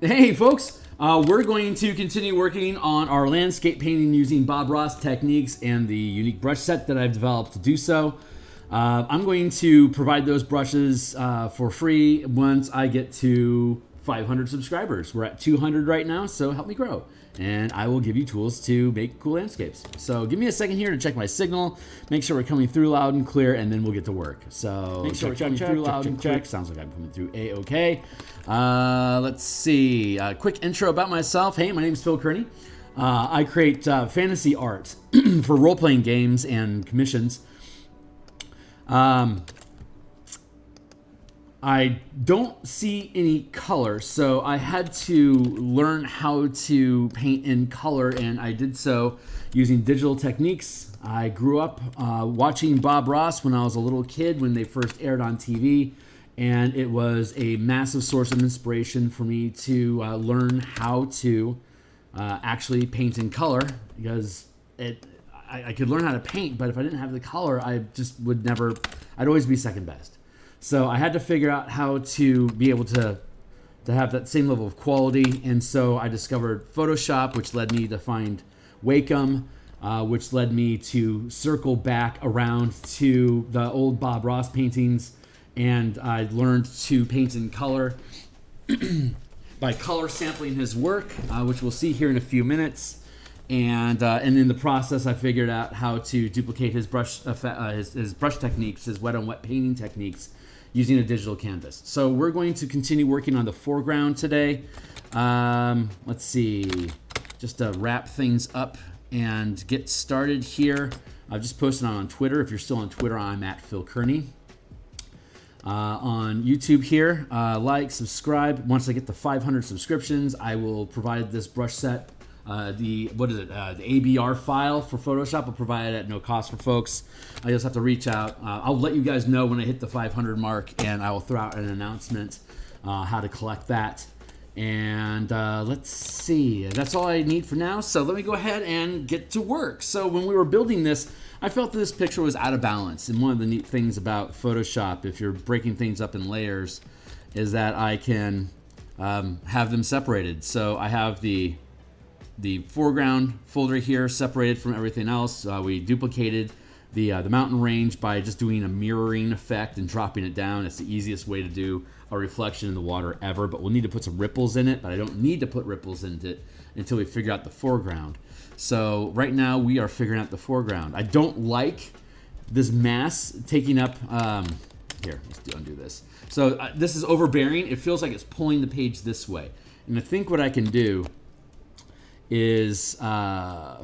Hey folks, we're going to continue working on our landscape painting using Bob Ross techniques and the unique brush set that I've developed to do so. I'm going to provide those brushes for free once I get to 500 subscribers. We're at 200 right now, so help me grow. And I will give you tools to make cool landscapes. So give me a second here to check my signal, make sure we're coming through loud and clear, and then we'll get to work. So make sure we're coming through loud and clear. Sounds like I'm coming through A-OK. Let's see. Quick intro about myself. Hey, my name is Phil Kearney. I create fantasy art for role-playing games and commissions. I don't see any color, so I had to learn how to paint in color, and I did so using digital techniques. I grew up watching Bob Ross when I was a little kid when they first aired on TV, and it was a massive source of inspiration for me to learn how to actually paint in color, because I could learn how to paint, but if I didn't have the color, I just would never, I'd always be second best. So I had to figure out how to be able to have that same level of quality, and so I discovered Photoshop, which led me to find Wacom, which led me to circle back around to the old Bob Ross paintings, and I learned to paint in color by color sampling his work, which we'll see here in a few minutes. And in the process, I figured out how to duplicate his brush techniques, his wet on wet painting techniques, using a digital canvas. So we're going to continue working on the foreground today. Let's see, just to wrap things up and get started here. I've just posted on Twitter. If you're still on Twitter, I'm at Phil Kearney. On YouTube here, like, subscribe. Once I get to 500 subscriptions, I will provide this brush set. The ABR file for Photoshop will provide it at no cost for folks. I just have to reach out. I'll let you guys know when I hit the 500 mark, and I will throw out an announcement how to collect that. And let's see, that's all I need for now. So let me go ahead and get to work. So when we were building this, I felt that this picture was out of balance. And one of the neat things about Photoshop, if you're breaking things up in layers, is that I can have them separated. So I have the foreground folder here separated from everything else. We duplicated the mountain range by just doing a mirroring effect and dropping it down. It's the easiest way to do a reflection in the water ever, but we'll need to put some ripples in it, but I don't need to put ripples in it until we figure out the foreground. So right now we are figuring out the foreground. I don't like this mass taking up, here, let's undo this. So this is overbearing. It feels like it's pulling the page this way. And I think what I can do is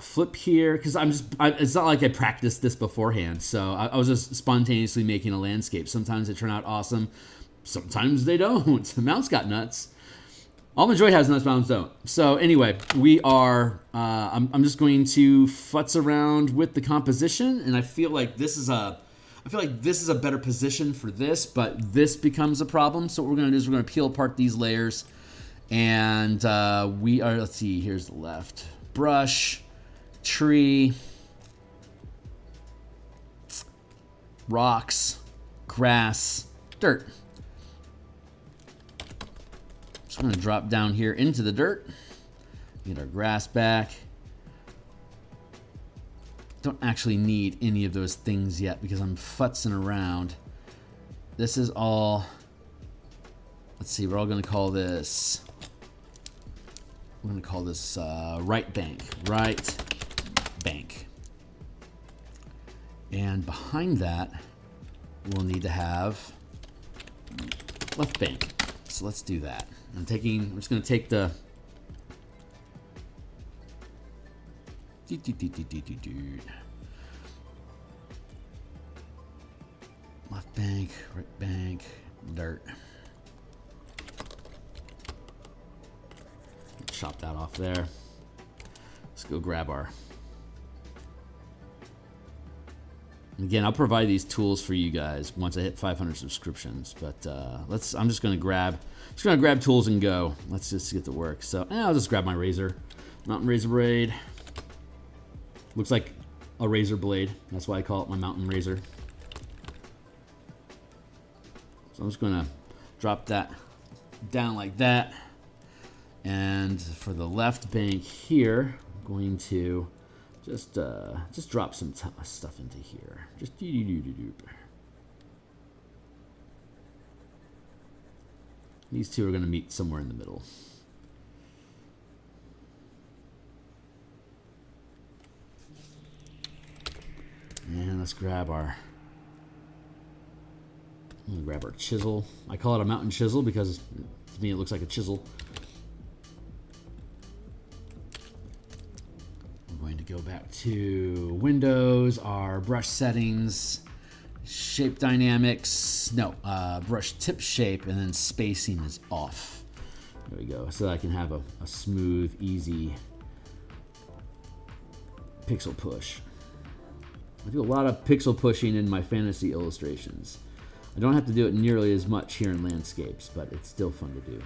flip here, because it's not like I practiced this beforehand, so I was just spontaneously making a landscape. Sometimes they turn out awesome, sometimes they don't. Mounts got nuts. Almond Joy has nuts, mounts don't. So anyway, we are I'm just going to futz around with the composition, and I feel like this is a better position for this, but this becomes a problem. So what we're going to do is we're going to peel apart these layers. And we are, let's see, here's the left. Brush, tree, rocks, grass, dirt. So I'm going to drop down here into the dirt. Get our grass back. Don't actually need any of those things yet because I'm futzing around. This is all, let's see, we're all going to call this... We're going to call this right bank. And behind that, we'll need to have left bank. So let's do that. I'm just going to take the left bank, right bank, dirt. Chop that off there. Let's go grab our... Again, I'll provide these tools for you guys once I hit 500 subscriptions. But I'm just gonna grab tools and go. Let's just get to work. So I'll just grab my razor, mountain razor blade. Looks like a razor blade. That's why I call it my mountain razor. So I'm just gonna drop that down like that. And for the left bank here, I'm going to just drop some stuff into here. Just doo-doo-doo-doo-doo. These two are going to meet somewhere in the middle. And let's grab our chisel. I call it a mountain chisel because to me it looks like a chisel. I'm going to go back to Windows, our brush settings, shape dynamics, no, brush tip shape, and then spacing is off. There we go, so I can have a smooth, easy pixel push. I do a lot of pixel pushing in my fantasy illustrations. I don't have to do it nearly as much here in landscapes, but it's still fun to do.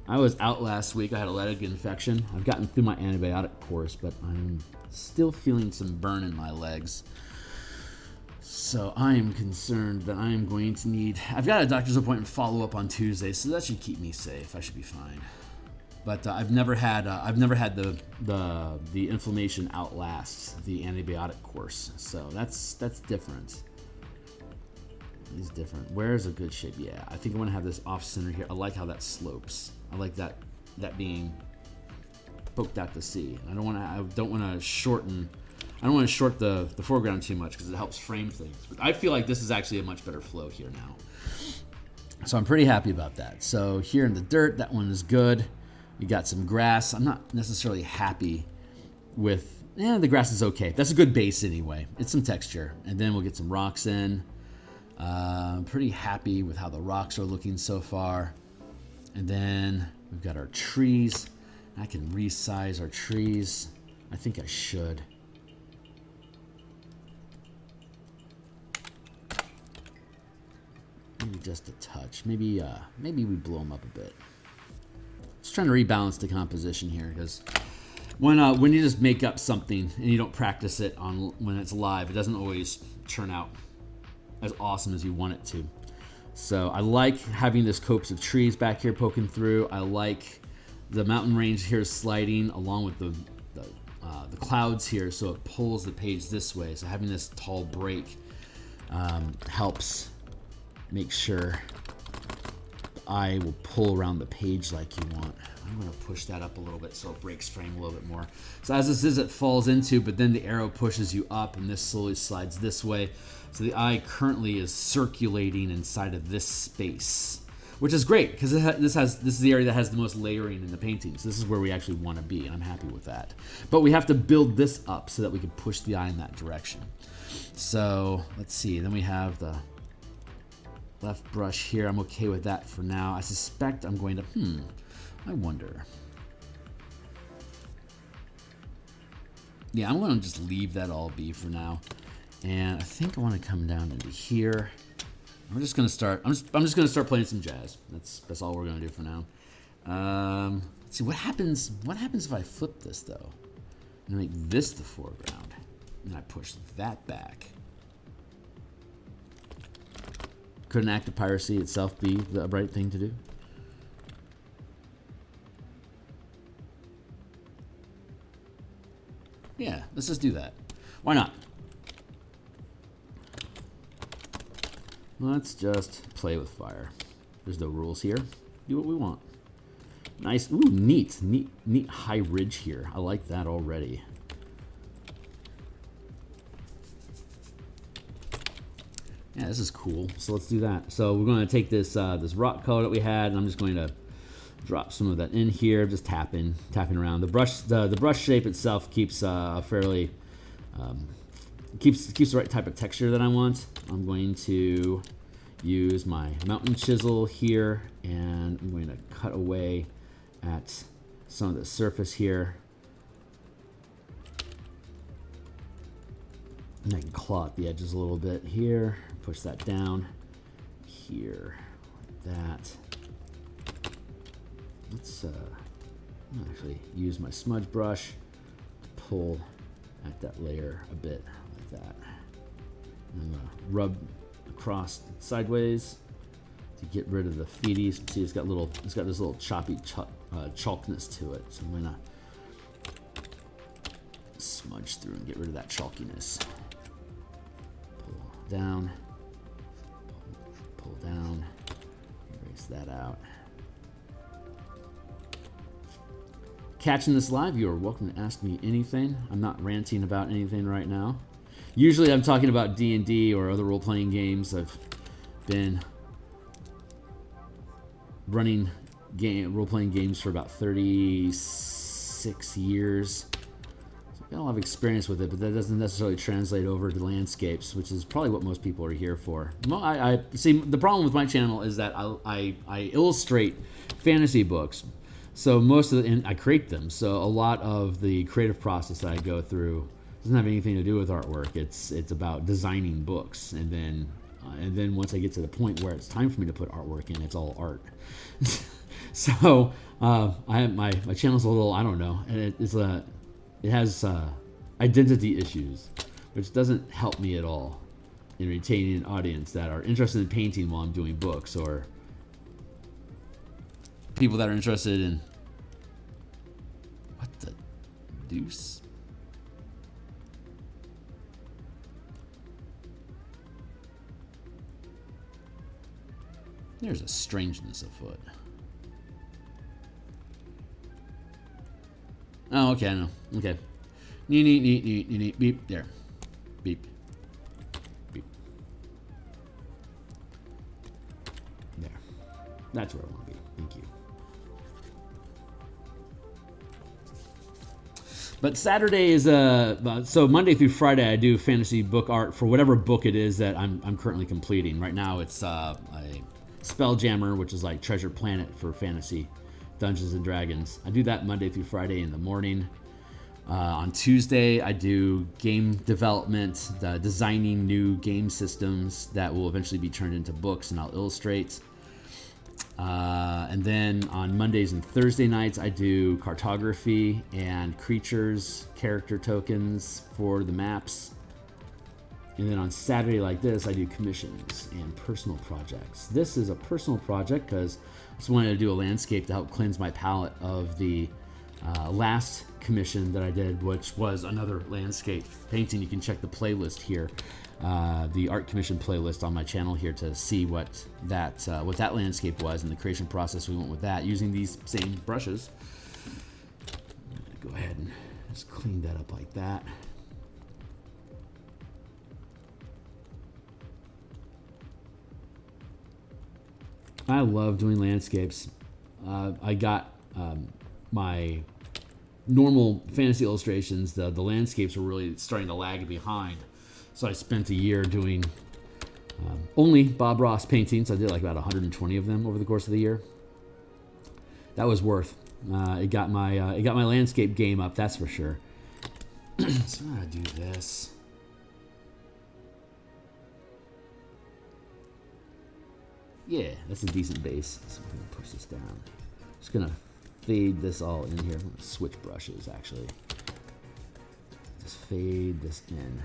I was out last week. I had a leg infection. I've gotten through my antibiotic course, but I'm still feeling some burn in my legs. So I am concerned that I am going to need... I've got a doctor's appointment follow-up on Tuesday, so that should keep me safe. I should be fine. But I've never had the inflammation outlast the antibiotic course, so that's different. It's different. Where's a good shape? Yeah, I think I want to have this off center here. I like how that slopes. I like that being poked out to sea. I don't want to short the foreground too much because it helps frame things. But I feel like this is actually a much better flow here now. So I'm pretty happy about that. So here in the dirt, that one is good. We got some grass. I'm not necessarily happy with, the grass is okay. That's a good base anyway. It's some texture. And then we'll get some rocks in. I'm pretty happy with how the rocks are looking so far. And then we've got our trees. I can resize our trees. I think I should. Maybe just a touch. Maybe we blow them up a bit. Just trying to rebalance the composition here, because when you just make up something and you don't practice it when it's live, it doesn't always turn out as awesome as you want it to. So I like having this copse of trees back here poking through. I like the mountain range here sliding along with the clouds here, so it pulls the page this way. So having this tall break helps make sure I will pull around the page like you want. I'm going to push that up a little bit so it breaks frame a little bit more. So as this is, it falls into, but then the arrow pushes you up and this slowly slides this way. So the eye currently is circulating inside of this space, which is great because this is the area that has the most layering in the painting. So this is where we actually want to be, and I'm happy with that. But we have to build this up so that we can push the eye in that direction. So let's see. Then we have the left brush here. I'm okay with that for now. I suspect I'm going to, I wonder. Yeah, I'm going to just leave that all be for now. And I think I want to come down into here. I'm just going to start, I'm just going to start playing some jazz. That's all we're going to do for now. Let's see, what happens if I flip this though? I'm going to make this the foreground. And I push that back. Could an act of piracy itself be the right thing to do? Yeah, let's just do that. Why not? Let's just play with fire. There's no rules here. Do what we want. Nice. Ooh, neat high ridge here. I like that already. Yeah, this is cool. So let's do that. So we're going to take this this rock color that we had, and I'm just going to drop some of that in here, just tapping around. The brush shape itself keeps fairly keeps the right type of texture that I want. I'm going to use my mountain chisel here, and I'm going to cut away at some of the surface here. And I can claw at the edges a little bit here. Push that down here, like that. Let's actually use my smudge brush, pull at that layer a bit like that. And I'm gonna rub across sideways to get rid of the feeties. See, it's got this little choppy chalkiness to it. So I'm gonna smudge through and get rid of that chalkiness. Pull down, pull down, erase that out. Catching this live, you are welcome to ask me anything. I'm not ranting about anything right now. Usually I'm talking about D&D or other role-playing games. I've been running role-playing games for about 36 years. So I've got a lot of experience with it, but that doesn't necessarily translate over to landscapes, which is probably what most people are here for. I see, the problem with my channel is that I illustrate fantasy books. So and I create them. So a lot of the creative process that I go through doesn't have anything to do with artwork. It's about designing books, and then once I get to the point where it's time for me to put artwork in, it's all art. So my channel's a little, I don't know, and it has identity issues, which doesn't help me at all in retaining an audience that are interested in painting while I'm doing books, or people that are interested in what the deuce. There's a strangeness afoot. Oh, okay, I know. Okay. Neat, beep. There. Beep. Beep. There. That's where I want to be. Thank you. But Saturday is so Monday through Friday I do fantasy book art for whatever book it is that I'm currently completing. Right now it's a Spelljammer, which is like Treasure Planet for fantasy, Dungeons and Dragons. I do that Monday through Friday in the morning. On Tuesday, I do game development, designing new game systems that will eventually be turned into books, and I'll illustrate. And then on Mondays and Thursday nights, I do cartography and creatures, character tokens for the maps. And then on Saturday like this, I do commissions and personal projects. This is a personal project because I just wanted to do a landscape to help cleanse my palette of the last commission that I did, which was another landscape painting. You can check the playlist here, the art commission playlist on my channel here, to see what that landscape was and the creation process we went with that using these same brushes. I'm gonna go ahead and just clean that up like that. I love doing landscapes. I got my normal fantasy illustrations. The landscapes were really starting to lag behind. So I spent a year doing only Bob Ross paintings. I did like about 120 of them over the course of the year. That was worth. It got my landscape game up, that's for sure. So I'm gonna do this. Yeah, that's a decent base. So I'm gonna push this down. Just gonna fade this all in here. I'm gonna switch brushes actually. Just fade this in.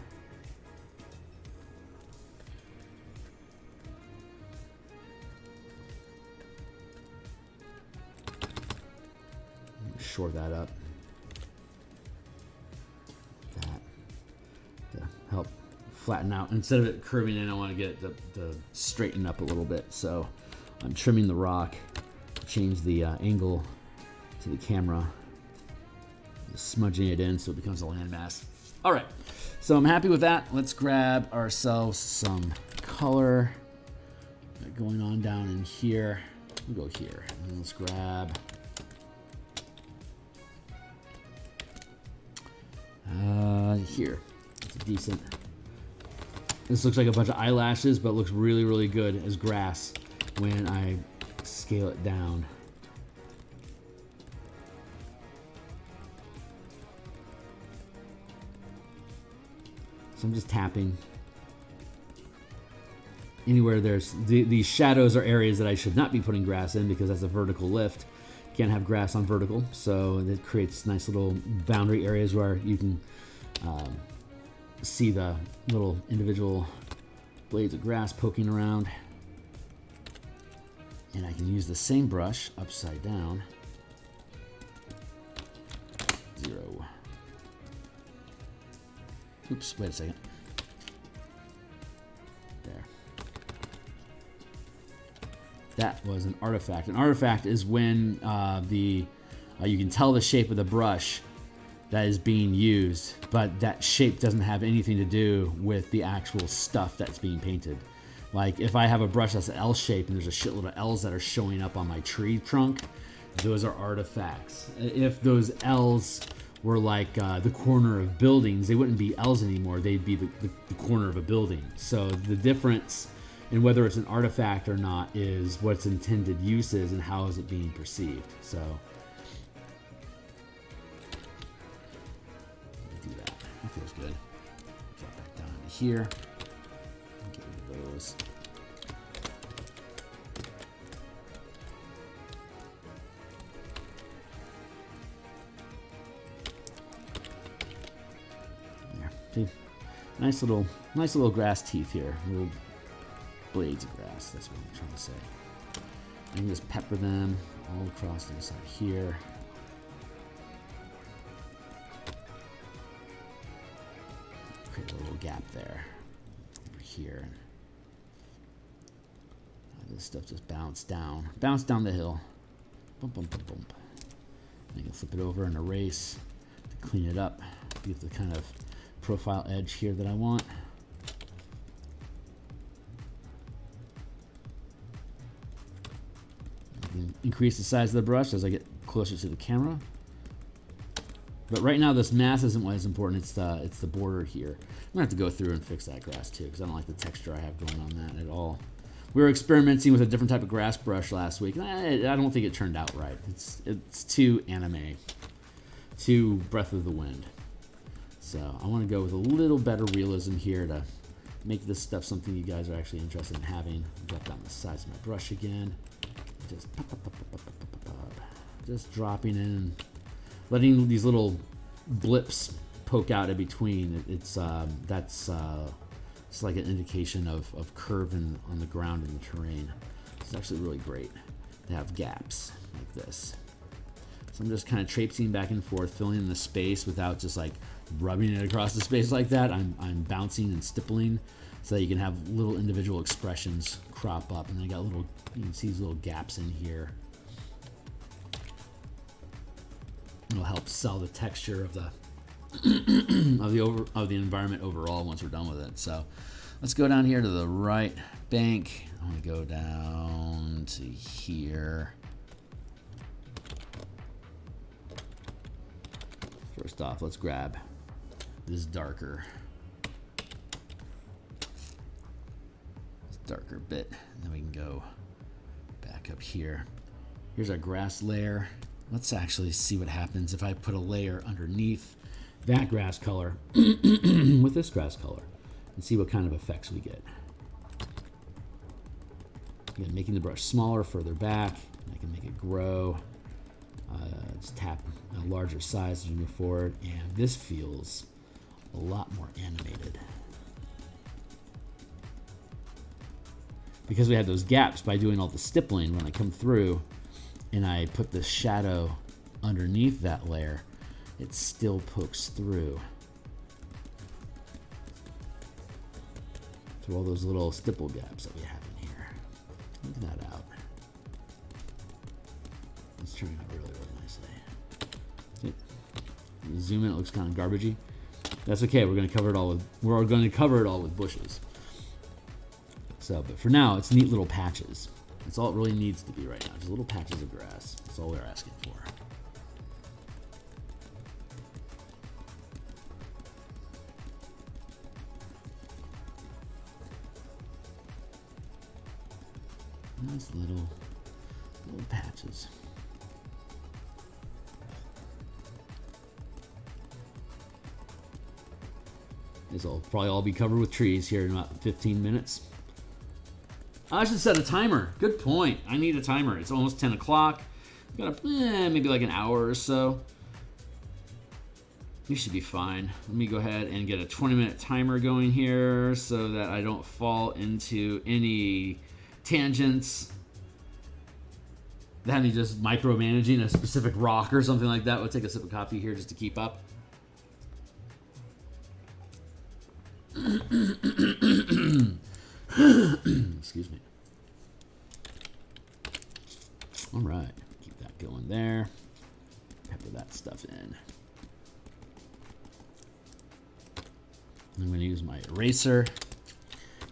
Shore that up. That to help flatten out. Instead of it curving in, I want to get it to straighten up a little bit. So I'm trimming the rock, change the angle to the camera, just smudging it in so it becomes a landmass. All right, so I'm happy with that. Let's grab ourselves some color going on down in here. We'll go here. And let's grab here. It's a decent. This looks like a bunch of eyelashes, but it looks really, really good as grass when I scale it down. So I'm just tapping. Anywhere there's these shadows are areas that I should not be putting grass in because that's a vertical lift. Can't have grass on vertical, so it creates nice little boundary areas where you can see the little individual blades of grass poking around. And I can use the same brush upside down. 0. Oops, wait a second. There. That was an artifact. An artifact is when you can tell the shape of the brush that is being used, but that shape doesn't have anything to do with the actual stuff that's being painted. Like if I have a brush that's an L shape and there's a shitload of L's that are showing up on my tree trunk, those are artifacts. If those L's were like the corner of buildings, they wouldn't be L's anymore. They'd be the corner of a building. So the difference in whether it's an artifact or not is what its intended use is and how is it being perceived. So do that. That feels good. Drop back down to here. Get rid of those. There. See? Nice little grass teeth here. Little blades of grass. That's what I'm trying to say. I can just pepper them all across the side here. Create a little gap there. Over here. This stuff just bounce down the hill. Bump, bump, bump, bump. I can flip it over and erase to clean it up. Get the kind of profile edge here that I want. I can increase the size of the brush as I get closer to the camera. But right now, this mass isn't what is important. It's the border here. I'm gonna have to go through and fix that grass too, because I don't like the texture I have going on that at all. We were experimenting with a different type of grass brush last week, and I don't think it turned out right. It's too anime, too Breath of the Wind. So I want to go with a little better realism here to make this stuff something you guys are actually interested in having. Drop down the size of my brush again. Just pop, pop, pop, pop, pop, pop, pop. Just dropping in, letting these little blips poke out in between. That's like an indication of curve on the ground in the terrain. It's actually really great to have gaps like this. So I'm just kind of traipsing back and forth, filling in the space without just like rubbing it across the space like that. I'm bouncing and stippling so that you can have little individual expressions crop up, and then I got you can see these little gaps in here. It'll help sell the texture of the of the environment overall once we're done with it. So let's go down here to the right bank. I'm gonna go down to here. First off, let's grab this darker bit, and then we can go back up here. Here's our grass layer. Let's actually see what happens if I put a layer underneath that grass color with this grass color and see what kind of effects we get. Again, making the brush smaller, further back. I can make it grow. Just tap a larger size as we move forward, and this feels a lot more animated. Because we had those gaps by doing all the stippling, when I come through and I put the shadow underneath that layer, it still pokes through all those little stipple gaps that we have in here. Look that out. It's turning out really, really nicely. See? Zoom in, it looks kind of garbagey. That's okay. We're going to cover it all with bushes. So, but for now, it's neat little patches. That's all it really needs to be right now. Just little patches of grass. That's all we're asking for. Nice little patches. This will probably all be covered with trees here in about 15 minutes. I should set a timer. Good point. I need a timer. It's almost 10 o'clock. Got maybe like an hour or so. We should be fine. Let me go ahead and get a 20-minute timer going here so that I don't fall into any tangents. than me just micromanaging a specific rock or something like that. We'll take a sip of coffee here just to keep up. Excuse me. All right, keep that going there. Pepper that stuff in. I'm going to use my eraser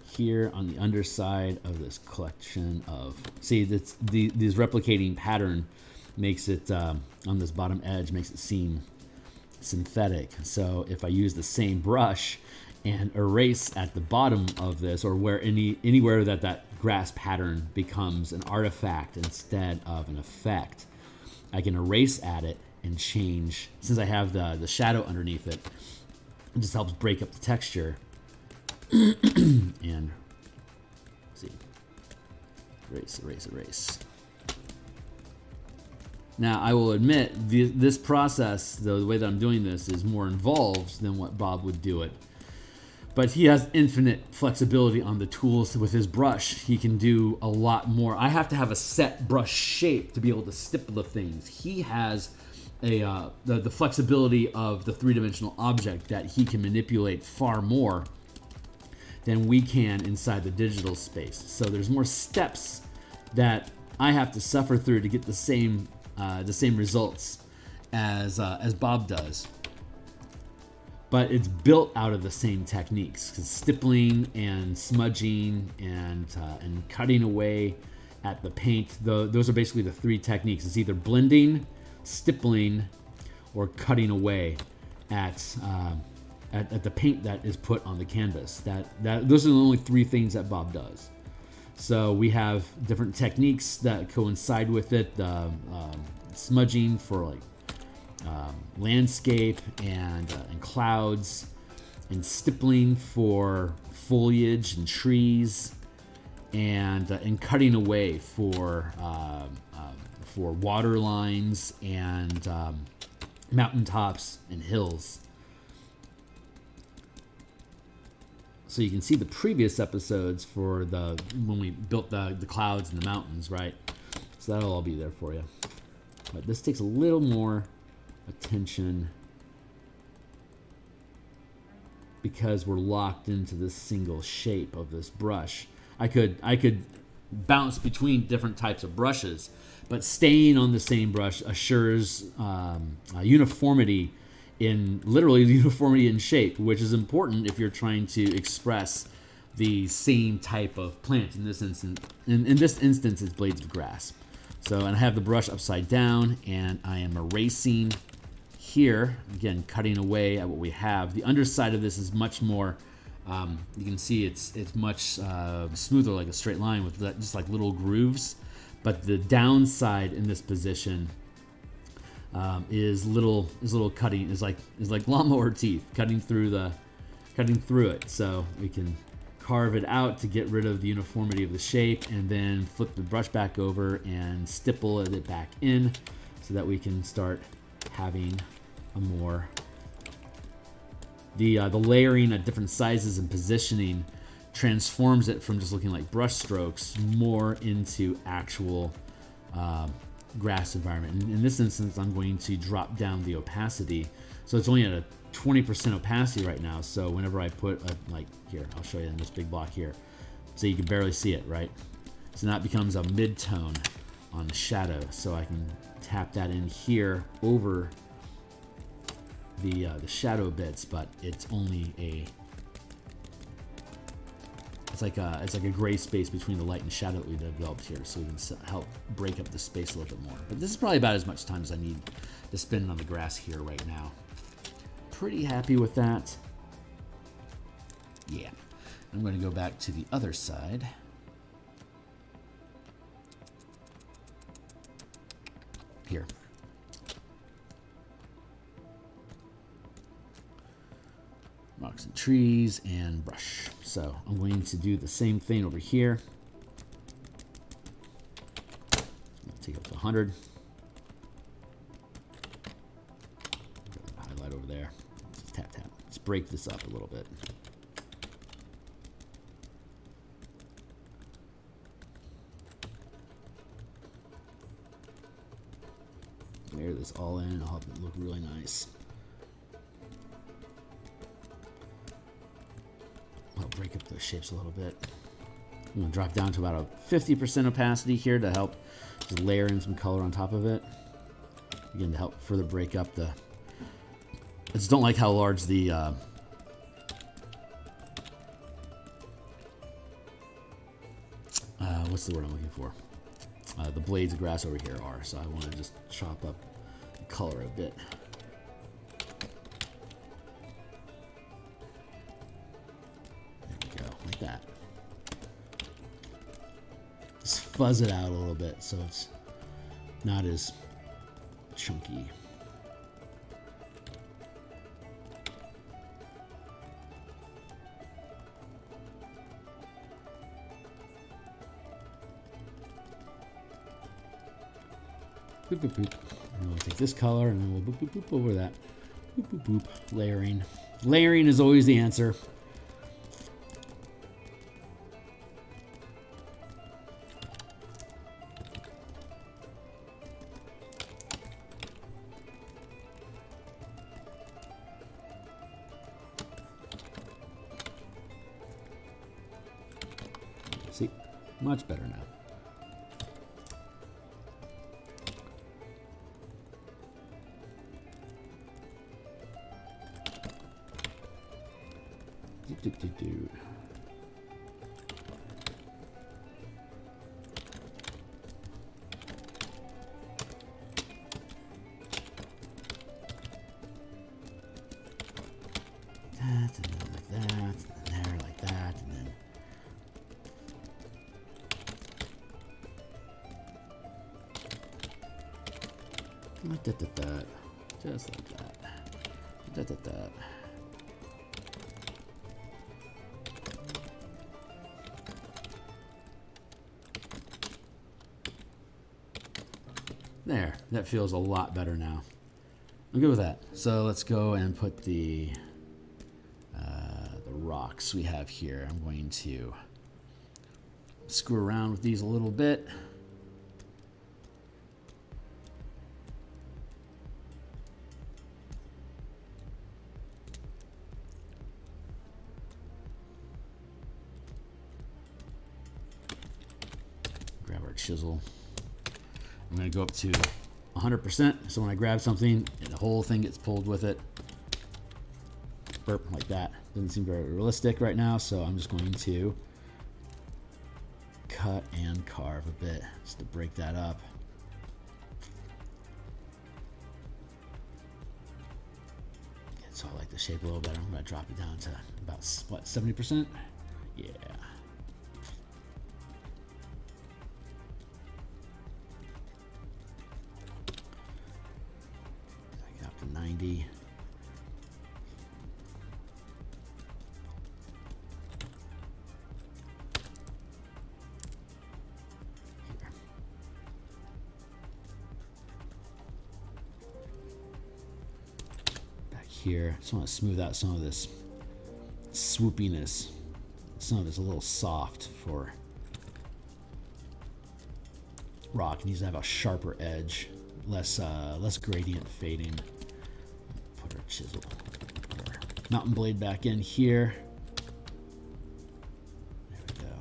here on the underside of this collection of, see, this replicating pattern makes it, on this bottom edge, makes it seem synthetic. So if I use the same brush and erase at the bottom of this, or where anywhere that grass pattern becomes an artifact instead of an effect, I can erase at it and change, since I have the shadow underneath it, it just helps break up the texture. And see, erase, erase, erase. Now, I will admit, this process, the way that I'm doing this, is more involved than what Bob would do it. But he has infinite flexibility on the tools with his brush. He can do a lot more. I have to have a set brush shape to be able to stipple the things. He has the flexibility of the three-dimensional object that he can manipulate far more than we can inside the digital space. So there's more steps that I have to suffer through to get the same results as Bob does. But it's built out of the same techniques, because stippling and smudging and cutting away at the paint. Those are basically the three techniques. It's either blending, stippling, or cutting away at the paint that is put on the canvas. Those are the only three things that Bob does. So we have different techniques that coincide with it. Smudging for like landscape and clouds, and stippling for foliage and trees, and cutting away for water lines and mountaintops and hills. So you can see the previous episodes for when we built the clouds and the mountains, right? So that'll all be there for you. But this takes a little more attention because we're locked into this single shape of this brush. I could bounce between different types of brushes, but staying on the same brush assures uniformity in shape, which is important if you're trying to express the same type of plant. In this instance, it's blades of grass. So, and I have the brush upside down, and I am erasing here, again, cutting away at what we have. The underside of this is much more, you can see it's much smoother, like a straight line with just like little grooves. But the downside in this position is little cutting, is like lawnmower teeth cutting through it. So we can carve it out to get rid of the uniformity of the shape, and then flip the brush back over and stipple it back in, so that we can start having a more the layering at different sizes and positioning transforms it from just looking like brush strokes more into actual grass environment. In this instance, I'm going to drop down the opacity, so it's only at a 20% opacity right now. So whenever I put here, I'll show you in this big block here, so you can barely see it, right? So now it becomes a mid-tone on the shadow. So I can tap that in here over the shadow bits, but it's only it's like a gray space between the light and shadow that we developed here, so we can help break up the space a little bit more. But this is probably about as much time as I need to spend on the grass here right now. Pretty happy with that. Yeah. I'm going to go back to the other side. Here. Rocks and trees and brush. So I'm going to do the same thing over here. Take up to 100. Highlight over there. Tap, tap. Let's break this up a little bit. Layer this all in. I'll help it look really nice. I'll break up those shapes a little bit. I'm going to drop down to about a 50% opacity here to help just layer in some color on top of it. Again, to help further break up the... I just don't like how large the... what's the word I'm looking for? The blades of grass over here are, so I want to just chop up the color a bit. There we go, like that. Just fuzz it out a little bit so it's not as chunky. Boop, boop, boop. And we'll take this color and then we'll boop, boop, boop over that. Boop, boop, boop. Layering. Layering is always the answer. See, much better now. Do, do, do. That, and then like that, and then there, like that, and then like that, just like that. There, that feels a lot better now. I'm good with that. So let's go and put the rocks we have here. I'm going to screw around with these a little bit. Grab our chisel. I'm going to go up to 100%, so when I grab something, the whole thing gets pulled with it. Burp, like that. Doesn't seem very realistic right now, so I'm just going to cut and carve a bit just to break that up. So I like the shape a little better. I'm going to drop it down to about, what, 70%? Yeah. Up to 90. Here, I just want to smooth out some of this swoopiness. Some of it's a little soft for rock. It needs to have a sharper edge, less gradient fading. Put our chisel, put our mountain blade back in here. There we go.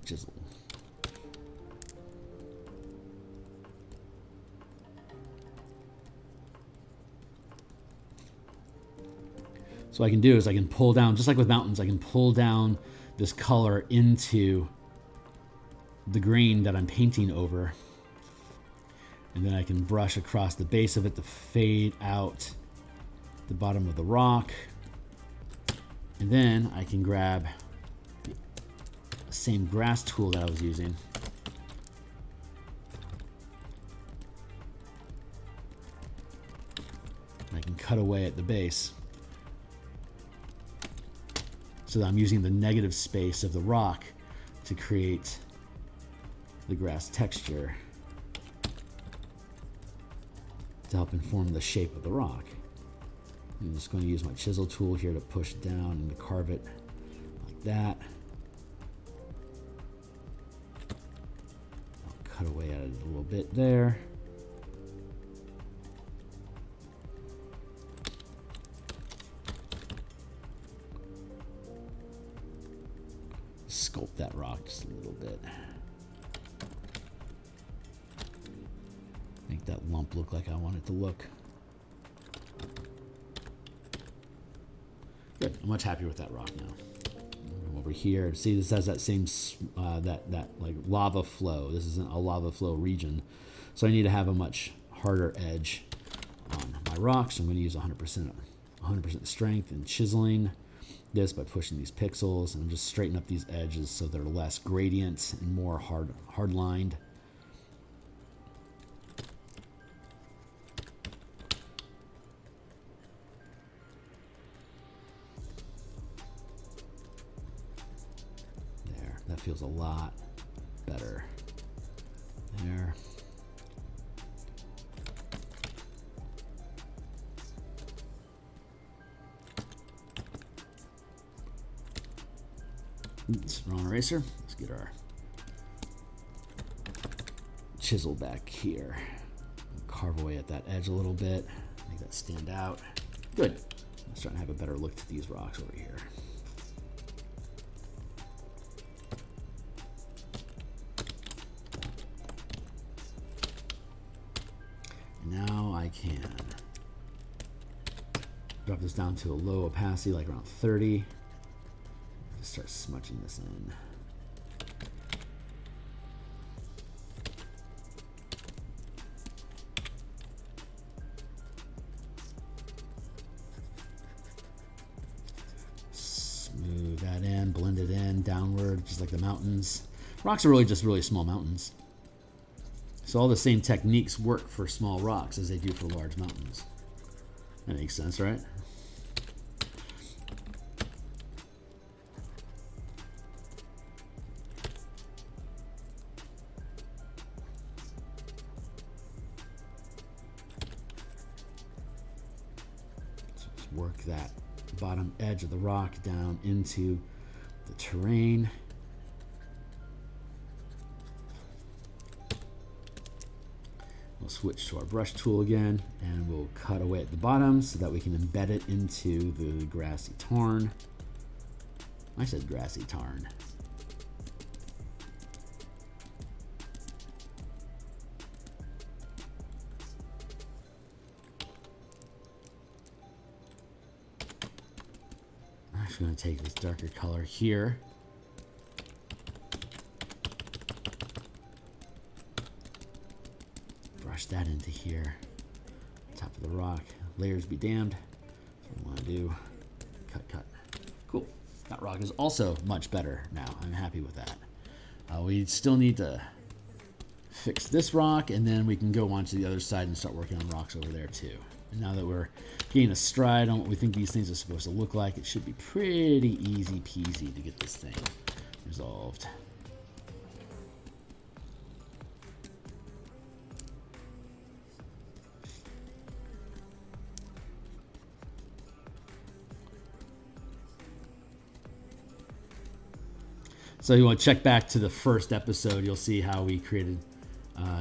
Chisel. So what I can do is I can pull down, just like with mountains, I can pull down this color into the grain that I'm painting over. And then I can brush across the base of it to fade out the bottom of the rock. And then I can grab the same grass tool that I was using. And I can cut away at the base. So that I'm using the negative space of the rock to create the grass texture. to help inform the shape of the rock. I'm just going to use my chisel tool here to push down and to carve it like that. I'll cut away at it a little bit there. Sculpt that rock just a little bit. Make that lump look like I want it to look. Good. I'm much happier with that rock now. Come over here. See, this has that same that like lava flow. This isn't a lava flow region, so I need to have a much harder edge on my rocks. I'm going to use 100% strength and chiseling this by pushing these pixels and just straighten up these edges so they're less gradient and more hard lined. There, that feels a lot better. There. Oops, wrong eraser. Let's get our chisel back here. Carve away at that edge a little bit. Make that stand out. Good. I'm starting to have a better look to these rocks over here. And now I can drop this down to a low opacity, like around 30. Start smudging this in. Smooth that in, blend it in downward, just like the mountains. Rocks are really just really small mountains. So all the same techniques work for small rocks as they do for large mountains. That makes sense, right? Work that bottom edge of the rock down into the terrain. We'll switch to our brush tool again and we'll cut away at the bottom so that we can embed it into the grassy tarn. I said grassy tarn. I'm going to take this darker color here. Brush that into here. Top of the rock. Layers be damned. That's what I want to do. Cut, cut. Cool. That rock is also much better now. I'm happy with that. We still need to fix this rock, and then we can go on to the other side and start working on rocks over there too. And now that we're getting a stride on what we think these things are supposed to look like, it should be pretty easy peasy to get this thing resolved. So you want to check back to the first episode, you'll see how we created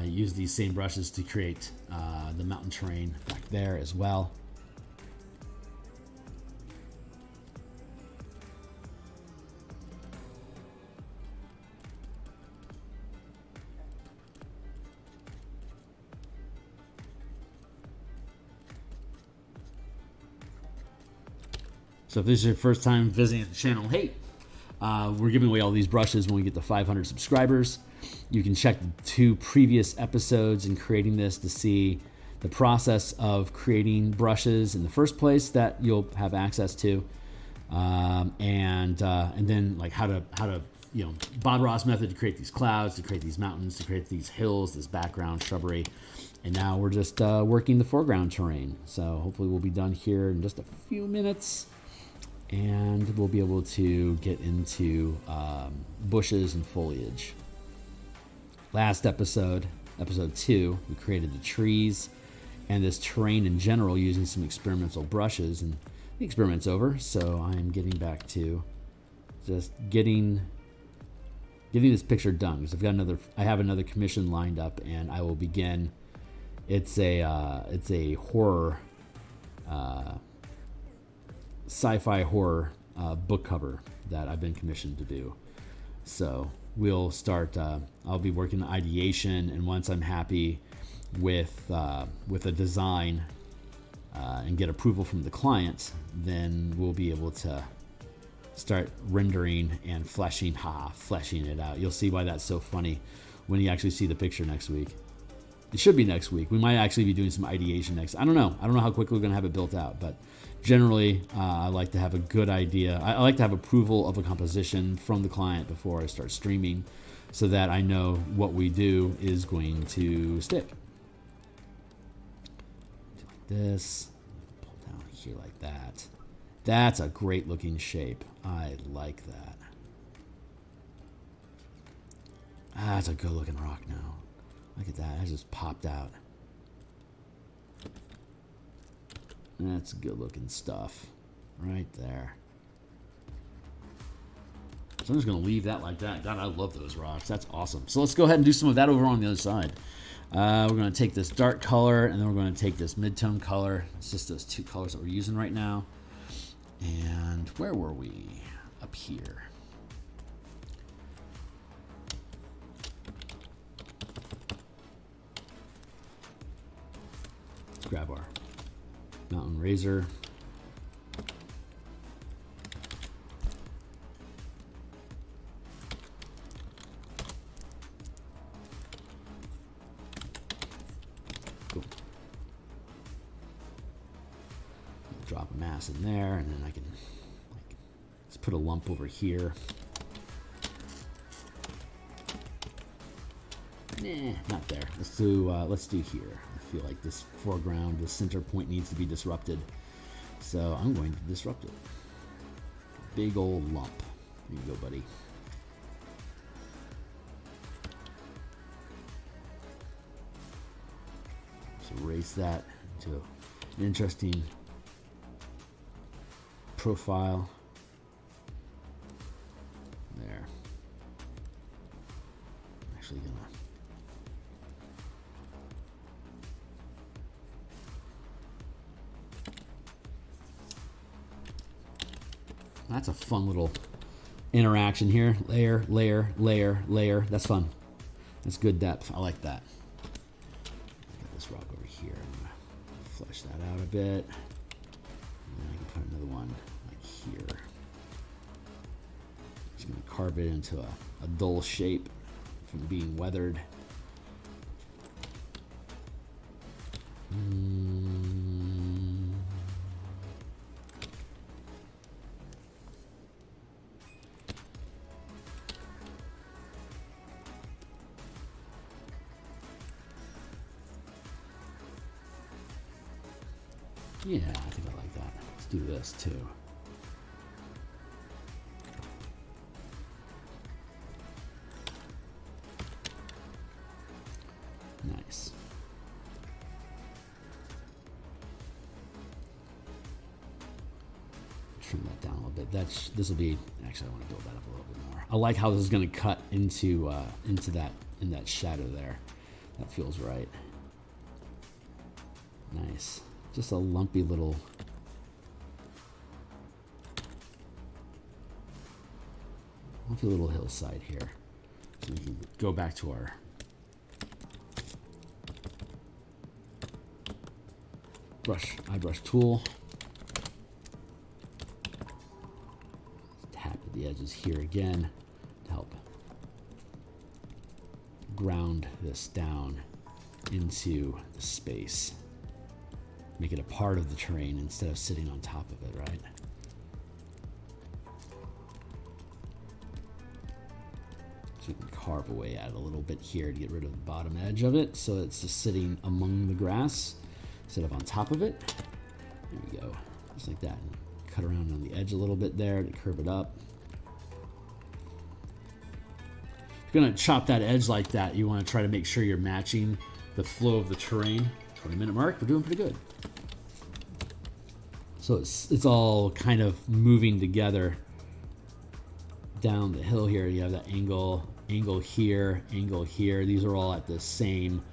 use these same brushes to create the mountain terrain back there as well. So if this is your first time visiting the channel, hey, we're giving away all these brushes when we get to 500 subscribers. You can check the 2 previous episodes in creating this to see the process of creating brushes in the first place that you'll have access to, and then like how to Bob Ross method to create these clouds, to create these mountains, to create these hills, this background shrubbery, and now we're just working the foreground terrain. So hopefully we'll be done here in just a few minutes. And we'll be able to get into bushes and foliage. Last episode, episode 2, we created the trees and this terrain in general using some experimental brushes. And the experiment's over, so I'm getting back to just getting this picture done, because I have another commission lined up, and I will begin. It's a horror, sci-fi horror book cover that I've been commissioned to do. So we'll start. I'll be working on ideation, and once I'm happy with a design and get approval from the client, then we'll be able to start rendering and fleshing it out. You'll see why that's so funny when you actually see the picture next week. It should be next week. We might actually be doing some ideation next. I don't know how quickly we're going to have it built out, but generally I like to have a good idea. I like to have approval of a composition from the client before I start streaming, so that I know what we do is going to stick. Do like this, pull down here like that. That's a great looking shape. I like that. That's a good looking rock now. Look at that, it just popped out. That's good looking stuff right there. So I'm just gonna leave that like that. God, I love those rocks. That's awesome. So let's go ahead and do some of that over on the other side. We're gonna take this dark color, and then we're gonna take this mid-tone color. It's just those two colors that we're using right now. And where were we? Up here. Let's grab our mountain razor. Cool. Drop a mass in there, and then I can let's put a lump over here. Nah, not there. Let's do here. I feel like this foreground, the center point needs to be disrupted, so I'm going to disrupt it. Big old lump. There you go, buddy. Just erase that into an interesting profile. There. I'm actually gonna that's a fun little interaction here. Layer, layer, layer, layer. That's fun. That's good depth. I like that. Get this rock over here. I'm gonna flesh that out a bit. And then I can put another one like here. Just gonna carve it into a dull shape from being weathered. Yeah, I think I like that. Let's do this too. Nice. Trim that down a little bit. This will be, actually I want to build that up a little bit more. I like how this is going to cut into that shadow there. That feels right. Nice. Just a lumpy little hillside here. So we can go back to our eyebrush tool. Tap at the edges here again to help ground this down into the space. Make it a part of the terrain instead of sitting on top of it, right? So we can carve away at it a little bit here to get rid of the bottom edge of it, so it's just sitting among the grass instead of on top of it. There we go, just like that. And cut around on the edge a little bit there to curve it up. If you're gonna chop that edge like that, you want to try to make sure you're matching the flow of the terrain 20-minute mark, we're doing pretty good. So it's all kind of moving together down the hill here. You have that angle here, angle here. These are all at the same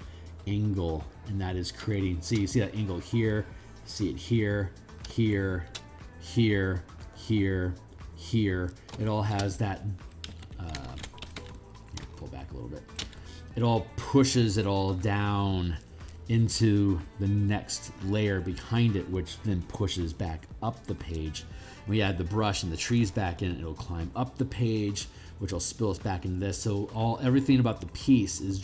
angle, and that is creating, see, you see that angle here, see it here, here, here, here, here. It all has that, pull back a little bit. It all pushes it all down into the next layer behind it, which then pushes back up the page. When we add the brush and the trees back in, it'll climb up the page, which will spill us back into this. So everything about the piece is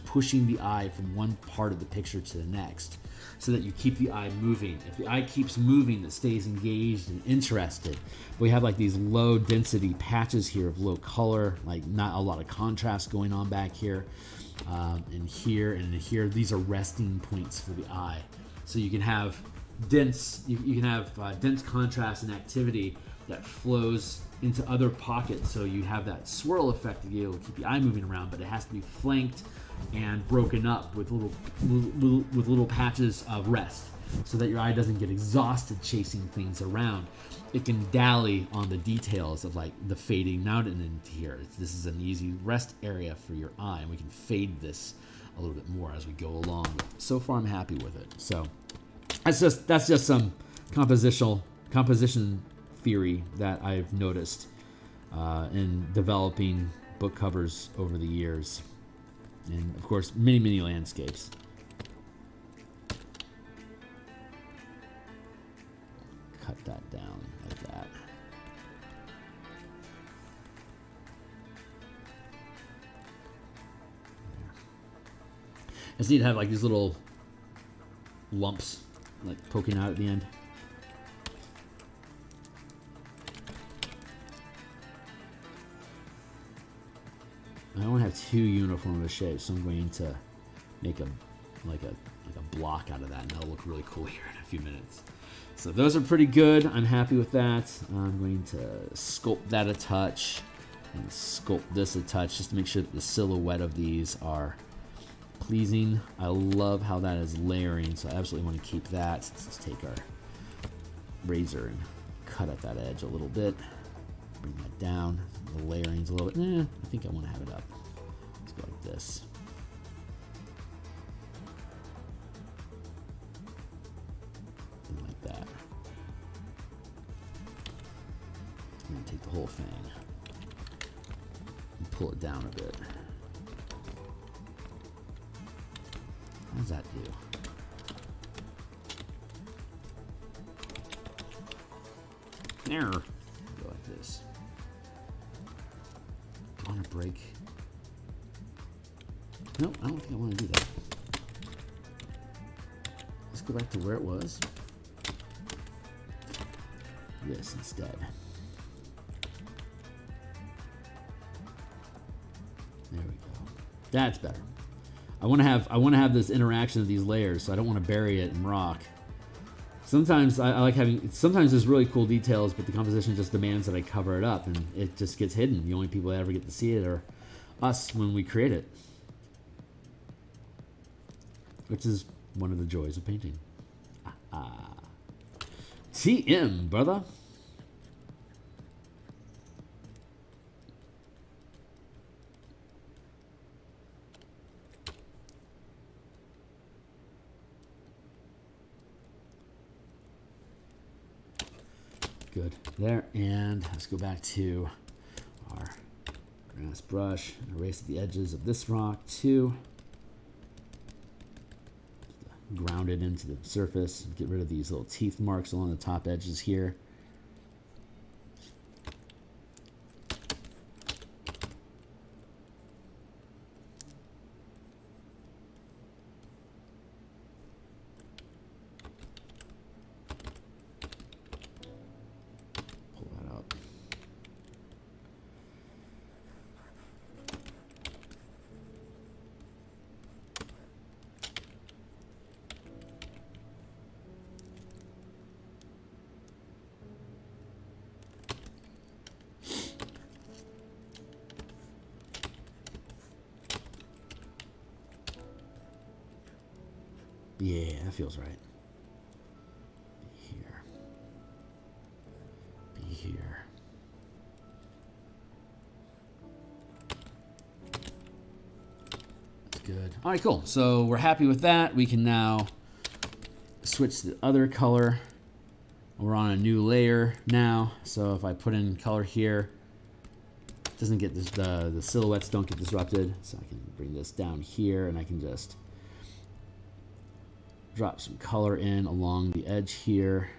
pushing the eye from one part of the picture to the next, so that you keep the eye moving. If the eye keeps moving, it stays engaged and interested. We have like these low density patches here of low color, like not a lot of contrast going on back here. And here and here, these are resting points for the eye. So you can have dense, you can have dense contrast and activity that flows into other pockets. So you have that swirl effect to be able to keep the eye moving around, but it has to be flanked and broken up with little patches of rest, so that your eye doesn't get exhausted chasing things around. It can dally on the details of like the fading mountain into here. This is an easy rest area for your eye, and we can fade this a little bit more as we go along. So far, I'm happy with it. So that's just some composition theory that I've noticed in developing book covers over the years, and of course, many landscapes. Cut that down like that. I just need to have like these little lumps like poking out at the end. I don't have too uniform of a shape, so I'm going to make a block out of that, and that'll look really cool here in a few minutes. So those are pretty good. I'm happy with that. I'm going to sculpt that a touch and sculpt this a touch, just to make sure that the silhouette of these are pleasing. I love how that is layering, so I absolutely want to keep that. So let's take our razor and cut at that edge a little bit. Bring that down. The layering's a little bit, I think I want to have it up. Let's go like this. And like that. I'm going to take the whole thing and pull it down a bit. How does that do? There. Go like this. Do I want to break? No, I don't think I want to do that. Let's go back to where it was. This instead. There we go. That's better. I want to have this interaction of these layers, so I don't want to bury it in rock. Sometimes I like having. Sometimes there's really cool details, but the composition just demands that I cover it up, and it just gets hidden. The only people that ever get to see it are us when we create it, which is one of the joys of painting. TM, brother. Good there, and let's go back to our grass brush and erase the edges of this rock too. Ground it into the surface. Get rid of these little teeth marks along the top edges here. Pull that out. Yeah, that feels right. Be here. Be here. That's good. All right, cool. So we're happy with that. We can now switch to the other color. We're on a new layer now. So if I put in color here, it doesn't get this, the silhouettes don't get disrupted. So I can bring this down here and I can just drop some color in along the edge here.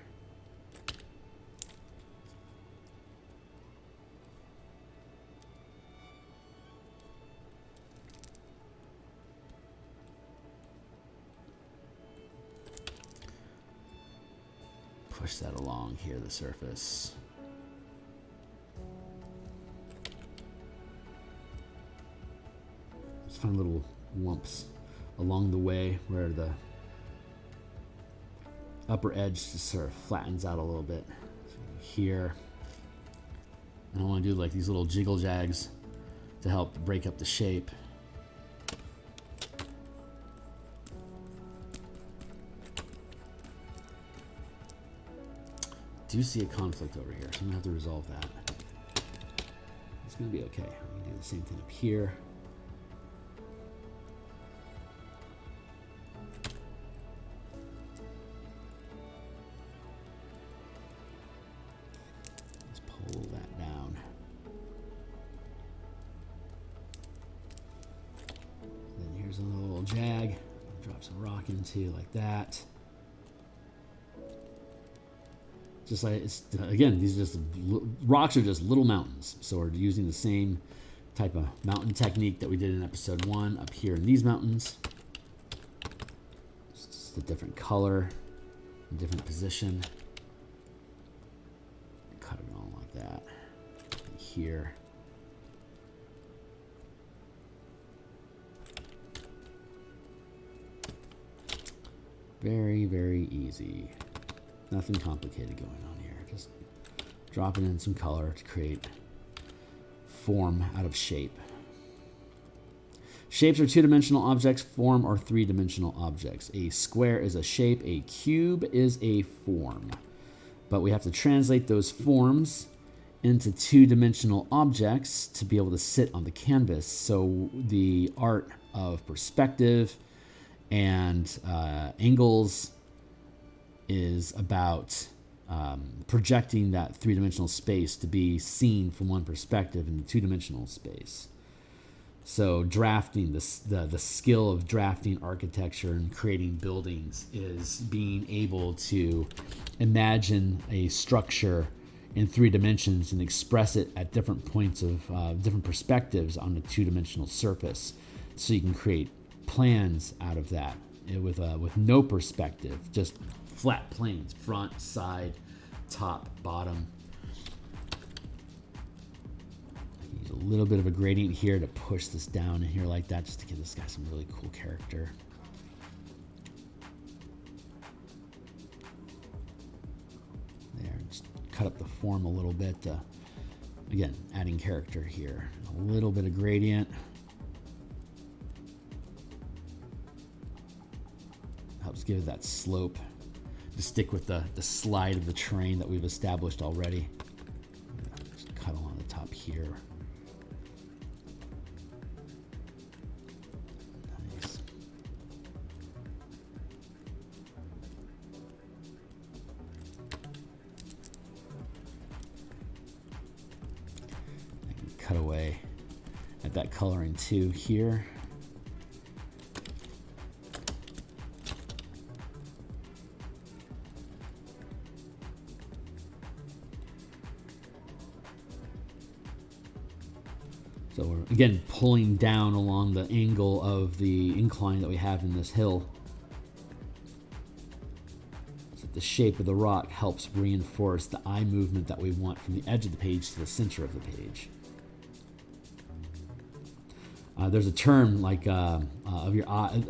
Push that along here, the surface. Just find little lumps along the way where the upper edge just sort of flattens out a little bit. So here. And I want to do like these little jiggle jags to help break up the shape. Do see a conflict over here, so I'm gonna have to resolve that. It's gonna be okay. I'm gonna do the same thing up here. Let's pull that down. And then here's another little jag. Drop some rock into like that. Just like, it's, again, these are just, rocks are just little mountains. So we're using the same type of mountain technique that we did in episode 1 up here in these mountains. It's just a different color, a different position. Cut it on like that. And here. Very, very easy. Nothing complicated going on here. Just dropping in some color to create form out of shape. Shapes are two-dimensional objects. Form are three-dimensional objects. A square is a shape. A cube is a form. But we have to translate those forms into two-dimensional objects to be able to sit on the canvas. So the art of perspective and angles is about projecting that three-dimensional space to be seen from one perspective in the two-dimensional space. So drafting, the skill of drafting architecture and creating buildings is being able to imagine a structure in 3 dimensions and express it at different points of different perspectives on a two-dimensional surface. So you can create plans out of that with no perspective, just flat planes, front, side, top, bottom. I can use a little bit of a gradient here to push this down in here like that, just to give this guy some really cool character. There, just cut up the form a little bit. Again, adding character here. A little bit of gradient. Helps give it that slope. To stick with the slide of the terrain that we've established already. Just cut along the top here. Nice. I can cut away at that coloring too here. So we're, again, pulling down along the angle of the incline that we have in this hill. So the shape of the rock helps reinforce the eye movement that we want from the edge of the page to the center of the page. There's a term like of your eye.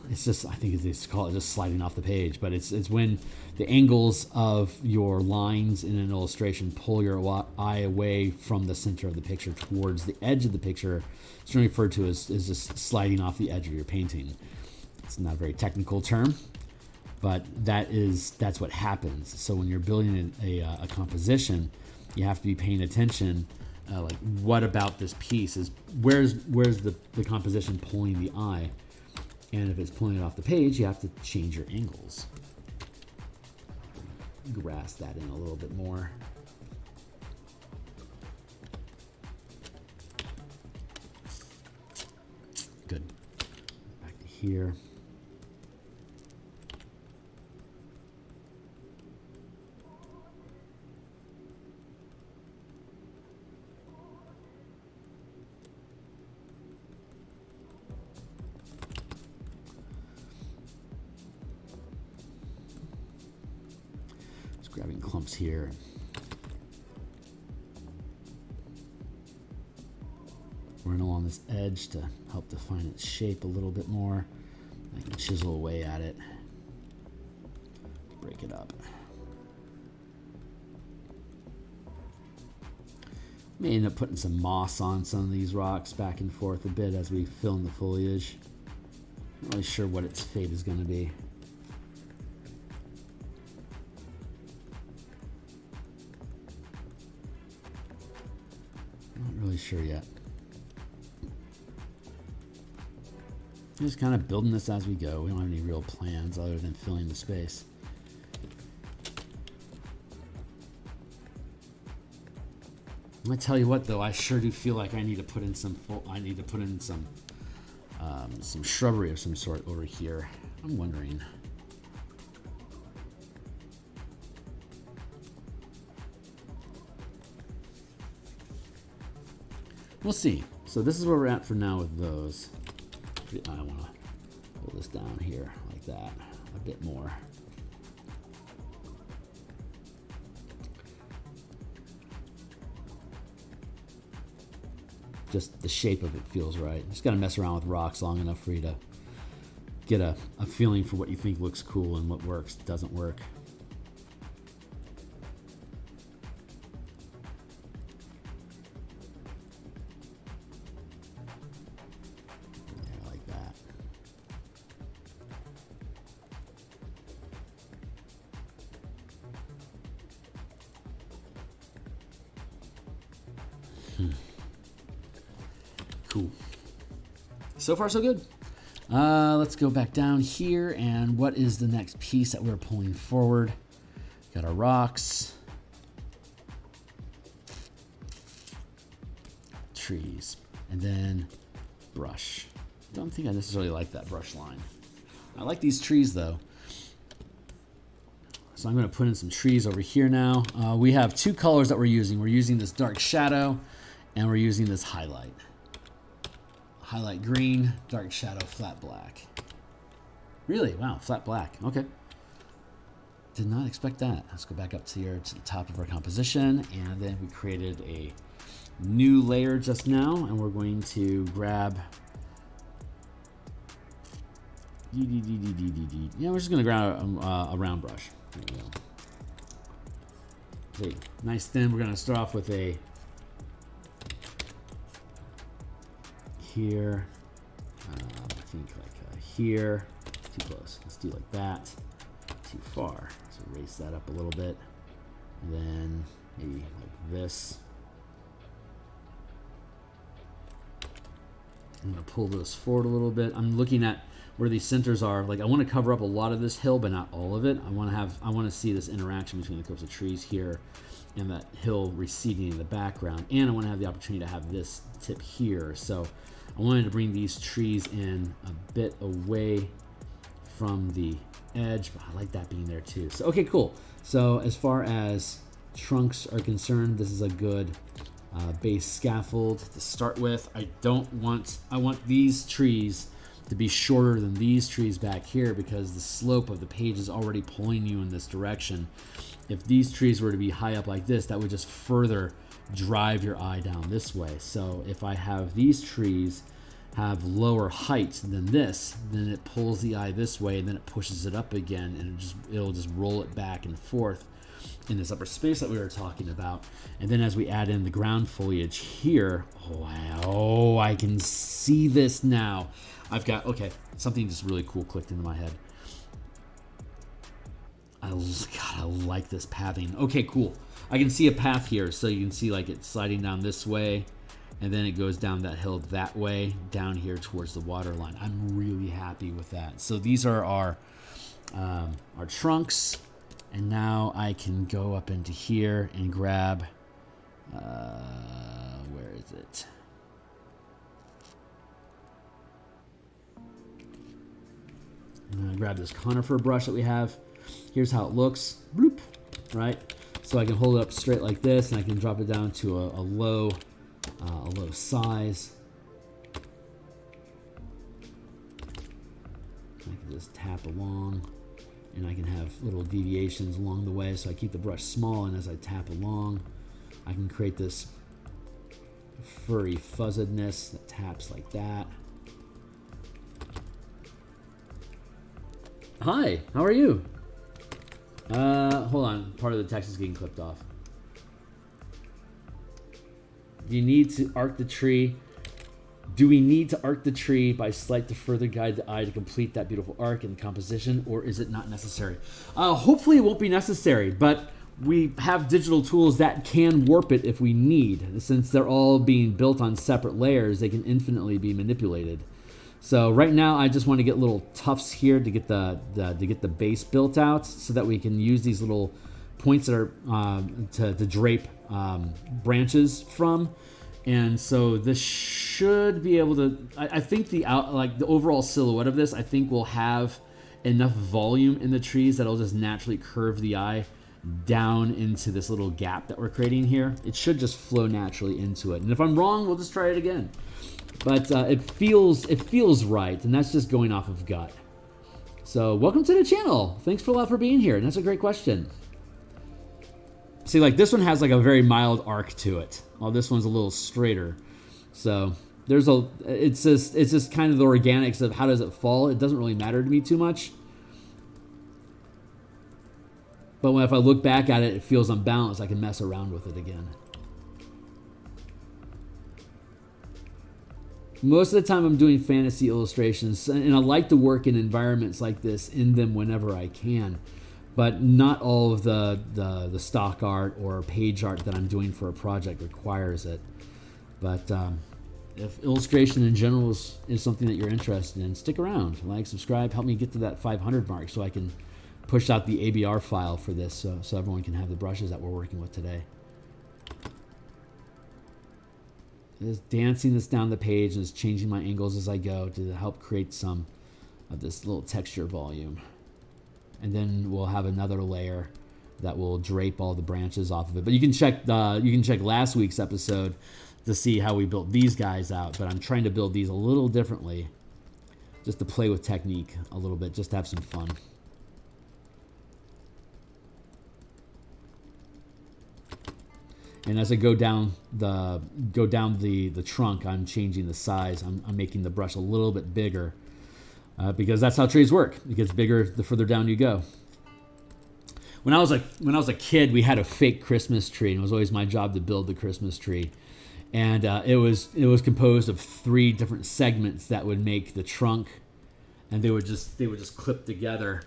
It's just, I think they call it just sliding off the page, but it's when the angles of your lines in an illustration pull your eye away from the center of the picture towards the edge of the picture. It's referred to as just sliding off the edge of your painting. It's not a very technical term, but that's what happens. So when you're building a composition, you have to be paying attention. Like, what about this piece is where's the composition pulling the eye, and if it's pulling it off the page, you have to change your angles. Grasp that in a little bit more. Good. Back to here. Grabbing clumps here. Running along this edge to help define its shape a little bit more. I can chisel away at it, break it up. May end up putting some moss on some of these rocks back and forth a bit as we fill in the foliage. Not really sure what its fate is going to be. Really sure yet. Just kind of building this as we go. We don't have any real plans other than filling the space. I'm gonna tell you what, though, I sure do feel like I need to put in some some shrubbery of some sort over here. I'm wondering. We'll see. So this is where we're at for now with those. I want to pull this down here like that a bit more. Just the shape of it feels right. Just got to mess around with rocks long enough for you to get a feeling for what you think looks cool and what works, doesn't work. Cool. So far, so good. Let's go back down here. And what is the next piece that we're pulling forward? Got our rocks. Trees. And then brush. Don't think I necessarily like that brush line. I like these trees, though. So I'm going to put in some trees over here now. We have two colors that we're using. We're using this dark shadow, and we're using this highlight. Highlight green, dark shadow, flat black. Really? Wow, flat black. Okay. Did not expect that. Let's go back up here to the top of our composition, and then we created a new layer just now, and we're going to grab... Yeah, we're just going to grab a round brush. There we go. Okay, nice thin. We're going to start off with a here, I think like here, too close. Let's do like that, too far. So erase that up a little bit. And then maybe like this. I'm gonna pull this forward a little bit. I'm looking at where these centers are. Like I want to cover up a lot of this hill, but not all of it. I want to see this interaction between the clips of trees here and that hill receding in the background. And I want to have the opportunity to have this tip here. So I wanted to bring these trees in a bit away from the edge, but I like that being there too. So, okay, cool. So as far as trunks are concerned, this is a good base scaffold to start with. I want these trees to be shorter than these trees back here because the slope of the page is already pulling you in this direction. If these trees were to be high up like this, that would just further drive your eye down this way. So if I have these trees have lower height than this, then it pulls the eye this way, and then it pushes it up again, and it'll just roll it back and forth in this upper space that we were talking about. And then as we add in the ground foliage here, oh, I can see this now. I've got, okay, something just really cool clicked into my head. God, I like this pathing. Okay, cool. I can see a path here, so you can see like it's sliding down this way, and then it goes down that hill that way, down here towards the water line. I'm really happy with that. So these are our trunks, and now I can go up into here and grab, where is it? I'm gonna grab this conifer brush that we have. Here's how it looks, bloop, right? So I can hold it up straight like this, and I can drop it down to a low size. I can just tap along, and I can have little deviations along the way. So I keep the brush small, and as I tap along, I can create this furry fuzzedness that taps like that. Hi, how are you? Hold on, part of the text is getting clipped off. You need to arc the tree. Do we need to arc the tree by slight to further guide the eye to complete that beautiful arc and composition, or is it not necessary? Hopefully it won't be necessary, but we have digital tools that can warp it if we need. Since they're all being built on separate layers, they can infinitely be manipulated. So right now, I just want to get little tufts here to get the base built out, so that we can use these little points that are to drape branches from. And so this should be able to. I think the overall silhouette of this, I think, will have enough volume in the trees that it'll just naturally curve the eye down into this little gap that we're creating here. It should just flow naturally into it. And if I'm wrong, we'll just try it again. But it feels right, and that's just going off of gut. So welcome to the channel. Thanks a lot for being here, and that's a great question. See, like this one has like a very mild arc to it, while this one's a little straighter. So it's just kind of the organics of how does it fall. It doesn't really matter to me too much. But if I look back at it, it feels unbalanced. I can mess around with it again. Most of the time I'm doing fantasy illustrations, and I like to work in environments like this in them whenever I can, but not all of the stock art or page art that I'm doing for a project requires it. But if illustration in general is something that you're interested in, stick around, like, subscribe, help me get to that 500 mark so I can push out the ABR file for this so everyone can have the brushes that we're working with today. Just dancing this down the page and just changing my angles as I go to help create some of this little texture volume. And then we'll have another layer that will drape all the branches off of it. But you can check last week's episode to see how we built these guys out. But I'm trying to build these a little differently, just to play with technique a little bit, just to have some fun. And as I go down the trunk, I'm changing the size. I'm making the brush a little bit bigger because that's how trees work. It gets bigger the further down you go. When I was a kid, we had a fake Christmas tree, and it was always my job to build the Christmas tree. And it was composed of 3 different segments that would make the trunk, and they would just clip together.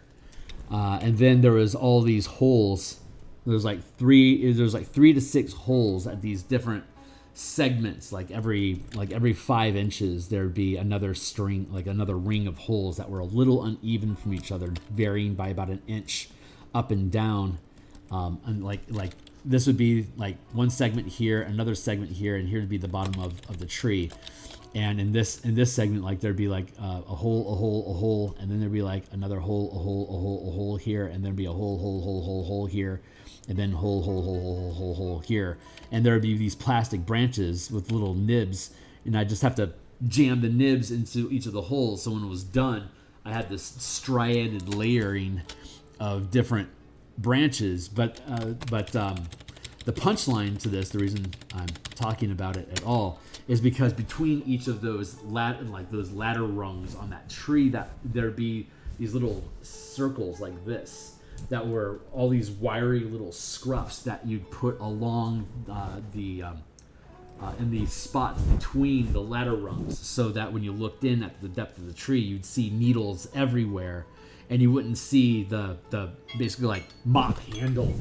And then there was all these holes. There's like 3 to 6 holes at these different segments. Like every 5 inches, there'd be another string, like another ring of holes that were a little uneven from each other, varying by about an inch up and down. And like this would be like one segment here, another segment here, and here would be the bottom of the tree. And in this segment, like there'd be like a hole, and then there'd be like another hole, a hole here, and there'd be a hole here, and then hole here. And there'd be these plastic branches with little nibs, and I just have to jam the nibs into each of the holes. So when it was done, I had this striated layering of different branches. But the punchline to this, the reason I'm talking about it at all, is because between each of those ladder rungs on that tree, that there'd be these little circles like this that were all these wiry little scruffs that you'd put along in the spots between the ladder rungs, so that when you looked in at the depth of the tree, you'd see needles everywhere, and you wouldn't see the basically like mop handle.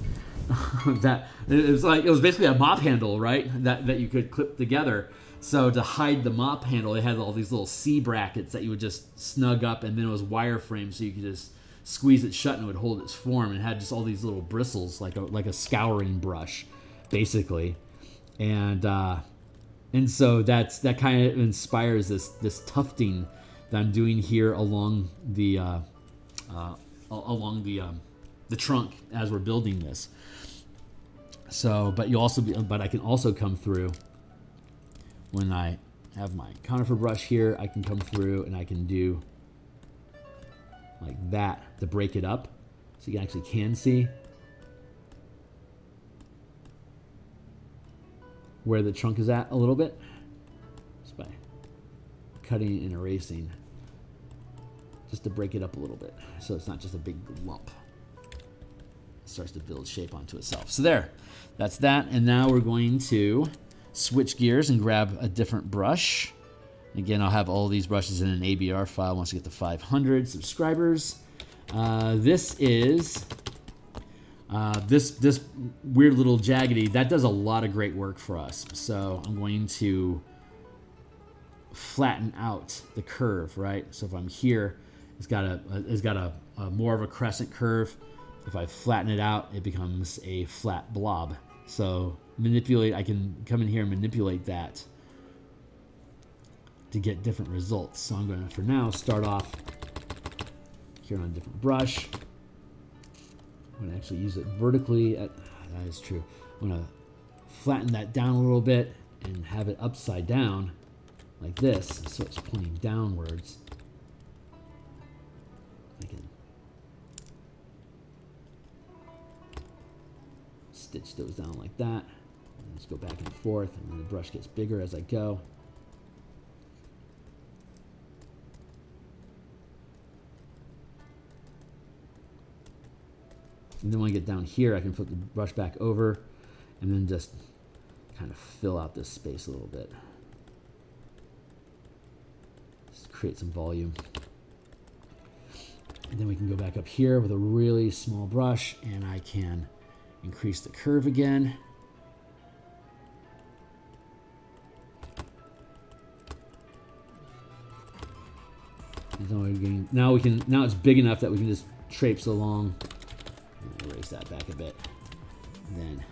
That it was basically a mop handle, right? That you could clip together. So to hide the mop handle, it had all these little C brackets that you would just snug up, and then it was wireframe, so you could just squeeze it shut and it would hold its form, and it had just all these little bristles like a scouring brush, basically. And so that kind of inspires this tufting that I'm doing here along the trunk as we're building this. So, but I can also come through when I have my conifer brush here. I can come through and I can do like that to break it up, so you actually can see where the trunk is at a little bit, just by cutting and erasing, just to break it up a little bit, so it's not just a big lump. It starts to build shape onto itself. So there, that's that. And now we're going to switch gears and grab a different brush. Again, I'll have all these brushes in an ABR file once we get to 500 subscribers. This is this weird little jaggedy that does a lot of great work for us. So I'm going to flatten out the curve, right? So if I'm here, it's got a more of a crescent curve. If I flatten it out, it becomes a flat blob. So I can come in here and manipulate that to get different results. So I'm going to, for now, start off here on a different brush. I'm going to actually use it vertically. That is true. I'm going to flatten that down a little bit and have it upside down like this, so it's pointing downwards. I can stitch those down like that. And just go back and forth, and then the brush gets bigger as I go. And then when I get down here, I can flip the brush back over and then just kind of fill out this space a little bit. Just create some volume. And then we can go back up here with a really small brush, and I can increase the curve again. And now it's big enough that we can just traipse along. Erase that back a bit, and then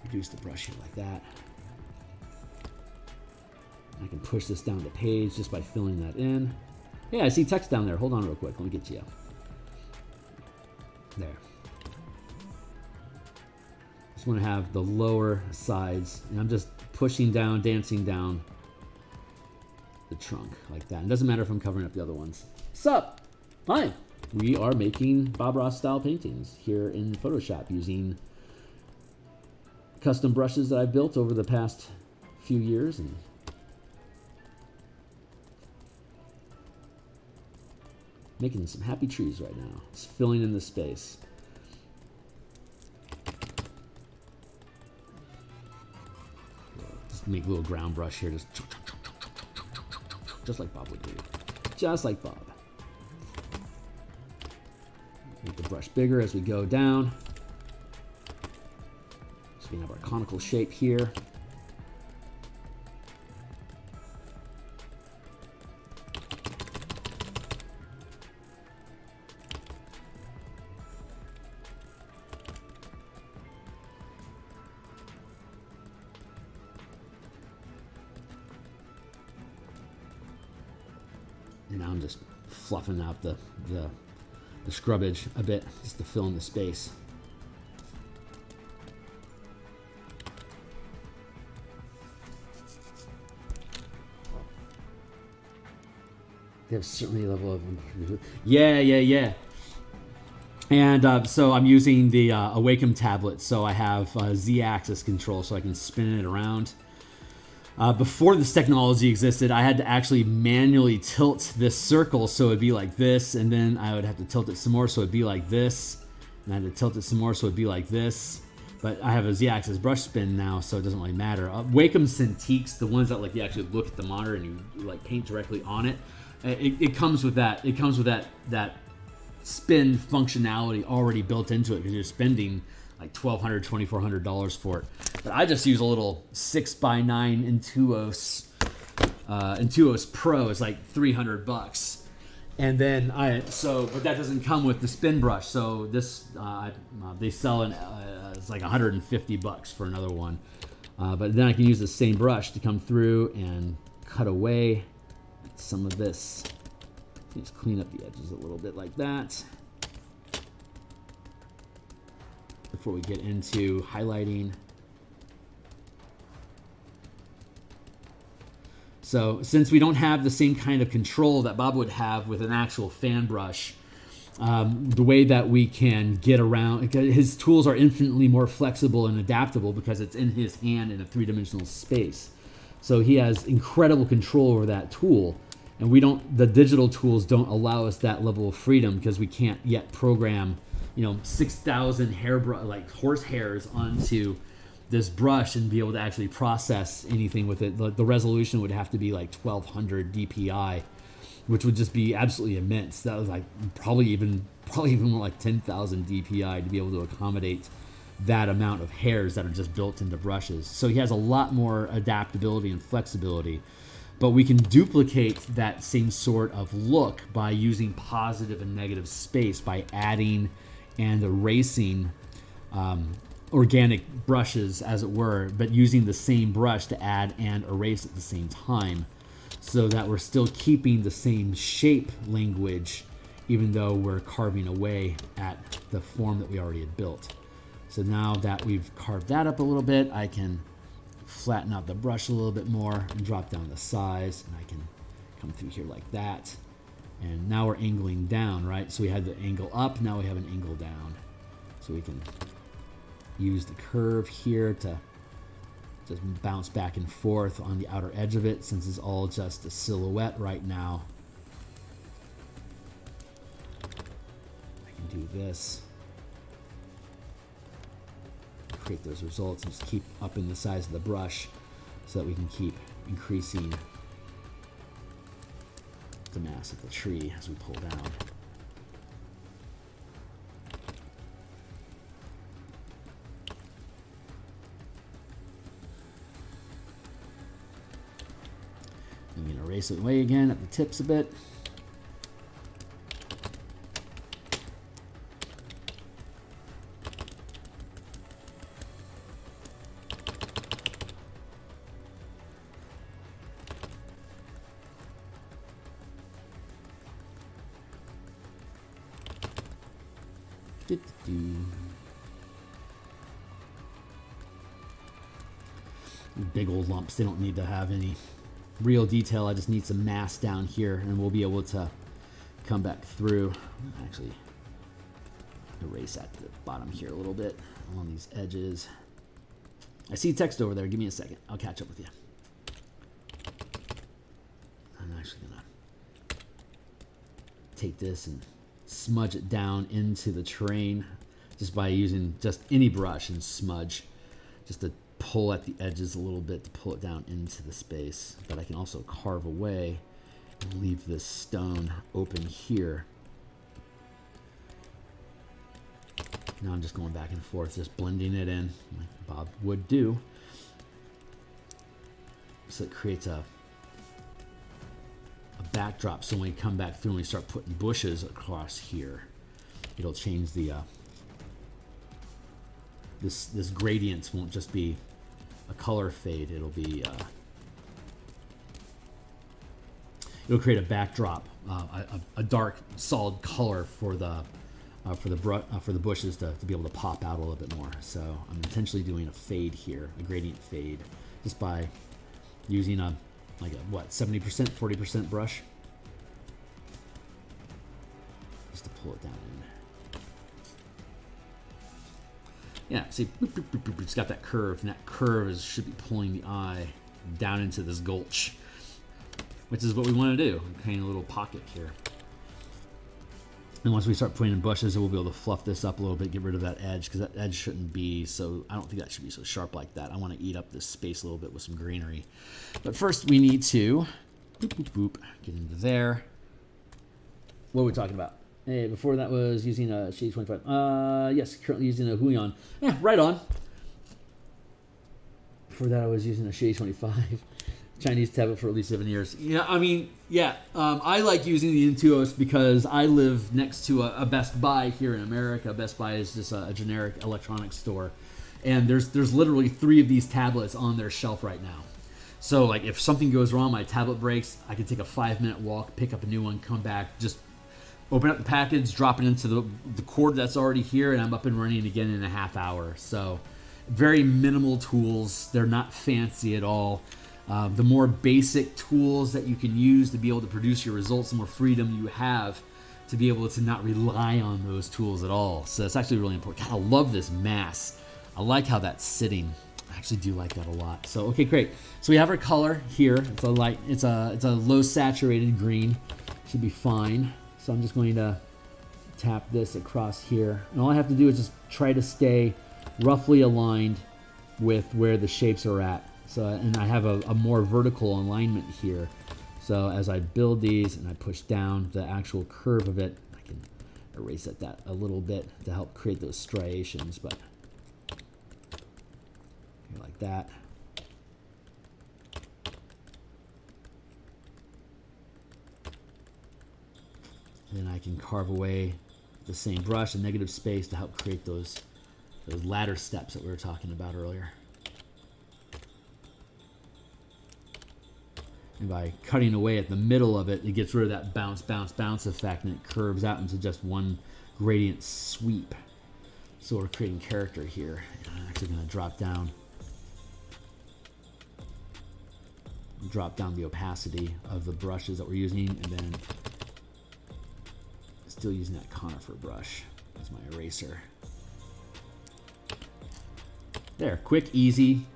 reduce the brush here like that. I can push this down the page just by filling that in. Yeah, I see text down there. Hold on real quick. Let me get to you. There. Just want to have the lower sides, and I'm just pushing down, dancing down the trunk like that. It doesn't matter if I'm covering up the other ones. Sup? Hi. We are making Bob Ross style paintings here in Photoshop using custom brushes that I've built over the past few years, and making some happy trees right now. Just filling in the space. Just make a little ground brush here, just like Bob would do. Just like Bob. Make the brush bigger as we go down. So we have our conical shape here. And now I'm just fluffing out the scrubbage a bit just to fill in the space. They have certainly a level of yeah. And so I'm using the Wacom tablet, so I have Z-axis control, so I can spin it around. Before this technology existed, I had to actually manually tilt this circle so it'd be like this, and then I would have to tilt it some more so it'd be like this, and I had to tilt it some more so it'd be like this. But I have a Z-axis brush spin now, so it doesn't really matter. Wacom Cintiqs, the ones that like you actually look at the monitor and you like paint directly on it. It comes with that. It comes with that spin functionality already built into it because you're spending like $1,200, $2,400 for it. But I just use a little 6x9 Intuos Pro. It's like $300. And then but that doesn't come with the spin brush. So this they sell it's like $150 for another one. But then I can use the same brush to come through and cut away some of this. Just clean up the edges a little bit like that before we get into highlighting. So since we don't have the same kind of control that Bob would have with an actual fan brush, the way that we can get around, his tools are infinitely more flexible and adaptable because it's in his hand in a three-dimensional space. So he has incredible control over that tool. And the digital tools don't allow us that level of freedom because we can't yet program, 6,000 horse hairs onto this brush and be able to actually process anything with it. The resolution would have to be like 1200 DPI, which would just be absolutely immense. That was like probably even like 10,000 DPI to be able to accommodate that amount of hairs that are just built into brushes. So he has a lot more adaptability and flexibility. But we can duplicate that same sort of look by using positive and negative space, by adding and erasing organic brushes, as it were, but using the same brush to add and erase at the same time, so that we're still keeping the same shape language, even though we're carving away at the form that we already had built. So now that we've carved that up a little bit, I can flatten out the brush a little bit more and drop down the size, and I can come through here like that. And now we're angling down, right? So we had the angle up, now we have an angle down. So we can use the curve here to just bounce back and forth on the outer edge of it, since it's all just a silhouette right now. I can do this. Create those results and just keep upping the size of the brush so that we can keep increasing the mass of the tree as we pull down. I'm going to erase it away again at the tips a bit. Big old lumps, they don't need to have any real detail. I just need some mass down here, and we'll be able to come back through. Actually, erase at the bottom here a little bit along these edges. I see text over there. Give me a second. I'll catch up with you. I'm actually gonna take this and smudge it down into the terrain just by using just any brush and smudge, just to pull at the edges a little bit to pull it down into the space. But I can also carve away and leave this stone open here. Now I'm just going back and forth, just blending it in like Bob would do. So it creates a backdrop, so when we come back through and we start putting bushes across here, it'll change the this gradient won't just be a color fade, it'll be it'll create a backdrop, a dark solid color for the bushes to be able to pop out a little bit more. So I'm intentionally doing a fade here, a gradient fade, just by using a 70%, 40% brush, just to pull it down in. Yeah, see, boop, boop, boop, boop, it's got that curve, and that curve should be pulling the eye down into this gulch, which is what we want to do. Paint a little pocket here. And once we start putting in brushes, we'll be able to fluff this up a little bit, get rid of that edge, because that edge shouldn't be so, I don't think that should be so sharp like that. I want to eat up this space a little bit with some greenery. But first we need to boop, boop, boop, get into there. What are we talking about? Hey, before that was using a Shade 25. Yes, currently using a Huion. Yeah, right on. Before that I was using a Shade 25. Chinese tablet for at least 7 years. Yeah, I mean, yeah. I like using the Intuos because I live next to a Best Buy here in America. Best Buy is just a generic electronics store. And there's literally 3 of these tablets on their shelf right now. So, like, if something goes wrong, my tablet breaks, I can take a 5-minute walk, pick up a new one, come back, just open up the package, drop it into the cord that's already here, and I'm up and running again in a half hour. So, very minimal tools. They're not fancy at all. The more basic tools that you can use to be able to produce your results, the more freedom you have to be able to not rely on those tools at all. So that's actually really important. God, I love this mass. I like how that's sitting. I actually do like that a lot. So, okay, great. So we have our color here. It's a light, it's a low saturated green. Should be fine. So I'm just going to tap this across here. And all I have to do is just try to stay roughly aligned with where the shapes are at. So, and I have a more vertical alignment here. So as I build these and I push down the actual curve of it, I can erase that a little bit to help create those striations, but like that. Then I can carve away the same brush, a negative space to help create those ladder steps that we were talking about earlier. And by cutting away at the middle of it, it gets rid of that bounce, bounce, bounce effect, and it curves out into just one gradient sweep. So we're creating character here. I'm actually going to drop down the opacity of the brushes that we're using, and then still using that conifer brush as my eraser. There, quick, easy.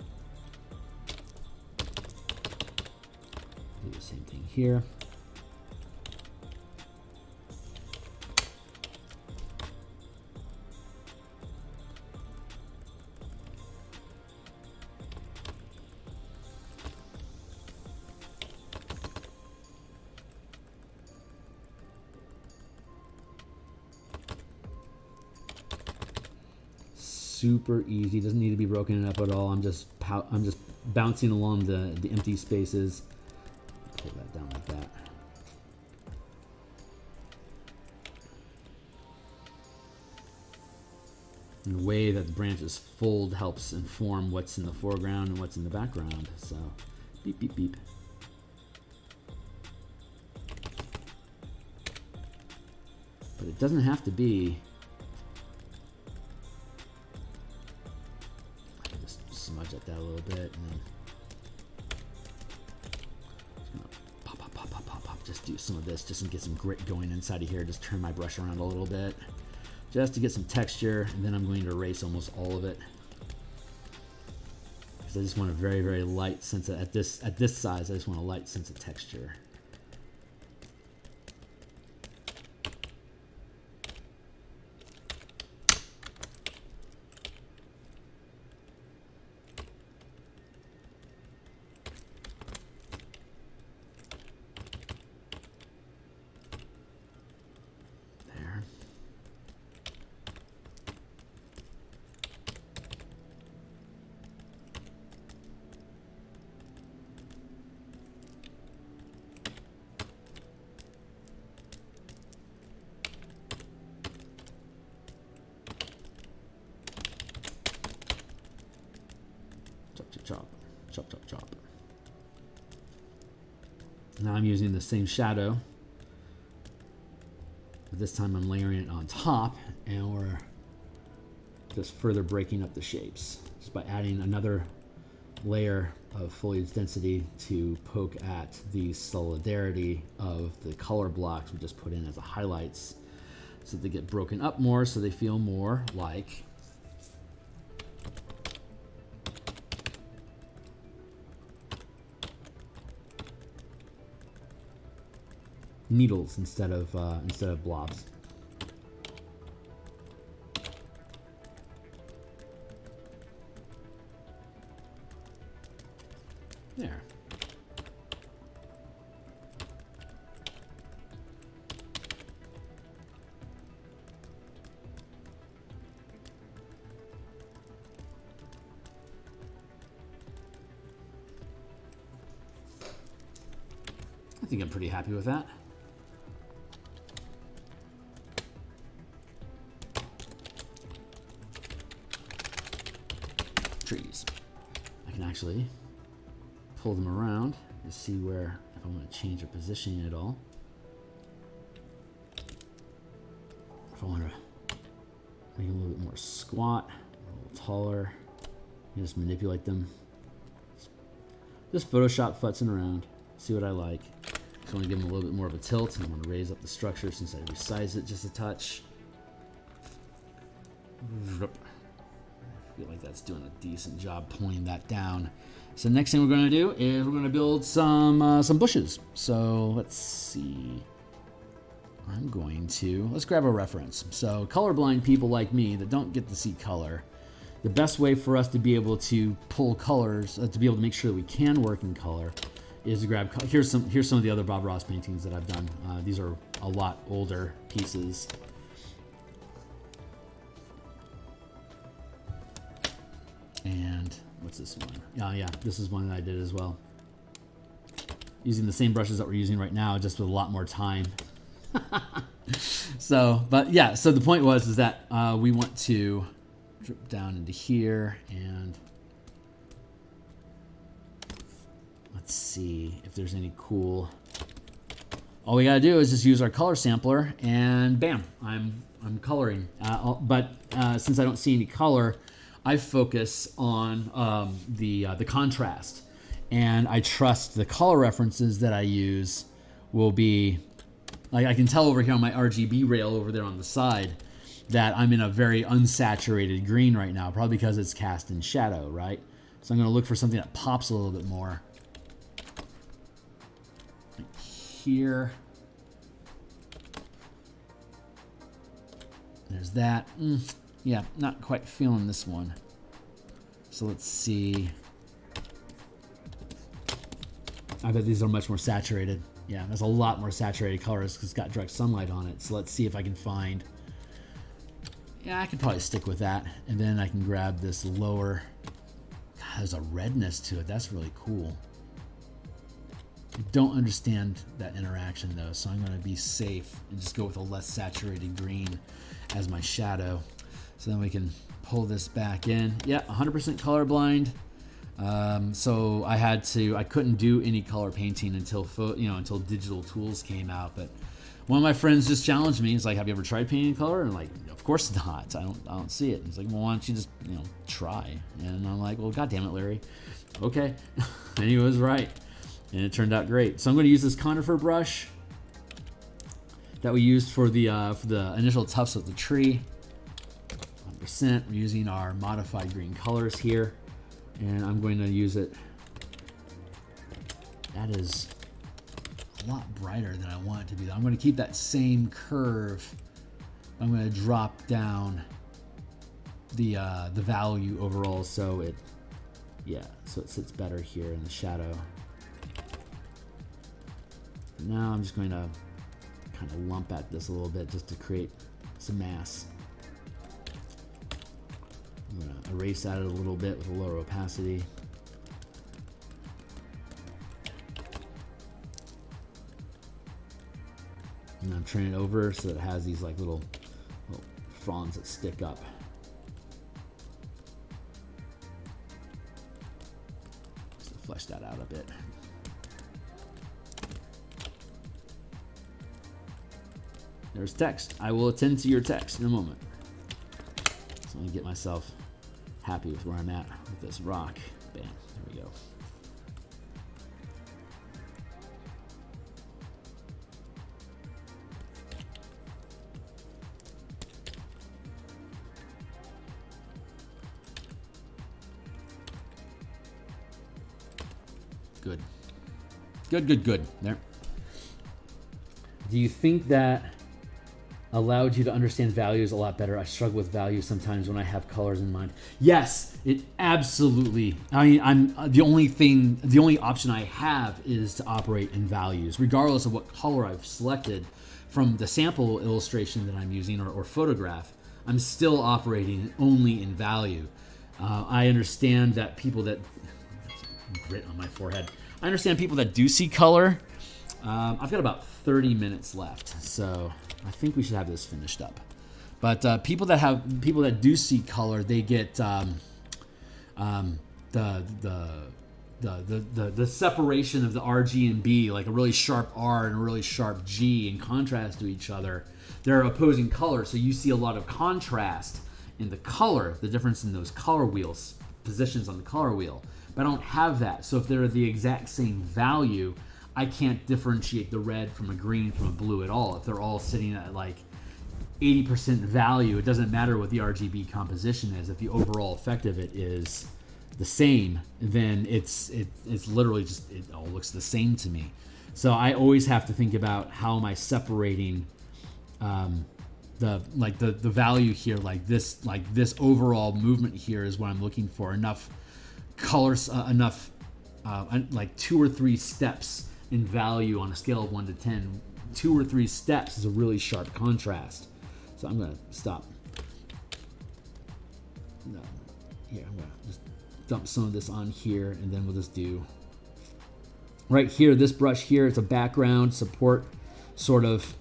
Do the same thing here. Super easy. Doesn't need to be broken up at all. I'm just bouncing along the empty spaces. Pull that down like that. And the way that the branches fold helps inform what's in the foreground and what's in the background. So, beep, beep, beep. But it doesn't have to be. Smudge at that a little bit, and then just gonna pop, pop, pop, pop, pop, pop. Just do some of this, just to get some grit going inside of here. Just turn my brush around a little bit, just to get some texture, and then I'm going to erase almost all of it, because I just want a very, very light sense of, at this size. I just want a light sense of texture. Chop, chop, chop, chop. Now I'm using the same shadow, but this time I'm layering it on top, and we're just further breaking up the shapes just by adding another layer of foliage density to poke at the solidarity of the color blocks we just put in as the highlights, so they get broken up more, so they feel more like needles instead of blobs. There. I think I'm pretty happy with that. Trees. I can actually pull them around to see where, if I want to change the positioning at all. If I want to make them a little bit more squat, a little taller, you just manipulate them. Just Photoshop futzing around, see what I like. So I want to give them a little bit more of a tilt, and I want to raise up the structure since I resized it just a touch. I feel like that's doing a decent job pulling that down. So the next thing we're going to do is we're going to build some bushes. So let's see. Let's grab a reference. So colorblind people like me that don't get to see color, the best way for us to be able to pull colors, to be able to make sure that we can work in color, is to grab, here's some of the other Bob Ross paintings that I've done. These are a lot older pieces. And what's this one? Oh yeah, this is one that I did as well. Using the same brushes that we're using right now, just with a lot more time. So, but yeah, so the point is that we want to drip down into here, and let's see if there's any cool. All we gotta do is just use our color sampler, and bam, I'm coloring. But since I don't see any color, I focus on the contrast, and I trust the color references that I use will be, like I can tell over here on my RGB rail over there on the side that I'm in a very unsaturated green right now, probably because it's cast in shadow, right? So I'm gonna look for something that pops a little bit more. Like here. There's that. Yeah, not quite feeling this one. So let's see. I bet these are much more saturated. Yeah, there's a lot more saturated colors because it's got direct sunlight on it. So let's see if I can find. Yeah, I could probably stick with that. And then I can grab this lower. God, there's a redness to it. That's really cool. I don't understand that interaction though, so I'm going to be safe and just go with a less saturated green as my shadow. So then we can pull this back in. Yeah, 100% colorblind. So I couldn't do any color painting until until digital tools came out. But one of my friends just challenged me. He's like, "Have you ever tried painting in color?" And I'm like, "Of course not. I don't see it." And he's like, "Well, why don't you just try?" And I'm like, "Well, God damn it, Larry." Okay, and he was right, and it turned out great. So I'm going to use this conifer brush that we used for the initial tufts of the tree. 100%. We're using our modified green colors here. And I'm going to use it. That is a lot brighter than I want it to be. I'm going to keep that same curve. I'm going to drop down the value overall so it sits better here in the shadow. Now I'm just going to kind of lump at this a little bit just to create some mass. I'm going to erase at it a little bit with a lower opacity. And I'm turning it over so that it has these like little fronds that stick up. So flesh that out a bit. There's text. I will attend to your text in a moment. So let me get myself happy with where I'm at with this rock. Bam, there we go. Good. Good. There. Do you think that allowed you to understand values a lot better. I struggle with values sometimes when I have colors in mind. Yes, it absolutely. I mean, the only option I have is to operate in values, regardless of what color I've selected from the sample illustration that I'm using or photograph. I'm still operating only in value. I understand that people that grit on my forehead. I understand people that do see color. I've got about 30 minutes left, so I think we should have this finished up. But people that do see color, they get the separation of the R, G, and B, like a really sharp R and a really sharp G in contrast to each other. They're opposing colors, so you see a lot of contrast in the color, the difference in those color wheels, positions on the color wheel. But I don't have that, so if they're the exact same value, I can't differentiate the red from a green from a blue at all. If they're all sitting at like 80% value, it doesn't matter what the RGB composition is. If the overall effect of it is the same, then it's literally just, it all looks the same to me. So I always have to think about how am I separating the value here, like this overall movement here is what I'm looking for. Enough colors, like 2 or 3 steps in value on a scale of 1 to 10. 2 or 3 steps is a really sharp contrast. So I'm gonna stop. No, here I'm gonna just dump some of this on here, and then we'll just do right here. This brush here, it's a background support sort of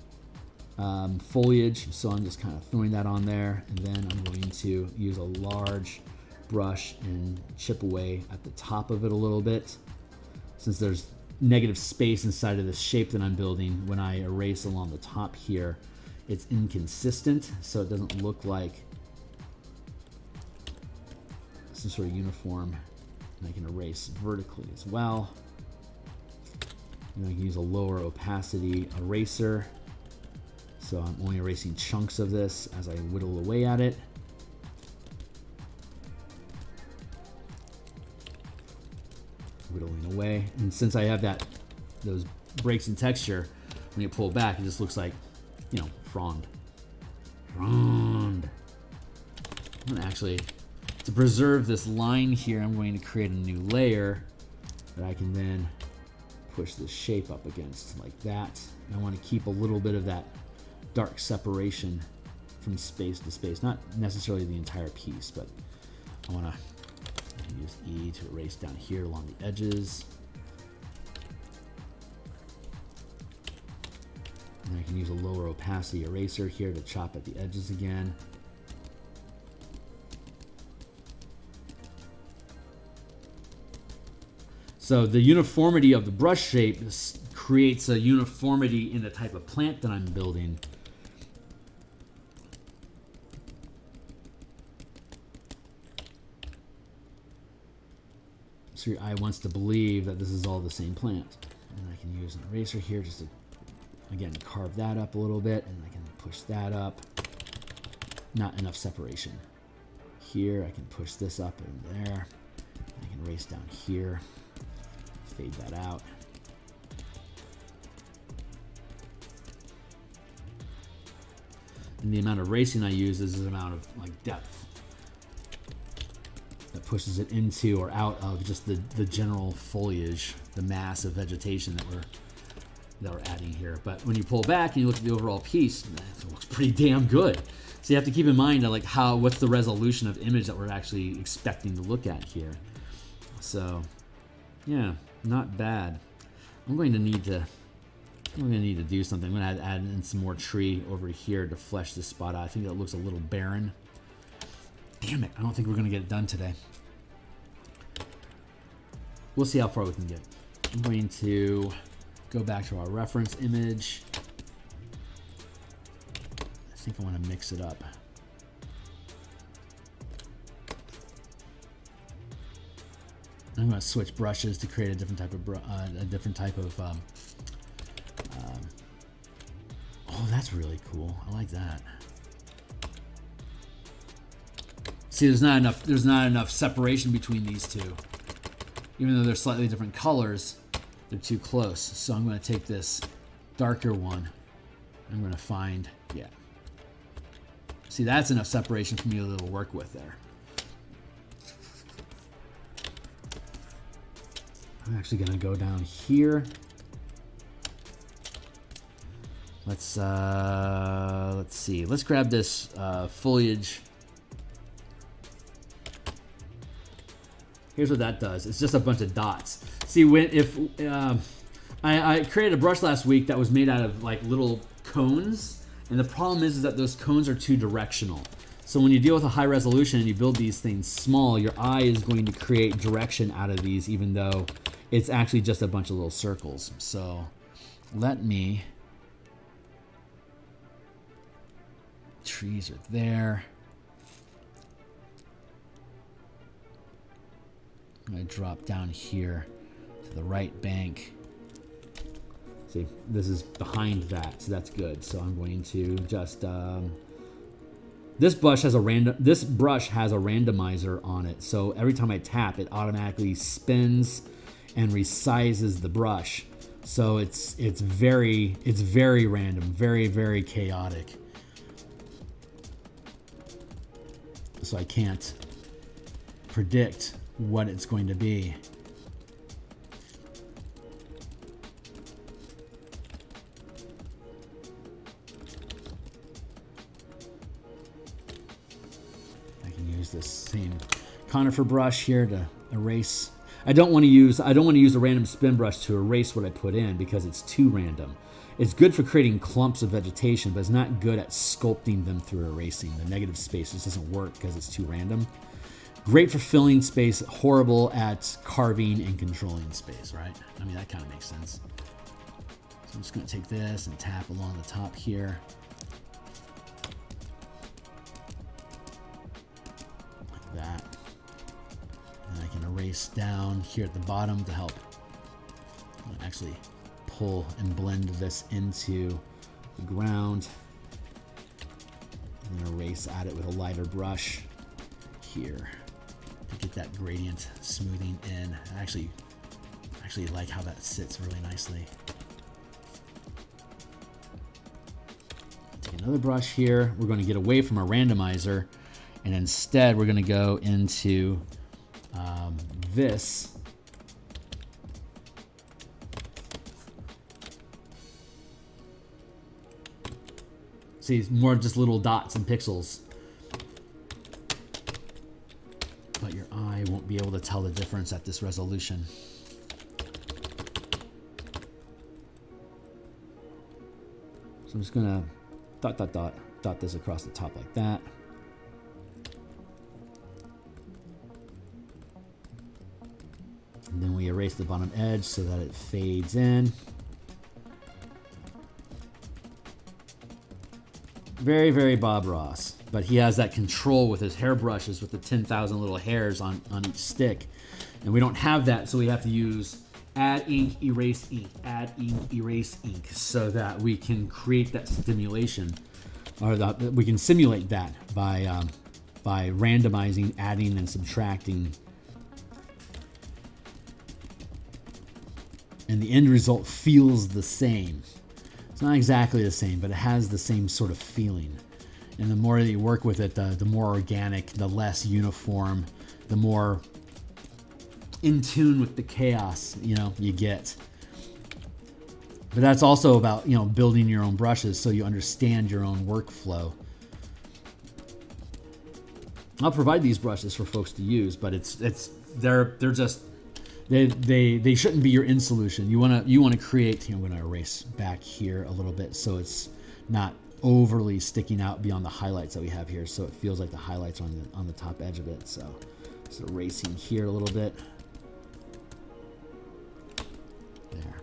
foliage. So I'm just kind of throwing that on there, and then I'm going to use a large brush and chip away at the top of it a little bit. Since there's negative space inside of this shape that I'm building, when I erase along the top here, it's inconsistent, so it doesn't look like some sort of uniform. And I can erase vertically as well. And I can use a lower opacity eraser. So I'm only erasing chunks of this as I whittle away at it. Whittling away, and since I have those breaks in texture, when you pull back, it just looks like, you know, frond. I'm gonna actually, to preserve this line here, I'm going to create a new layer that I can then push this shape up against like that. And I want to keep a little bit of that dark separation from space to space, not necessarily the entire piece, but I want to use E to erase down here along the edges. And I can use a lower opacity eraser here to chop at the edges again. So the uniformity of the brush shape creates a uniformity in the type of plant that I'm building. So your eye wants to believe that this is all the same plant. And I can use an eraser here just to, again, carve that up a little bit, and I can push that up. Not enough separation. Here, I can push this up and there. I can erase down here, fade that out. And the amount of erasing I use is the amount of like depth that pushes it into or out of just the general foliage, the mass of vegetation that we're adding here. But when you pull back and you look at the overall piece, it looks pretty damn good. So you have to keep in mind that, like, what's the resolution of image that we're actually expecting to look at here. So yeah, not bad. I'm going to need to do something. I'm going to add in some more tree over here to flesh this spot out. I think that looks a little barren. Damn it, I don't think we're going to get it done today. We'll see how far we can get. I'm going to go back to our reference image. I think I want to mix it up. I'm going to switch brushes to create a different type of oh, that's really cool. I like that. See, there's not enough separation between these two. Even though they're slightly different colors, they're too close. So I'm going to take this darker one. I'm going to find, yeah, See, that's enough separation for me to be able to work with there. I'm actually going to go down here. Let's see. Let's grab this foliage. Here's what that does. It's just a bunch of dots. See, I created a brush last week that was made out of like little cones, and the problem is that those cones are too directional. So when you deal with a high resolution and you build these things small, your eye is going to create direction out of these, even though it's actually just a bunch of little circles. So let me... Trees are there. I'm going to drop down here to the right bank. See, this is behind that, so that's good. So I'm going to just... This brush has a randomizer on it, so every time I tap, it automatically spins and resizes the brush. So it's very random, very chaotic. So I can't predict what it's going to be. I can use this same conifer brush here to erase. I don't want to use a random spin brush to erase what I put in because it's too random. It's good for creating clumps of vegetation, but it's not good at sculpting them through erasing. The negative space just doesn't work because it's too random. Great for filling space, horrible at carving and controlling space, right? I mean, that kind of makes sense. So I'm just going to take this and tap along the top here. Like that. And I can erase down here at the bottom to help actually pull and blend this into the ground. And then erase at it with a lighter brush here to get that gradient smoothing in. I actually like how that sits really nicely. Take another brush here. We're going to get away from our randomizer, and instead we're going to go into this. See, more just little dots and pixels. But your eye won't be able to tell the difference at this resolution. So I'm just gonna dot this across the top like that. And then we erase the bottom edge so that it fades in. Very Bob Ross, but he has that control with his hairbrushes with the 10,000 little hairs on each stick, and we don't have that, so we have to use add ink, erase ink, add ink, erase ink, so that we can create that stimulation, or we can simulate that by randomizing, adding, and subtracting, and the end result feels the same. It's not exactly the same, but it has the same sort of feeling. And the more that you work with it, the more organic, the less uniform, the more in tune with the chaos, you get. But that's also about, building your own brushes so you understand your own workflow. I'll provide these brushes for folks to use, but they're just they shouldn't be your in solution. You want to create. I'm going to erase back here a little bit so it's not overly sticking out beyond the highlights that we have here, so it feels like the highlights are on the top edge of it. So erasing here a little bit. There.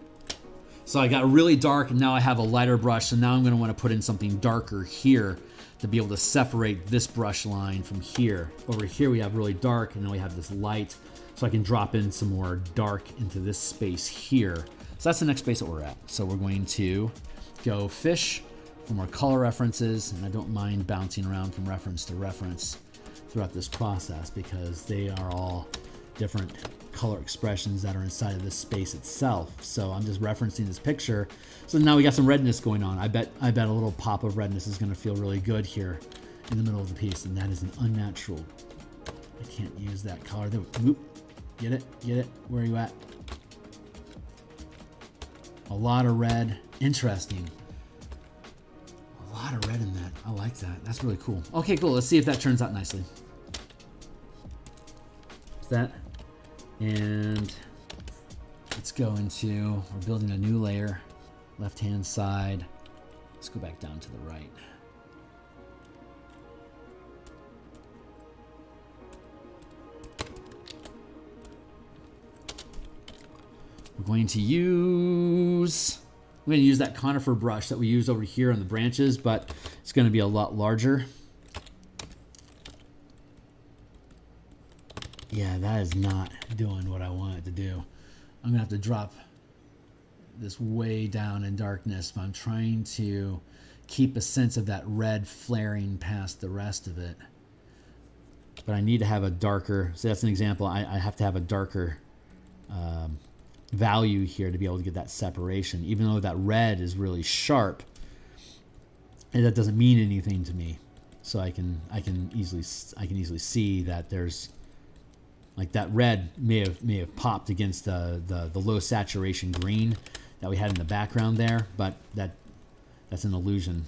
So I got really dark, and now I have a lighter brush. So now I'm going to want to put in something darker here to be able to separate this brush line from here. Over here we have really dark, and then we have this light. So I can drop in some more dark into this space here. So that's the next space that we're at. So we're going to go fish for more color references, and I don't mind bouncing around from reference to reference throughout this process because they are all different color expressions that are inside of this space itself. So I'm just referencing this picture. So now we got some redness going on. I bet a little pop of redness is going to feel really good here in the middle of the piece, and that is an unnatural. I can't use that color. There, whoop. Get it? Get it? Where are you at? A lot of red. Interesting. A lot of red in that. I like that. That's really cool. Okay, cool. Let's see if that turns out nicely. That. And let's go into, we're building a new layer. Left-hand side. Let's go back down to the right. We're going to use that conifer brush that we used over here on the branches, but it's going to be a lot larger. Yeah, that is not doing what I want it to do. I'm going to have to drop this way down in darkness, but I'm trying to keep a sense of that red flaring past the rest of it. But I need to have a darker, so that's an example. I have to have a darker value here to be able to get that separation. Even though that red is really sharp, and that doesn't mean anything to me. So I can easily see that there's, like, that red may have popped against the low saturation green that we had in the background there, but that's an illusion.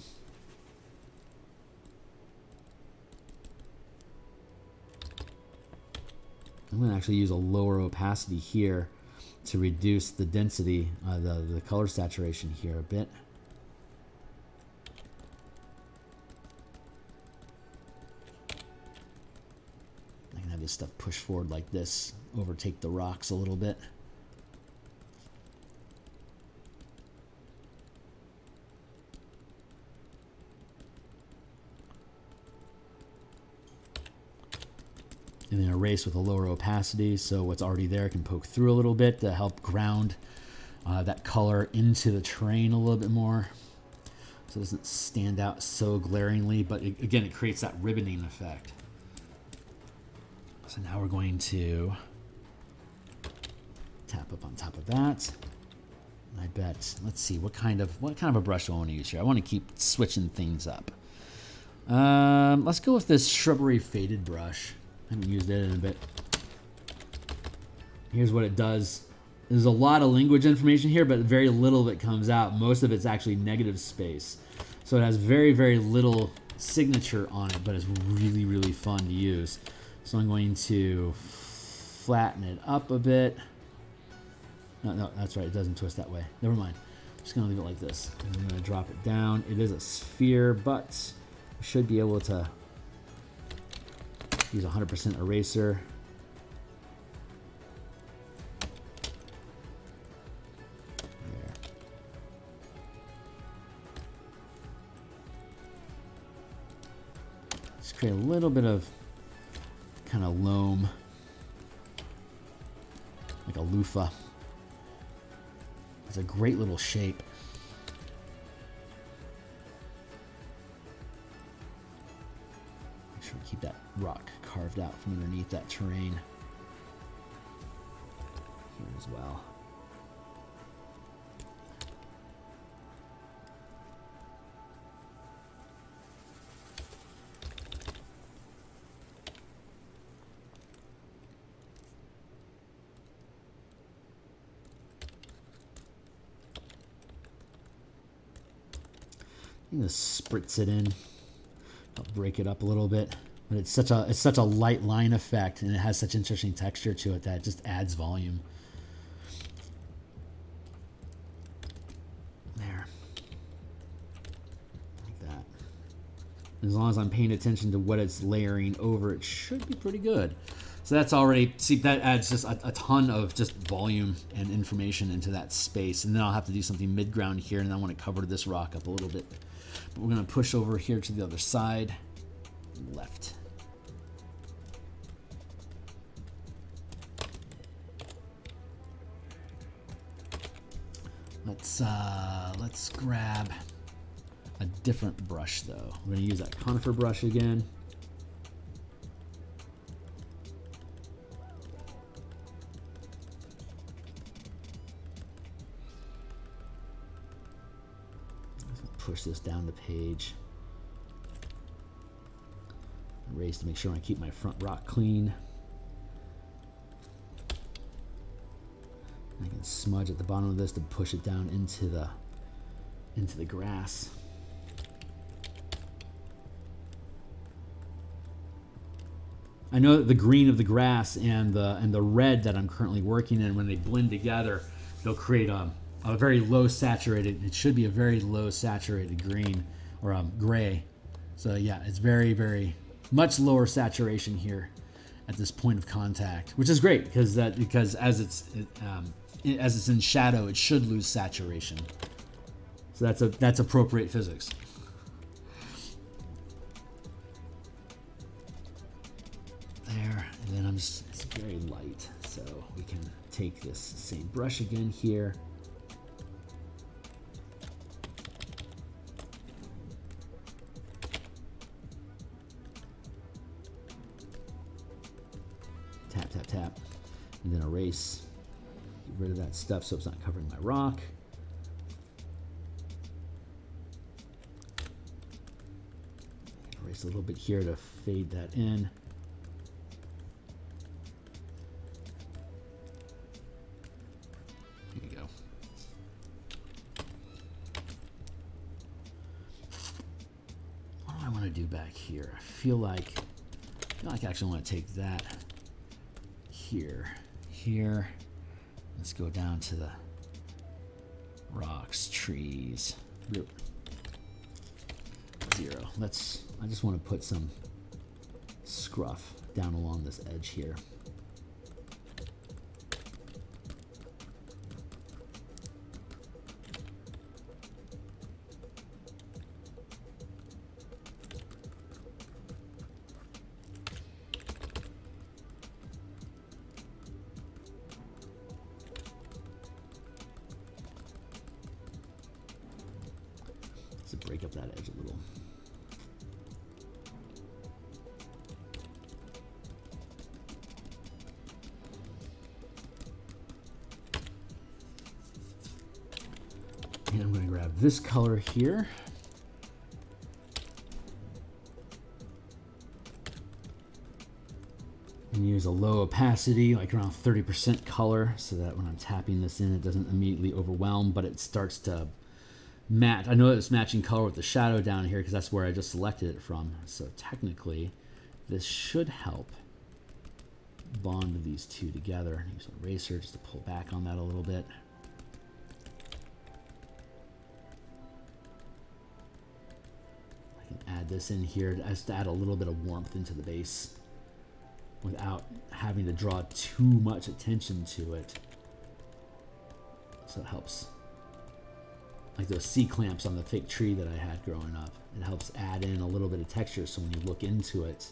I'm going to actually use a lower opacity here to reduce the density, the color saturation here a bit. I can have this stuff push forward like this, overtake the rocks a little bit. And then erase with a lower opacity, so what's already there can poke through a little bit to help ground that color into the terrain a little bit more, so it doesn't stand out so glaringly, but again, it creates that ribboning effect. So now we're going to tap up on top of that. I bet, let's see, what kind of a brush do I want to use here? I want to keep switching things up. Let's go with this shrubbery faded brush. I haven't used it in a bit. Here's what it does. There's a lot of language information here, but very little of it comes out. Most of it's actually negative space. So it has very, very little signature on it, but it's really, really fun to use. So I'm going to flatten it up a bit. No, that's right. It doesn't twist that way. Never mind. I'm just going to leave it like this. And I'm going to drop it down. It is a sphere, but I should be able to use 100% eraser. There. Just create a little bit of kind of loam, like a loofah. It's a great little shape. Make sure we keep that rock carved out from underneath that terrain here as well. I'm gonna spritz it in. I'll break it up a little bit. But it's such a light line effect, and it has such interesting texture to it that it just adds volume. There. Like that. As long as I'm paying attention to what it's layering over, it should be pretty good. So that's already, see, that adds just a ton of just volume and information into that space. And then I'll have to do something mid-ground here, and I want to cover this rock up a little bit. But we're going to push over here to the other side. Left. Let's grab a different brush though. I'm going to use that conifer brush again. Let's push this down the page. Erase to make sure I keep my front rock clean. I can smudge at the bottom of this to push it down into the grass. I know that the green of the grass and the red that I'm currently working in, when they blend together, they'll create a very low saturated. It should be a very low saturated green or gray. So yeah, it's very, very much lower saturation here at this point of contact, which is great because as it's in shadow, it should lose saturation. So that's appropriate physics. There, and then it's very light, so we can take this same brush again here. Tap, tap, tap, and then erase. Get rid of that stuff so it's not covering my rock. Erase a little bit here to fade that in. There you go. What do I want to do back here? I feel like I actually want to take that here. Let's go down to the rocks, trees. 0. I just want to put some scruff down along this edge here. To break up that edge a little. And I'm going to grab this color here. And use a low opacity, like around 30% color, so that when I'm tapping this in, it doesn't immediately overwhelm, but it starts to match. I know it's matching color with the shadow down here because that's where I just selected it from. So technically, this should help bond these two together. Use an eraser just to pull back on that a little bit. I can add this in here just to add a little bit of warmth into the base without having to draw too much attention to it. So it helps. Like those C-clamps on the fake tree that I had growing up. It helps add in a little bit of texture so when you look into it,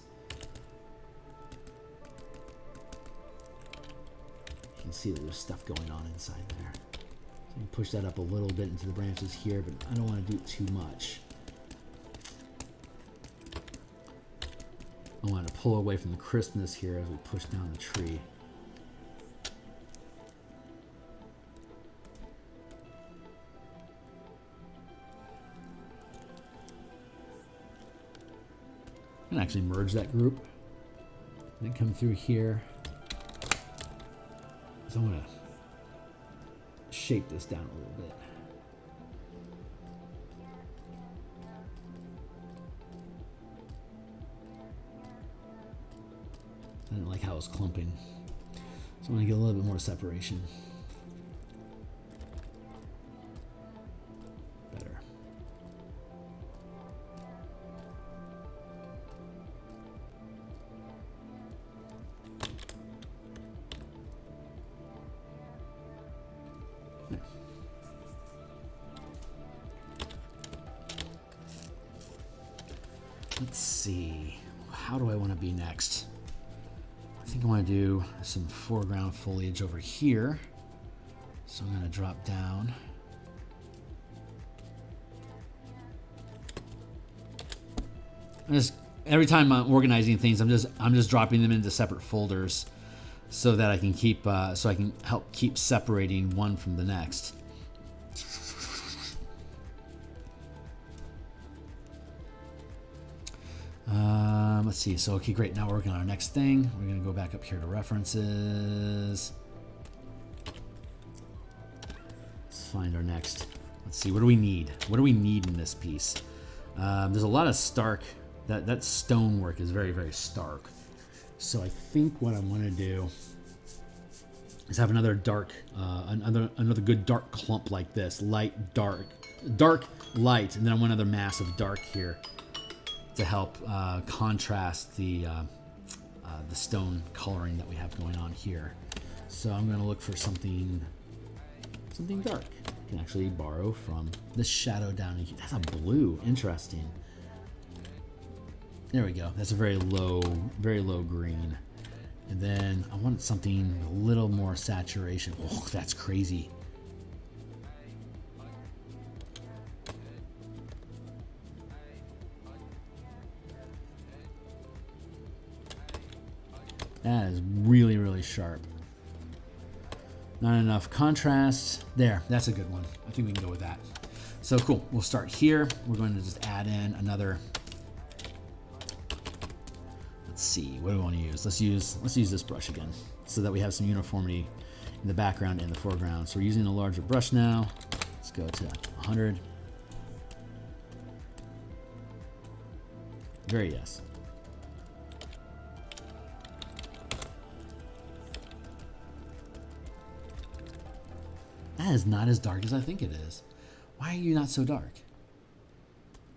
you can see that there's stuff going on inside there. So you can push that up a little bit into the branches here, but I don't want to do it too much. I want to pull away from the crispness here as we push down the tree. I'm going to actually merge that group. Then come through here. So I'm going to shape this down a little bit. I didn't like how it was clumping. So I'm going to get a little bit more separation. Better. There. Let's see. How do I want to be next? I think I want to do some foreground foliage over here. So I'm going to drop down. Every time I'm organizing things, I'm just dropping them into separate folders so that I can keep so I can help keep separating one from the next. Let's see. So, okay, great. Now we're working on our next thing. We're going to go back up here to references. Let's find our next. Let's see. What do we need? What do we need in this piece? There's a lot of stark. That stonework is very, very stark. So I think what I want to do is have another dark, another good dark clump like this. Light, dark, dark, light, and then I want another mass of dark here to help contrast the stone coloring that we have going on here. So I'm going to look for something dark. I can actually borrow from this shadow down here. That's a blue. Interesting. There we go. That's a very low green. And then I want something a little more saturation. Oh, that's crazy. That is really, really sharp. Not enough contrast. There, that's a good one. I think we can go with that. So cool. We'll start here. We're going to just add in another. Let's see. What do we want to use? Let's use this brush again, so that we have some uniformity in the background and the foreground. So we're using a larger brush now. Let's go to 100. Very yes. That is not as dark as I think it is. Why are you not so dark?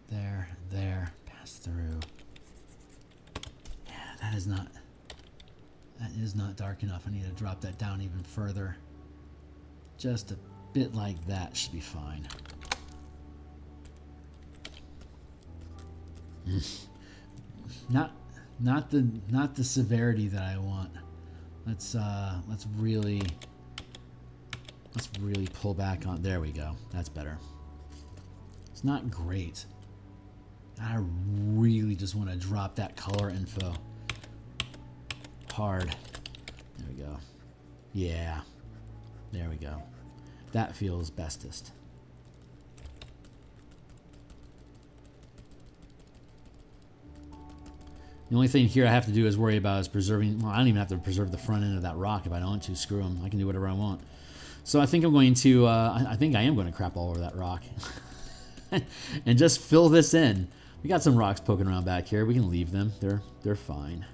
There, pass through. Yeah, that is not dark enough. I need to drop that down even further. Just a bit like that should be fine. Not the severity that I want. Let's really pull back on. There we go. That's better. It's not great. I really just want to drop that color info hard. There we go. Yeah. There we go. That feels bestest. The only thing here I have to do is worry about is preserving. Well, I don't even have to preserve the front end of that rock if I don't want to. Screw them. I can do whatever I want. So I think I'm going to, I think I am going to crap all over that rock and just fill this in. We got some rocks poking around back here. We can leave them. They're fine.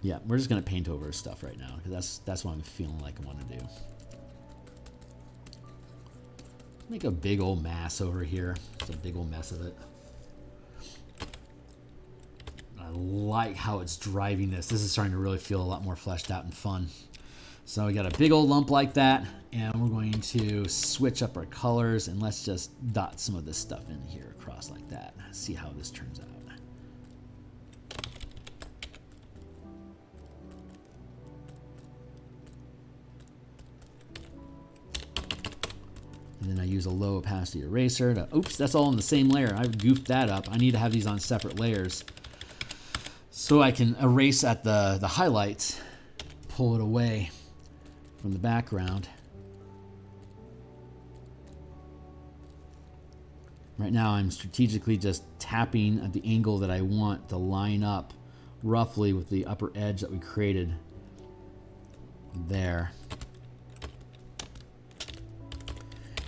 Yeah, we're just going to paint over stuff right now because that's what I'm feeling like I want to do. Make a big old mass over here. It's a big old mess of it. I like how it's driving this. This is starting to really feel a lot more fleshed out and fun. So we got a big old lump like that, and we're going to switch up our colors, and let's just dot some of this stuff in here across like that. See how this turns out. And then I use a low opacity eraser to, oops, that's all in the same layer. I goofed that up. I need to have these on separate layers so I can erase at the highlights, pull it away from the background. Right now I'm strategically just tapping at the angle that I want to line up roughly with the upper edge that we created there.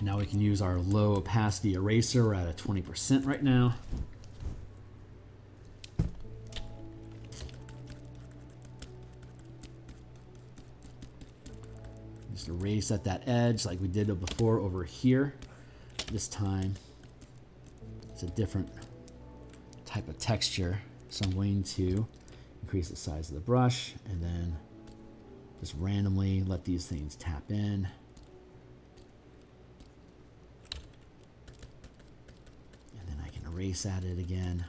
Now we can use our low opacity eraser. We're at a 20% right now. Just erase at that edge like we did before over here. This time it's a different type of texture. So I'm going to increase the size of the brush and then just randomly let these things tap in. Erase at it again.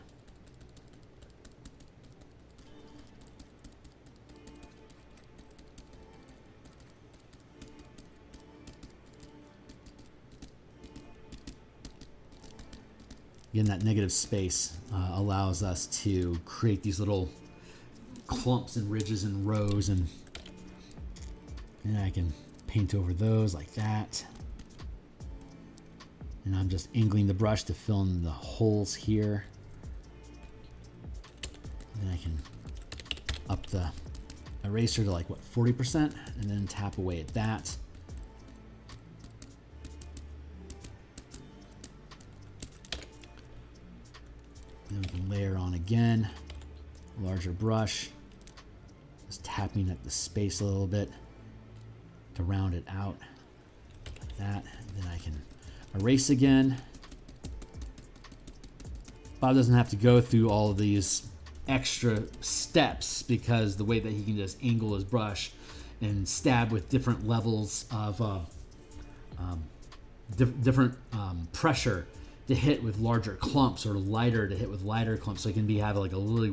Again, that negative space allows us to create these little clumps and ridges and rows, and I can paint over those like that. And I'm just angling the brush to fill in the holes here. And then I can up the eraser to like, what, 40%? And then tap away at that. Then we can layer on again, larger brush. Just tapping at the space a little bit to round it out like that. And then I can erase again. Bob doesn't have to go through all of these extra steps because the way that he can just angle his brush and stab with different levels of different pressure to hit with larger clumps, or lighter to hit with lighter clumps, so it can have like a really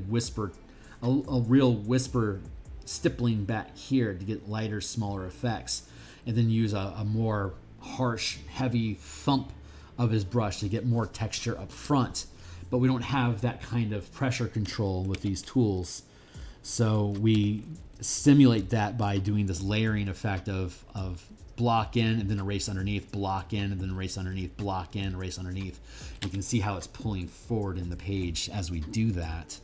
a real whisper stippling back here to get lighter, smaller effects, and then use a more harsh, heavy thump of his brush to get more texture up front. But we don't have that kind of pressure control with these tools, so we simulate that by doing this layering effect of block in and then erase underneath, block in and then erase underneath, block in, erase underneath. You can see how it's pulling forward in the page as we do that.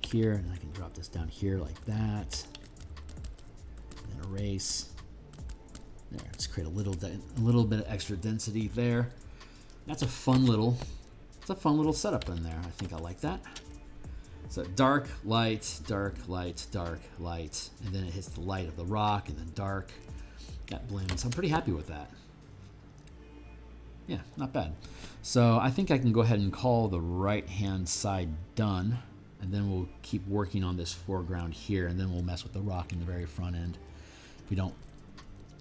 Here, and I can drop this down here like that. And then erase. There, let's create a little bit of extra density there. That's a fun little setup in there. I think I like that. So dark, light, dark, light, dark, light, and then it hits the light of the rock, and then dark. That blends. I'm pretty happy with that. Yeah, not bad. So I think I can go ahead and call the right-hand side done, and then we'll keep working on this foreground here, and then we'll mess with the rock in the very front end.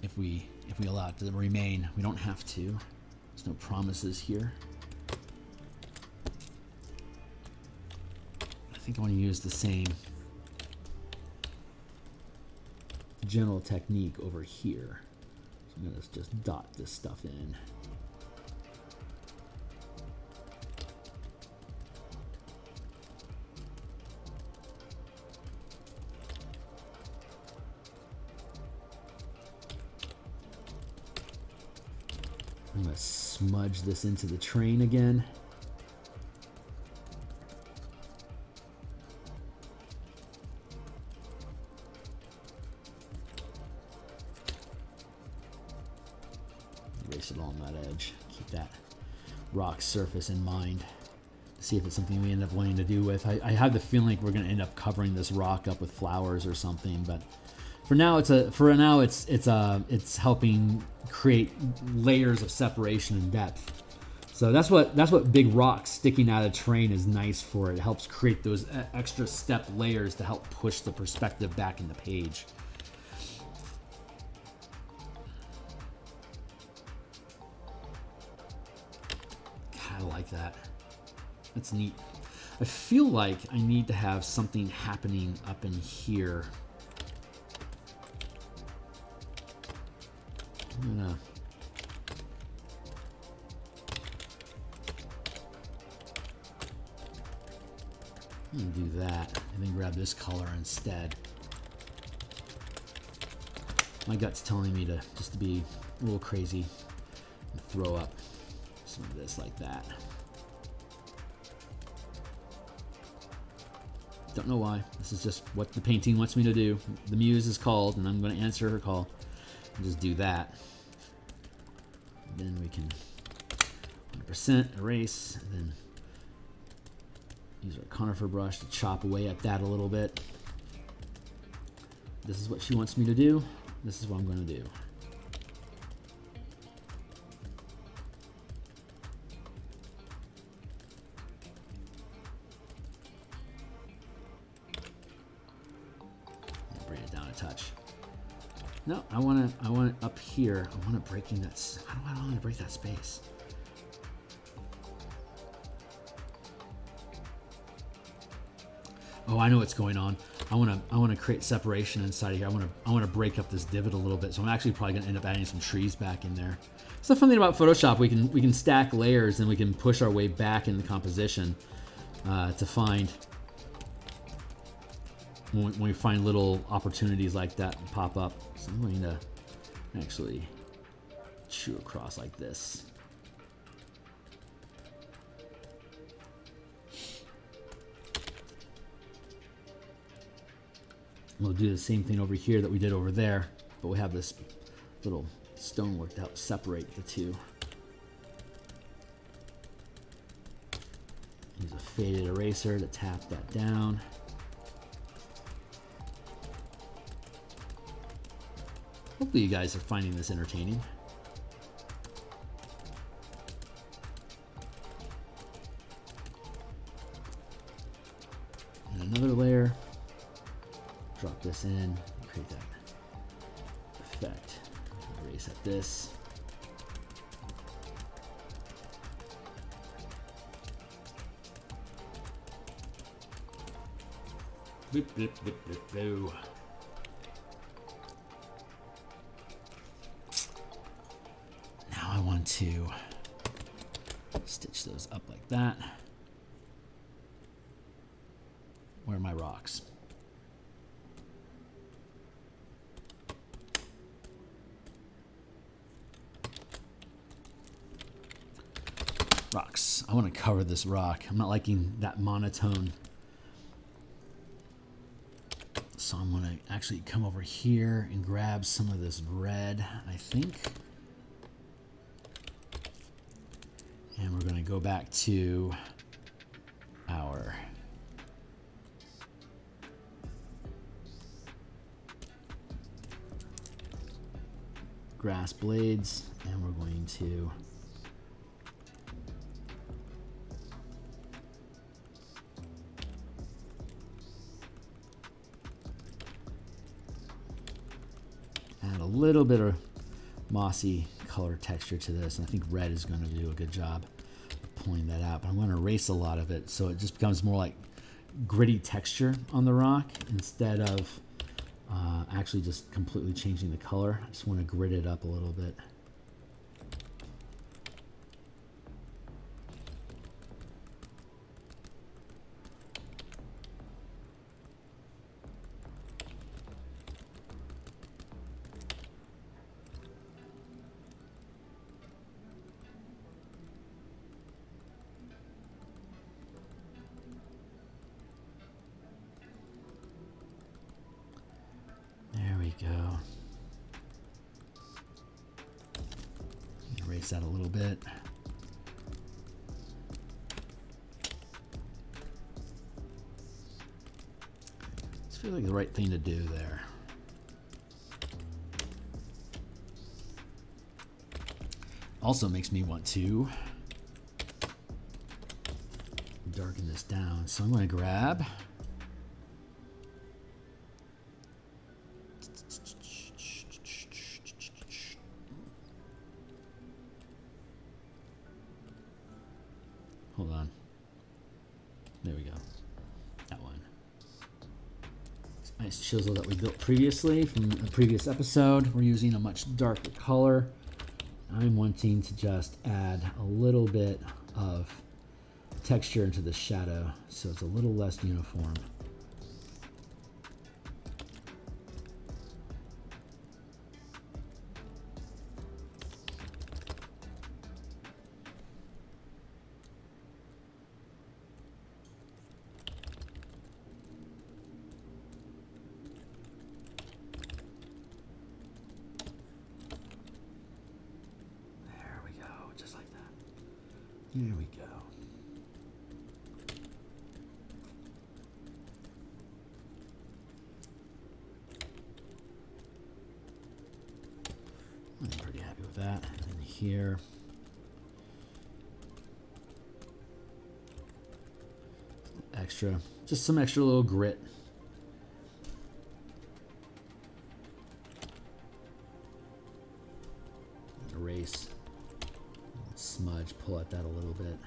If we allow it to remain, we don't have to. There's no promises here. I think I want to use the same general technique over here. So I'm going to just dot this stuff in. I'm going to smudge this into the train again. Erase it along that edge. Keep that rock surface in mind. See if it's something we end up wanting to do with. I have the feeling like we're going to end up covering this rock up with flowers or something, but for now it's helping create layers of separation and depth. So that's what big rocks sticking out of the train is nice for. It helps create those extra step layers to help push the perspective back in the page. God, I like that. That's neat. I feel like I need to have something happening up in here. I'm gonna do that and then grab this color instead. My gut's telling me to be a little crazy and throw up some of this like that. Don't know why. This is just what the painting wants me to do. The muse is called, and I'm going to answer her call. And just do that. And then we can 100% erase, and then use our conifer brush to chop away at that a little bit. This is what she wants me to do. This is what I'm going to do. Bring it down a touch. No, I want it up here. I want it breaking that. How do I want to break that space? Oh, I know what's going on. I want to create separation inside of here. I want to break up this divot a little bit. So I'm actually probably going to end up adding some trees back in there. So the fun thing about Photoshop, we can stack layers and we can push our way back in the composition to find when we find little opportunities like that pop up. So I'm going to actually chew across like this. We'll do the same thing over here that we did over there, but we have this little stonework to help separate the two. Use a faded eraser to tap that down. Hopefully you guys are finding this entertaining. And another layer. Drop this in, create that effect. Erase at this. Blip, blip, blip, blip, blue. Now I want to stitch those up like that. Where are my rocks? Rocks. I want to cover this rock. I'm not liking that monotone. So I'm going to actually come over here and grab some of this red, I think. And we're going to go back to our grass blades, and we're going to add a little bit of mossy color texture to this, and I think red is going to do a good job of pulling that out. But I'm going to erase a lot of it so it just becomes more like gritty texture on the rock instead of actually just completely changing the color. I just want to grit it up a little bit. Go. Erase that a little bit. This feels like the right thing to do there. Also makes me want to darken this down. So I'm going to grab hold on. There we go. That one. Nice chisel that we built previously from the previous episode. We're using a much darker color. I'm wanting to just add a little bit of texture into the shadow so it's a little less uniform. Here we go. I'm pretty happy with that. And here, just some extra little grit. Erase. Smudge, pull at that a little bit.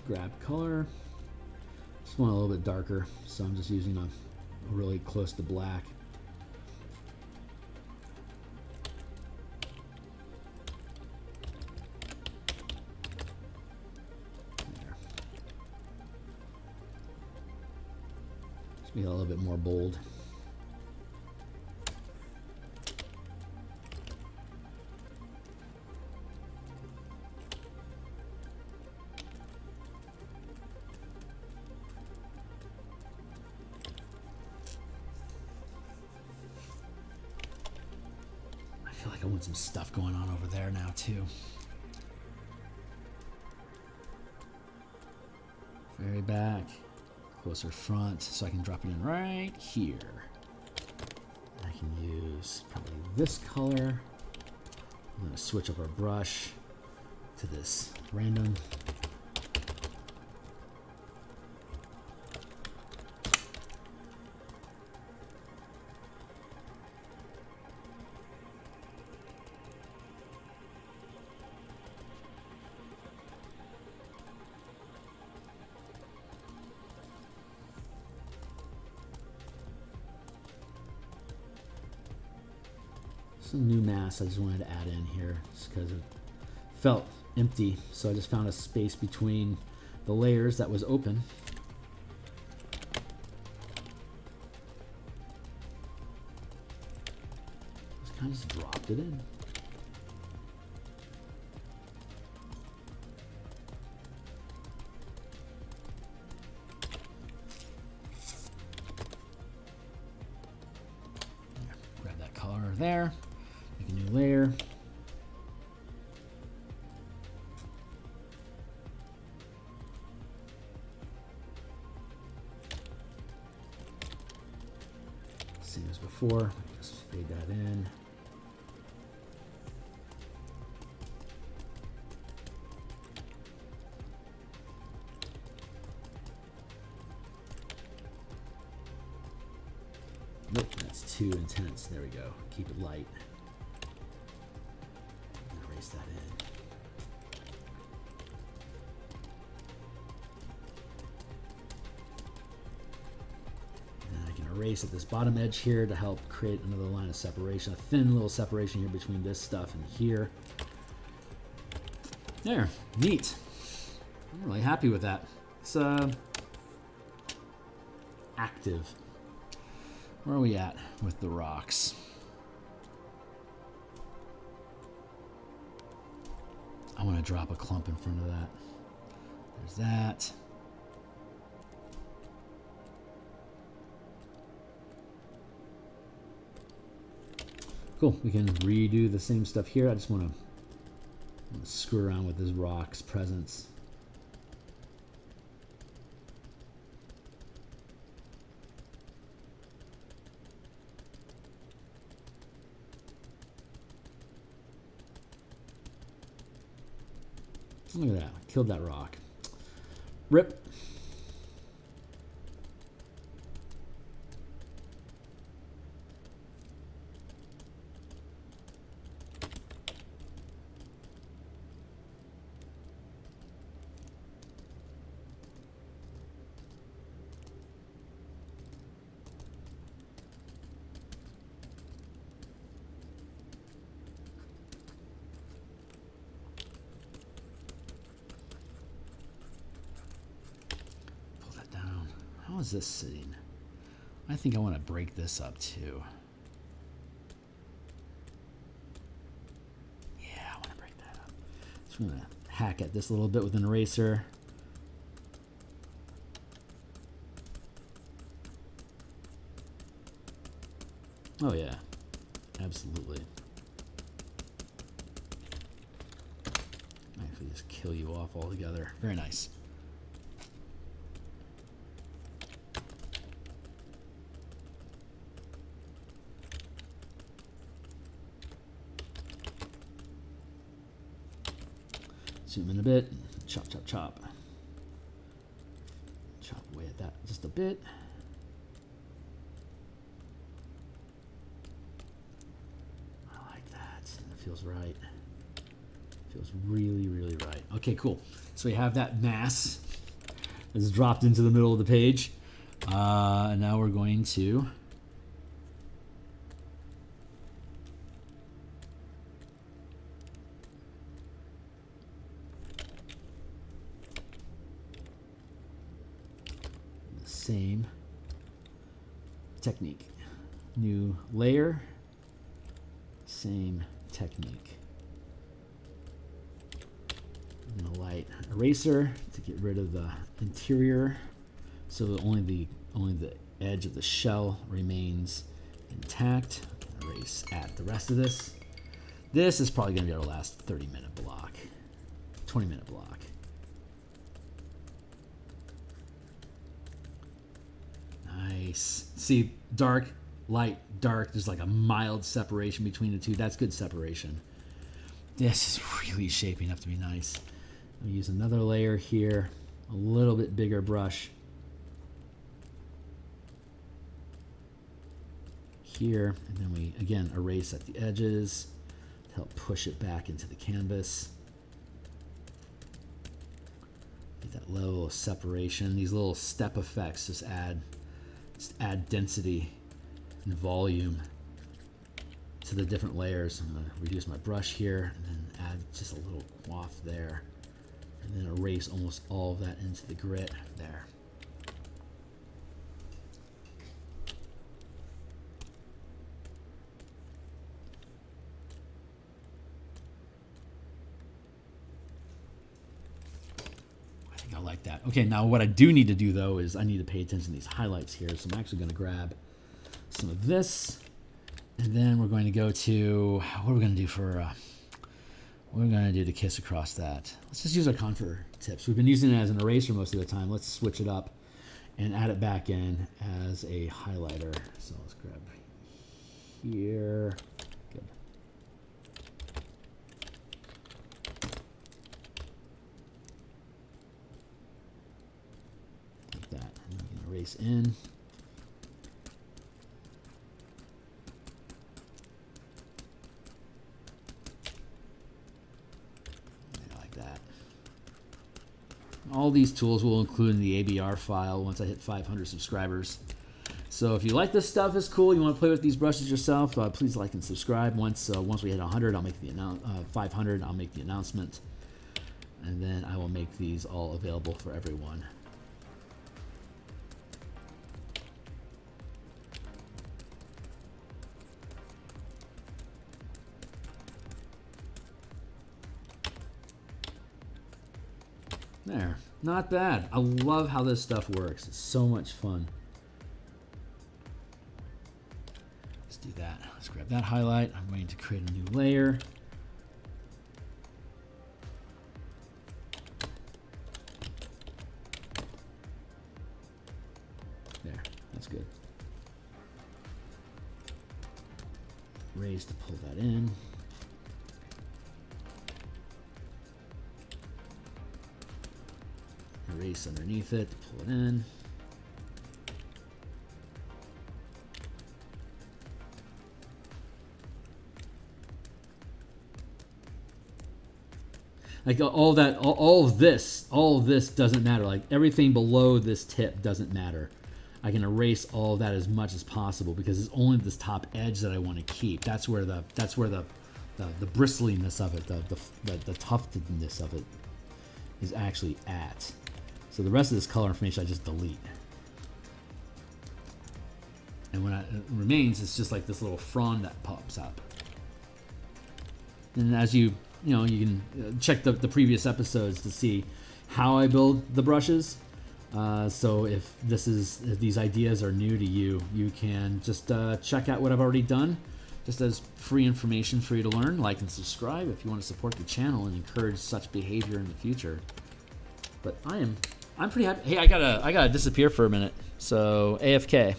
Grab color. Just want a little bit darker, so I'm just using a really close to black. Let's be a little bit more bold. I feel like I want some stuff going on over there now too. Very back, closer front, so I can drop it in right here. I can use probably this color. I'm going to switch up our brush to this random. Some new mass I just wanted to add in here just because it felt empty, so I just found a space between the layers that was open. Just kind of just dropped it in. Grab that color there. Make a new layer. Same as before. Just fade that in. Nope, that's too intense. There we go. Keep it light. Erase that in. And I can erase at this bottom edge here to help create another line of separation, a thin little separation here between this stuff and here. There, neat. I'm really happy with that. It's active. Where are we at with the rocks? I want to drop a clump in front of that. There's that. Cool, we can redo the same stuff here. I just want to screw around with this rock's presence. Look at that, killed that rock. Rip. How is this sitting? I think I want to break this up too. Yeah, I want to break that up. Just going to hack at this a little bit with an eraser. Oh yeah, absolutely. Actually just kill you off altogether. Very nice. Zoom in a bit, chop, chop, chop. Chop away at that just a bit. I like that. That feels right. Feels really, really right. Okay, cool. So we have that mass that's dropped into the middle of the page. And now we're going to same technique. New layer, same technique. And a light eraser to get rid of the interior, so only the edge of the shell remains intact. Erase at the rest of this. This is probably going to be our last 30-minute block, 20-minute block. Nice. See, dark, light, dark. There's like a mild separation between the two. That's good separation. This is really shaping up to be nice. I'll use another layer here, a little bit bigger brush. Here, and then we again erase at the edges to help push it back into the canvas. Get that level of separation. These little step effects just add density and volume to the different layers. I'm going to reduce my brush here and then add just a little waft there, and then erase almost all of that into the grit there. I like that. Okay, now what I do need to do though is I need to pay attention to these highlights here. So I'm actually going to grab some of this, and then we're going to go to, what are we going to do for, what are we going to do to kiss across that? Let's just use our contour tips. We've been using it as an eraser most of the time. Let's switch it up and add it back in as a highlighter. So let's grab here. Good. That. I'm going to erase in. Like that. All these tools will include in the ABR file once I hit 500 subscribers. So if you like this stuff, it's cool. You want to play with these brushes yourself, please like and subscribe. Once we hit 100, I'll make the 500. I'll make the announcement, and then I will make these all available for everyone. There, not bad. I love how this stuff works. It's so much fun. Let's do that. Let's grab that highlight. I'm going to create a new layer. There, that's good. Erase to pull that in. Erase underneath it to pull it in. Like all of this doesn't matter. Like everything below this tip doesn't matter. I can erase all of that as much as possible because it's only this top edge that I want to keep. That's where the bristliness of it, the tuftedness of it is actually at. So the rest of this color information I just delete. And when it remains, it's just like this little frond that pops up. And as you can check the previous episodes to see how I build the brushes. So if these ideas are new to you, you can just check out what I've already done, just as free information for you to learn. Like and subscribe if you want to support the channel and encourage such behavior in the future. But I'm pretty happy. Hey, I gotta disappear for a minute. So AFK.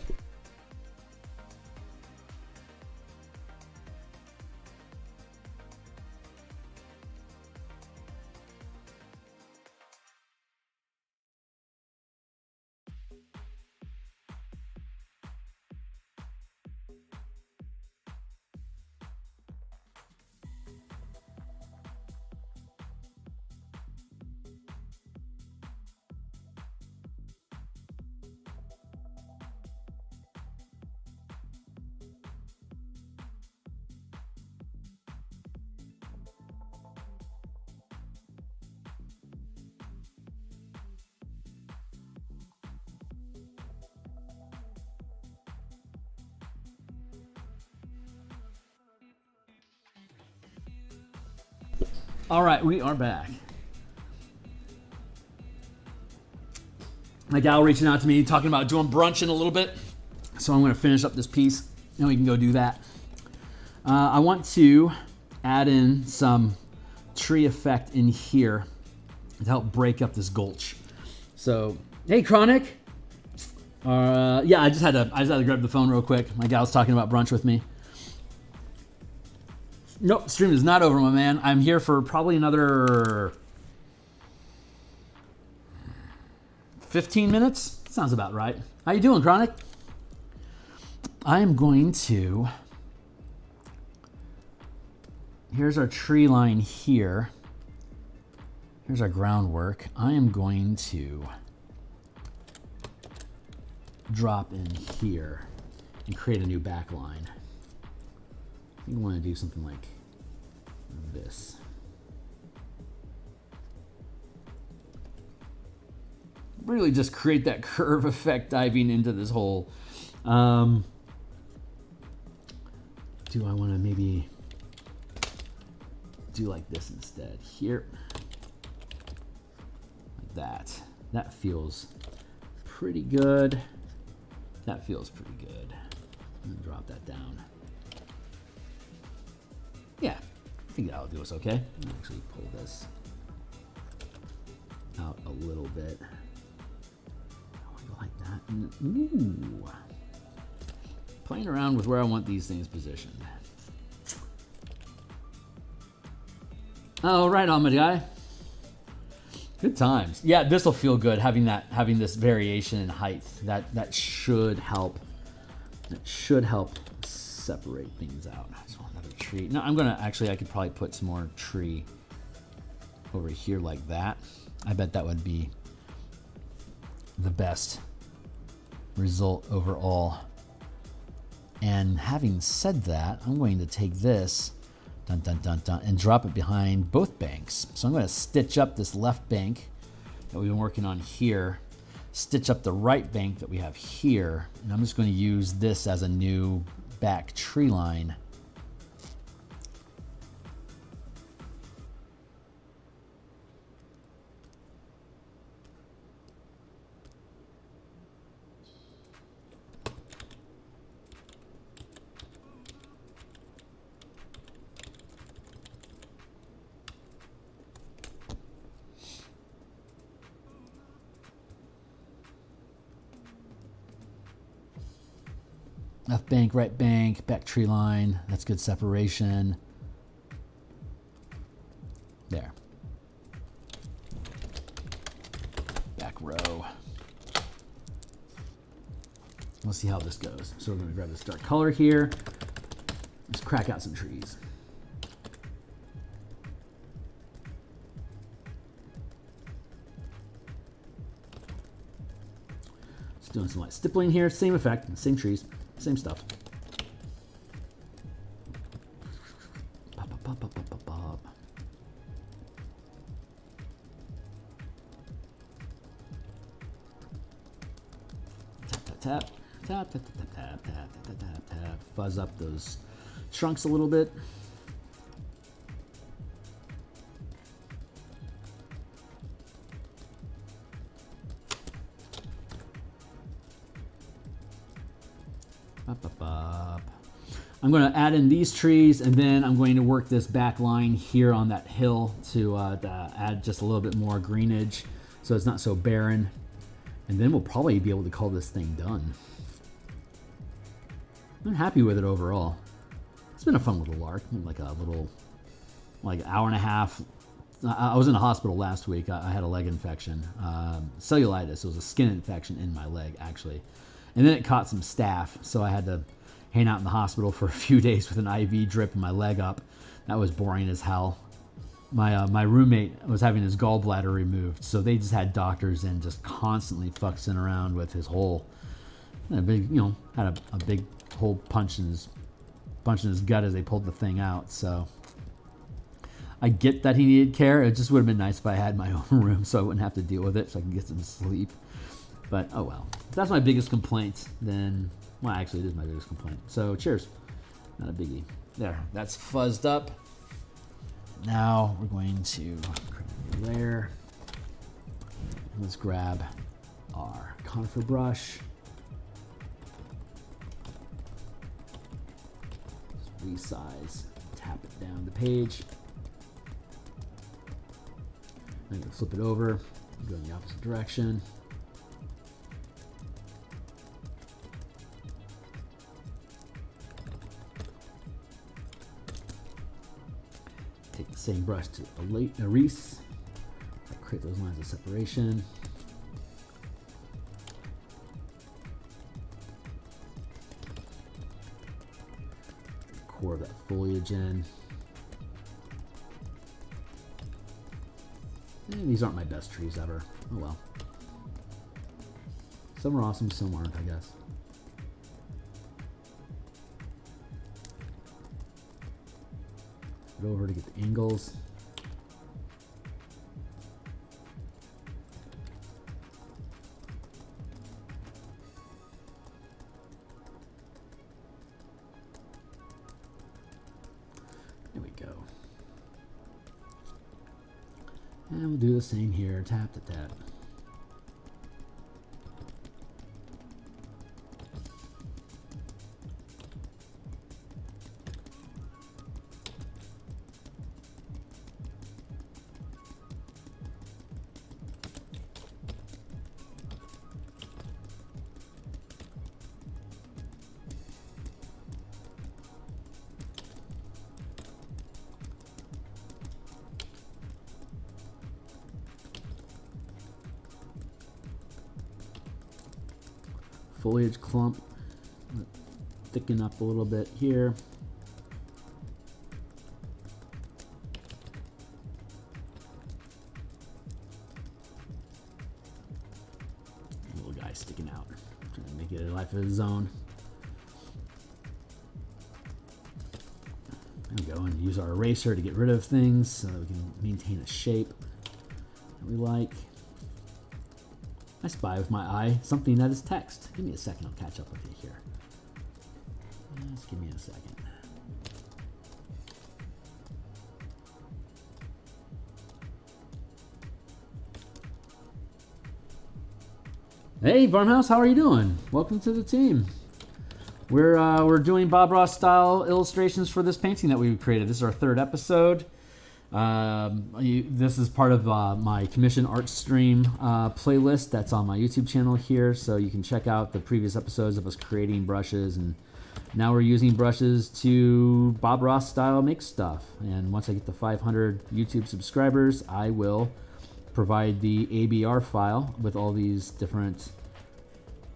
All right, we are back. My gal reaching out to me, talking about doing brunch in a little bit. So I'm going to finish up this piece, and we can go do that. I want to add in some tree effect in here to help break up this gulch. So, hey, Chronic. Yeah, I just had to grab the phone real quick. My gal's talking about brunch with me. Nope, stream is not over, my man. I'm here for probably another 15 minutes. Sounds about right. How you doing, Chronic? I am going to... Here's our tree line here. Here's our groundwork. I am going to drop in here and create a new back line. I think I want to do something like this. Really just create that curve effect diving into this hole. Do I want to maybe do like this instead? Here. Like that. That feels pretty good. That feels pretty good. I'm gonna drop that down. Yeah, I think that'll do us okay. I'll actually pull this out a little bit. I want to go like that. And, ooh. Playing around with where I want these things positioned. Oh, right on, my guy. Good times. Yeah, this will feel good having this variation in height. That should help. That should help separate things out. I just want another tree. No, I could probably put some more tree over here like that. I bet that would be the best result overall. And having said that, I'm going to take this and drop it behind both banks. So I'm going to stitch up this left bank that we've been working on here, stitch up the right bank that we have here, and I'm just going to use this as a new back tree line. Left bank, right bank, back tree line. That's good separation. There. Back row. We'll see how this goes. So we're going to grab this dark color here. Let's crack out some trees. Just doing some light stippling here. Same effect, same trees. Same stuff. Pop, pop, pop, pop, pop, pop. Tap, tap, tap. Tap, tap, tap, tap, tap, tap, tap, tap. Fuzz up those trunks a little bit. I'm going to add in these trees, and then I'm going to work this back line here on that hill to add just a little bit more greenage so it's not so barren. And then we'll probably be able to call this thing done. I'm happy with it overall. It's been a fun little lark, like hour and a half. I was in a hospital last week. I had a leg infection, cellulitis. It was a skin infection in my leg, actually. And then it caught some staph, so I had to hang out in the hospital for a few days with an IV drip in my leg up. That was boring as hell. My roommate was having his gallbladder removed, so they just had doctors in just constantly fucking around with his hole. A big, had a big hole punch in his gut as they pulled the thing out. So I get that he needed care. It just would have been nice if I had my own room so I wouldn't have to deal with it, so I can get some sleep. But oh well. If that's my biggest complaint, then, well, actually it is my biggest complaint. So cheers. Not a biggie. There, that's fuzzed up. Now we're going to create a new layer. Let's grab our conifer brush. Resize, tap it down the page. I'm going to flip it over, go in the opposite direction. Take the same brush to erase, create those lines of separation. Core of that foliage in. These aren't my best trees ever. Oh well. Some are awesome, some aren't, I guess. Go over to get the angles. There we go. And we'll do the same here, tap to tap. Foliage clump, thicken up a little bit here. Little guy sticking out, trying to make it a life of his own. There we go, and use our eraser to get rid of things so that we can maintain a shape that we like. I spy with my eye something that is text. Give me a second, I'll catch up with you here. Just give me a second. Hey Farmhouse, how are you doing? Welcome to the team. We're doing Bob Ross style illustrations for this painting that we created. This is our third episode. This is part of my commission art stream playlist that's on my YouTube channel here, so you can check out the previous episodes of us creating brushes, and now we're using brushes to Bob Ross style make stuff. And once I get to 500 YouTube subscribers, I will provide the ABR file with all these different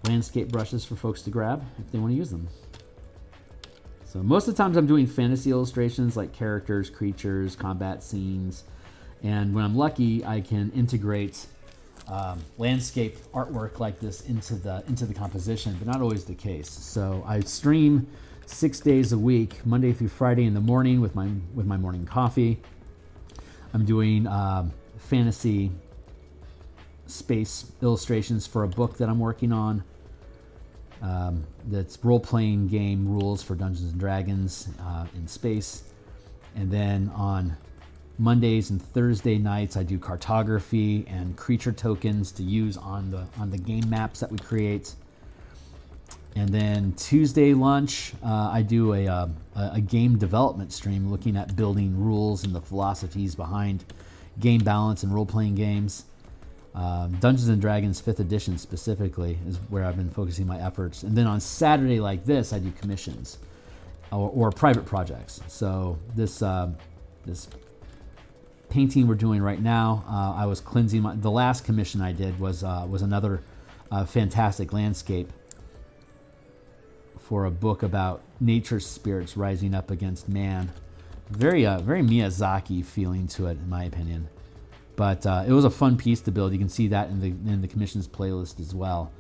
landscape brushes for folks to grab if they want to use them. So most of the times I'm doing fantasy illustrations like characters, creatures, combat scenes, and when I'm lucky, I can integrate landscape artwork like this into the composition, but not always the case. So I stream 6 days a week, Monday through Friday in the morning with my morning coffee. I'm doing fantasy space illustrations for a book that I'm working on. That's role-playing game rules for Dungeons and Dragons in space. And then on Mondays and Thursday nights, I do cartography and creature tokens to use on the game maps that we create. And then Tuesday lunch, I do a game development stream looking at building rules and the philosophies behind game balance and role-playing games. Dungeons and Dragons 5th edition specifically is where I've been focusing my efforts. And then on Saturday like this, I do commissions or private projects. So this painting we're doing right now, I was cleansing the last commission I did was another fantastic landscape for a book about nature's spirits rising up against man. Very Miyazaki feeling to it, in my opinion. But it was a fun piece to build. You can see that in the commissions playlist as well,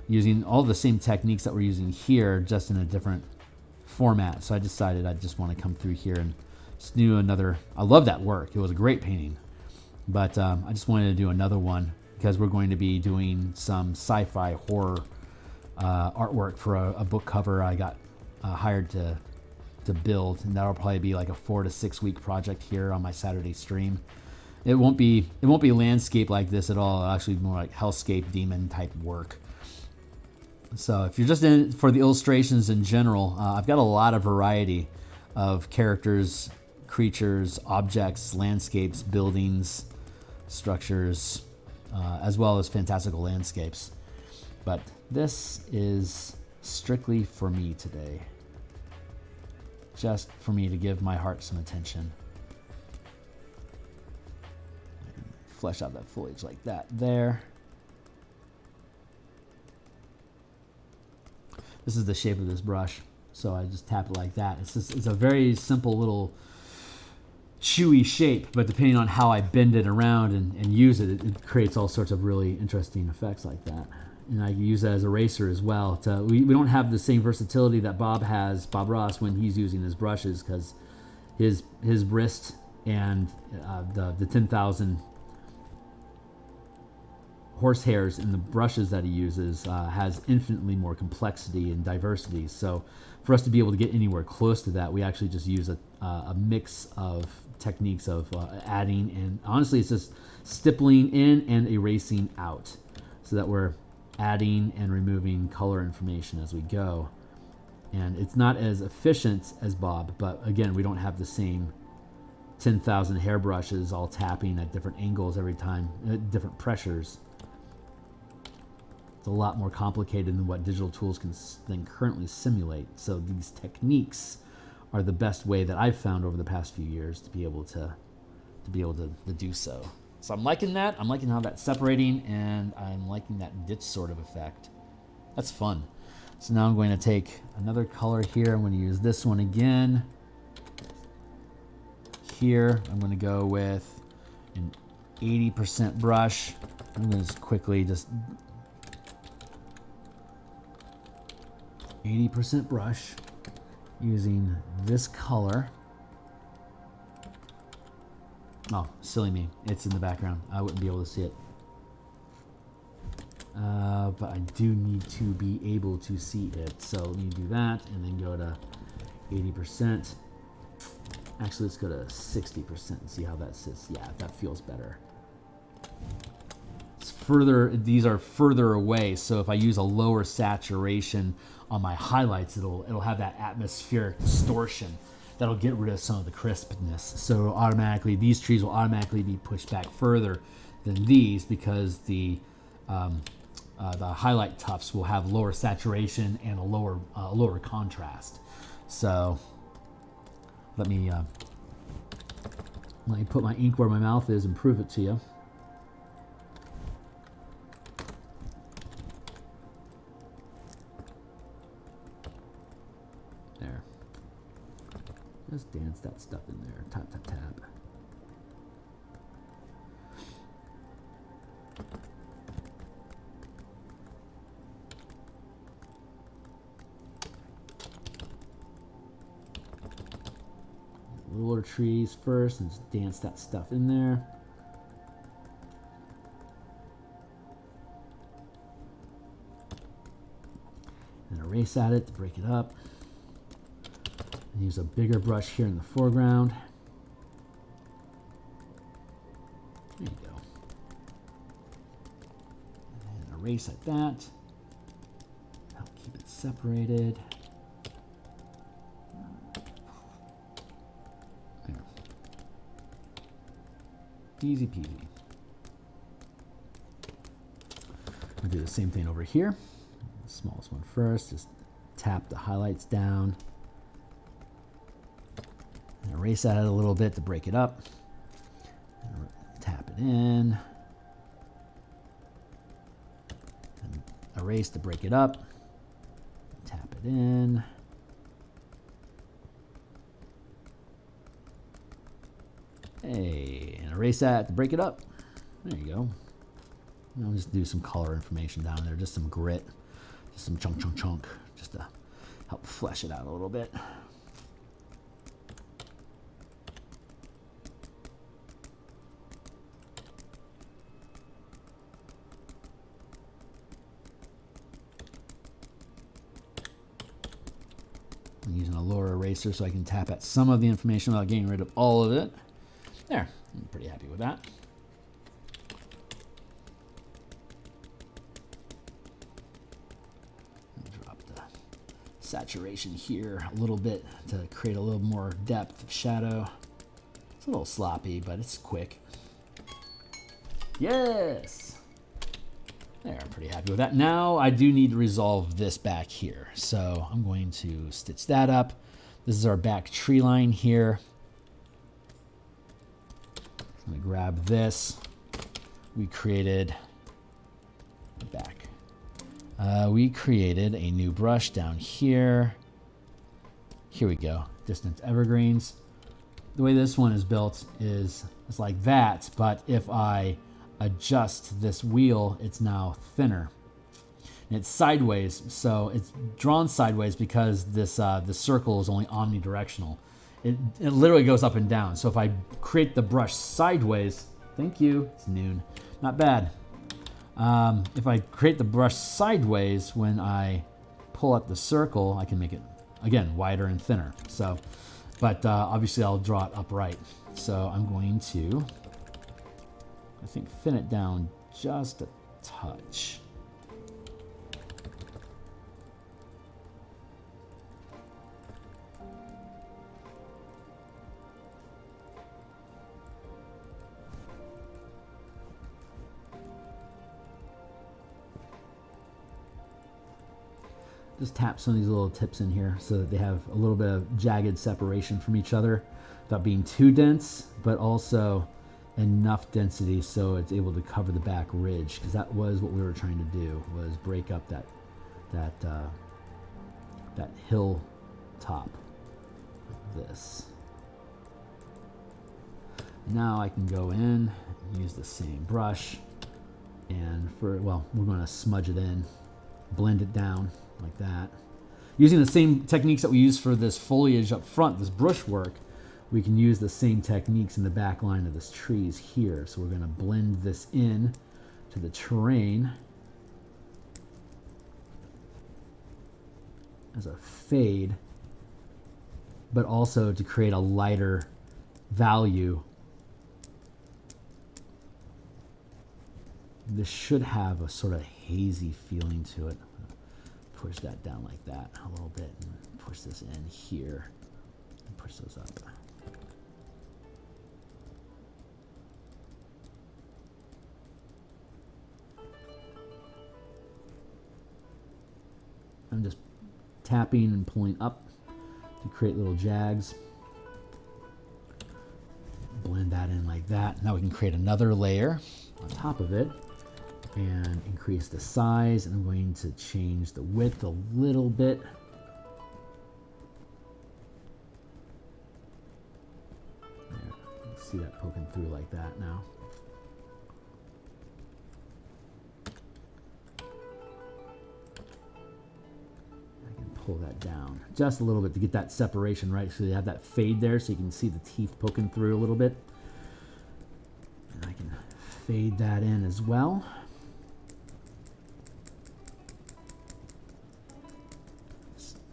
using all the same techniques that we're using here, just in a different format. So I decided I just want to come through here and just do another. I love that work. It was a great painting, but I just wanted to do another one because we're going to be doing some sci-fi horror artwork for a book cover I got hired to build, and that'll probably be like a 4 to 6 week project here on my Saturday stream. It won't be landscape like this at all. It'll actually be more like hellscape demon type work. So if you're just in it for the illustrations in general, I've got a lot of variety of characters, creatures, objects, landscapes, buildings, structures, as well as fantastical landscapes. But this is strictly for me today. Just for me to give my heart some attention. Flesh out that foliage like that there. This is the shape of this brush, so I just tap it like that. It's a very simple little chewy shape, but depending on how I bend it around and use it, it creates all sorts of really interesting effects like that. And I use that as eraser as well. We don't have the same versatility that Bob Ross, when he's using his brushes, because his wrist and the 10,000 horsehairs in the brushes that he uses has infinitely more complexity and diversity. So for us to be able to get anywhere close to that, we actually just use a mix of techniques of adding, and honestly it's just stippling in and erasing out, so that we're adding and removing color information as we go. And it's not as efficient as Bob, but again, we don't have the same 10,000 hairbrushes all tapping at different angles every time, different pressures. It's a lot more complicated than what digital tools can currently simulate. So these techniques are the best way that I've found over the past few years to be able to do so. So I'm liking that. I'm liking how that's separating, and I'm liking that ditch sort of effect. That's fun. So now I'm going to take another color here. I'm going to use this one again. Here, I'm going to go with an 80% brush. I'm going to just quickly 80% brush using this color. Oh, silly me. It's in the background. I wouldn't be able to see it. But I do need to be able to see it. So let me do that and then go to 80%. Actually, let's go to 60% and see how that sits. Yeah, that feels better. It's further, these are further away. So if I use a lower saturation on my highlights, it'll have that atmospheric distortion that'll get rid of some of the crispness. So automatically, these trees will automatically be pushed back further than these, because the highlight tufts will have lower saturation and a lower contrast. So let me put my ink where my mouth is and prove it to you. There. Just dance that stuff in there. Tap, tap, tap. Littler trees first, and just dance that stuff in there. And erase at it to break it up. And use a bigger brush here in the foreground. There you go. And erase at that. Help keep it separated. There. Easy peasy. I'll do the same thing over here. The smallest one first. Just tap the highlights down. And erase at it a little bit to break it up. And tap it in. And erase to break it up. Tap it in. Hey, and erase that to break it up. There you go. And I'll just do some color information down there, just some grit, just some chunk, just to help flesh it out a little bit. I'm using a lower eraser so I can tap at some of the information without getting rid of all of it. There, I'm pretty happy with that. Drop the saturation here a little bit to create a little more depth of shadow. It's a little sloppy, but it's quick. Yes! There, I'm pretty happy with that. Now I do need to resolve this back here. So I'm going to stitch that up. This is our back tree line here. I'm going to grab this. We created back. We created a new brush down here. Here we go. Distant evergreens. The way this one is built is it's like that, but if I adjust this wheel, it's now thinner. And it's sideways, so it's drawn sideways because this the circle is only omnidirectional. It literally goes up and down. So if I create the brush sideways, thank you, it's noon, not bad. If I create the brush sideways, when I pull up the circle, I can make it, again, wider and thinner. So, but obviously I'll draw it upright. So I'm going to, I think, thin it down just a touch. Just tap some of these little tips in here so that they have a little bit of jagged separation from each other without being too dense, but also enough density so it's able to cover the back ridge, because that was what we were trying to do, was break up that hill top like this. Now I can go in and use the same brush, and we're going to smudge it in, blend it down like that. Using the same techniques that we use for this foliage up front, this brushwork, we can use the same techniques in the back line of this trees here. So we're going to blend this in to the terrain as a fade, but also to create a lighter value. This should have a sort of hazy feeling to it. Push that down like that a little bit and push this in here and push those up. I'm just tapping and pulling up to create little jags. Blend that in like that. Now we can create another layer on top of it and increase the size, and I'm going to change the width a little bit. There, you can see that poking through like that now. I can pull that down just a little bit to get that separation right, so you have that fade there so you can see the teeth poking through a little bit. And I can fade that in as well.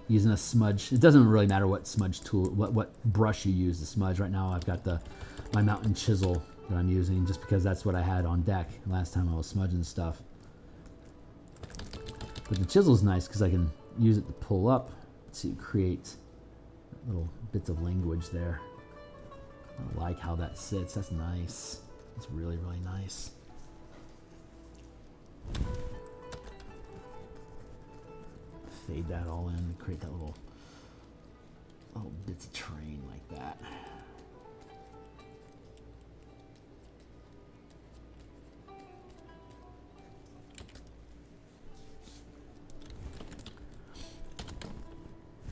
Using a smudge, it doesn't really matter what smudge tool, what brush you use to smudge. Right now I've got my mountain chisel that I'm using just because that's what I had on deck last time I was smudging stuff. But the chisel's nice because I can use it to pull up to create little bits of language there. I like how that sits. That's nice. It's really, really nice. Fade that all in and create that little bits of terrain like that.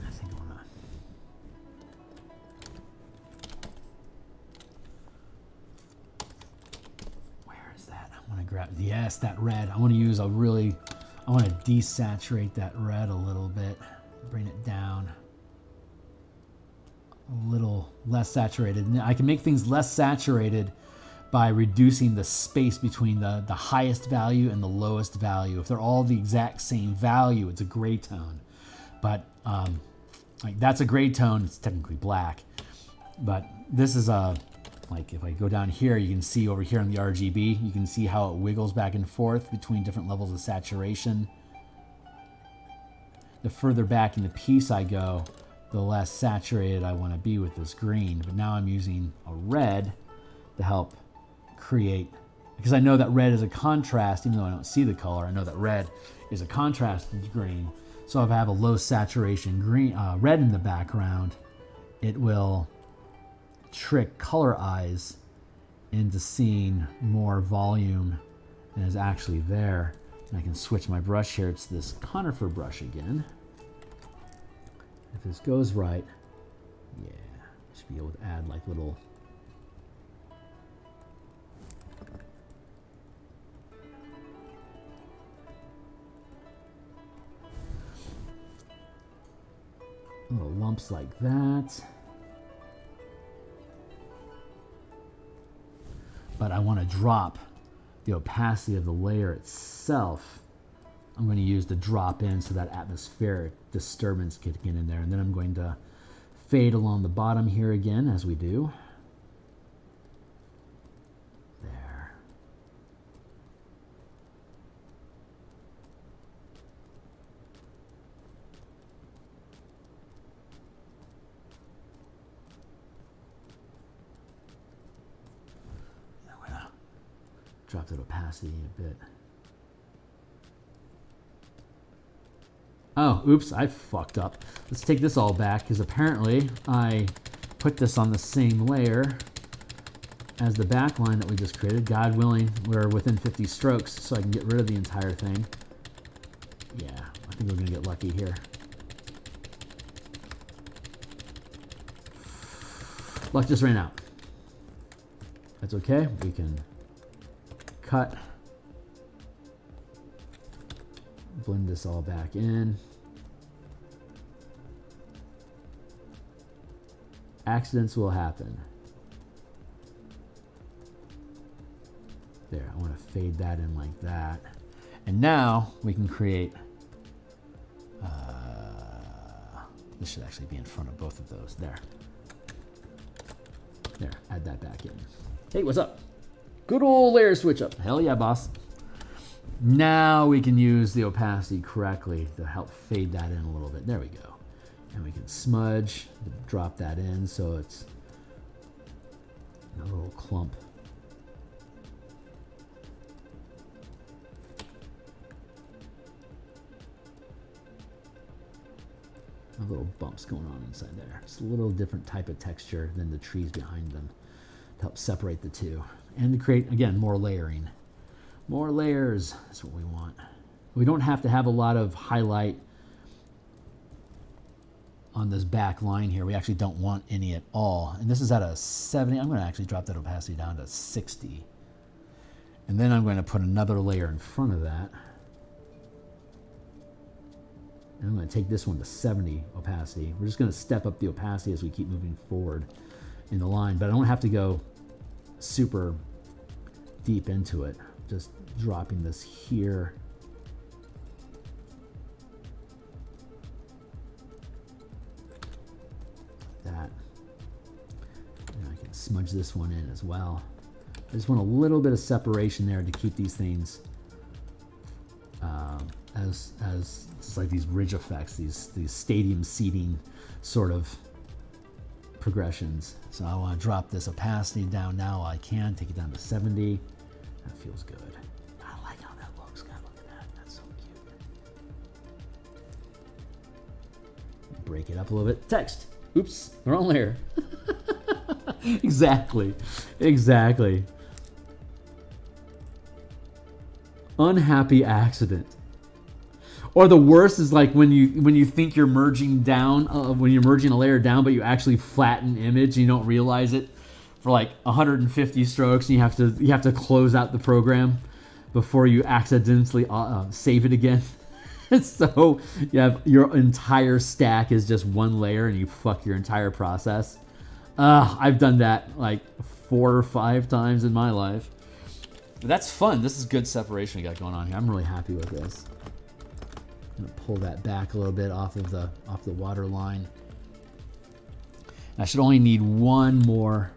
I think I wanna where is that? I want to grab, yes, that red. I want to use I want to desaturate that red a little bit, bring it down a little less saturated. And I can make things less saturated by reducing the space between the highest value and the lowest value. If they're all the exact same value, it's a gray tone. But Like that's a gray tone. It's technically black, but this is a, like if I go down here, you can see over here on the RGB, you can see how it wiggles back and forth between different levels of saturation. The further back in the piece I go, the less saturated I want to be with this green. But now I'm using a red to help create, because I know that red is a contrast, even though I don't see the color, I know that red is a contrasted green. So if I have a low saturation green, red in the background, it will trick color eyes into seeing more volume than is actually there. And I can switch my brush here. It's this conifer brush again. If this goes right, yeah, I should be able to add like little lumps like that. But I want to drop the opacity of the layer itself. I'm going to use the drop in so that atmospheric disturbance can get in there. And then I'm going to fade along the bottom here again as we do. There. I'm going to drop that opacity a bit. Oh, oops, I fucked up. Let's take this all back, because apparently I put this on the same layer as the backline that we just created. God willing, we're within 50 strokes, so I can get rid of the entire thing. Yeah, I think we're gonna get lucky here. Luck just ran out. That's okay, we can cut. Blend this all back in. Accidents will happen. There, I want to fade that in like that. And now we can create, this should actually be in front of both of those. There. There, add that back in. Hey, what's up? Good old layer switch up. Hell yeah, boss. Now we can use the opacity correctly to help fade that in a little bit. There we go. And we can smudge, drop that in so it's a little clump. Little bumps going on inside there. It's a little different type of texture than the trees behind them to help separate the two. And to create, again, more layering. More layers, that's what we want. We don't have to have a lot of highlight on this back line here. We actually don't want any at all. And this is at a 70. I'm going to actually drop that opacity down to 60. And then I'm going to put another layer in front of that. And I'm going to take this one to 70 opacity. We're just going to step up the opacity as we keep moving forward in the line. But I don't have to go super deep into it. Just dropping this here. Like that. And I can smudge this one in as well. I just want a little bit of separation there to keep these things as it's like these ridge effects, these stadium seating sort of progressions. So I want to drop this opacity down now while I can, take it down to 70. That feels good. I like how that looks. God, look at that. That's so cute. Break it up a little bit. Text. Oops, wrong layer. Exactly. Exactly. Unhappy accident. Or the worst is like when you think you're merging down, when you're merging a layer down, but you actually flatten image, and you don't realize it for like 150 strokes, and you have to close out the program before you accidentally save it again. So you have your entire stack is just one layer, and you fuck your entire process. I've done that like 4 or 5 times in my life. But that's fun. This is good separation we got going on here. I'm really happy with this. I'm gonna pull that back a little bit off the water line I should only need one more.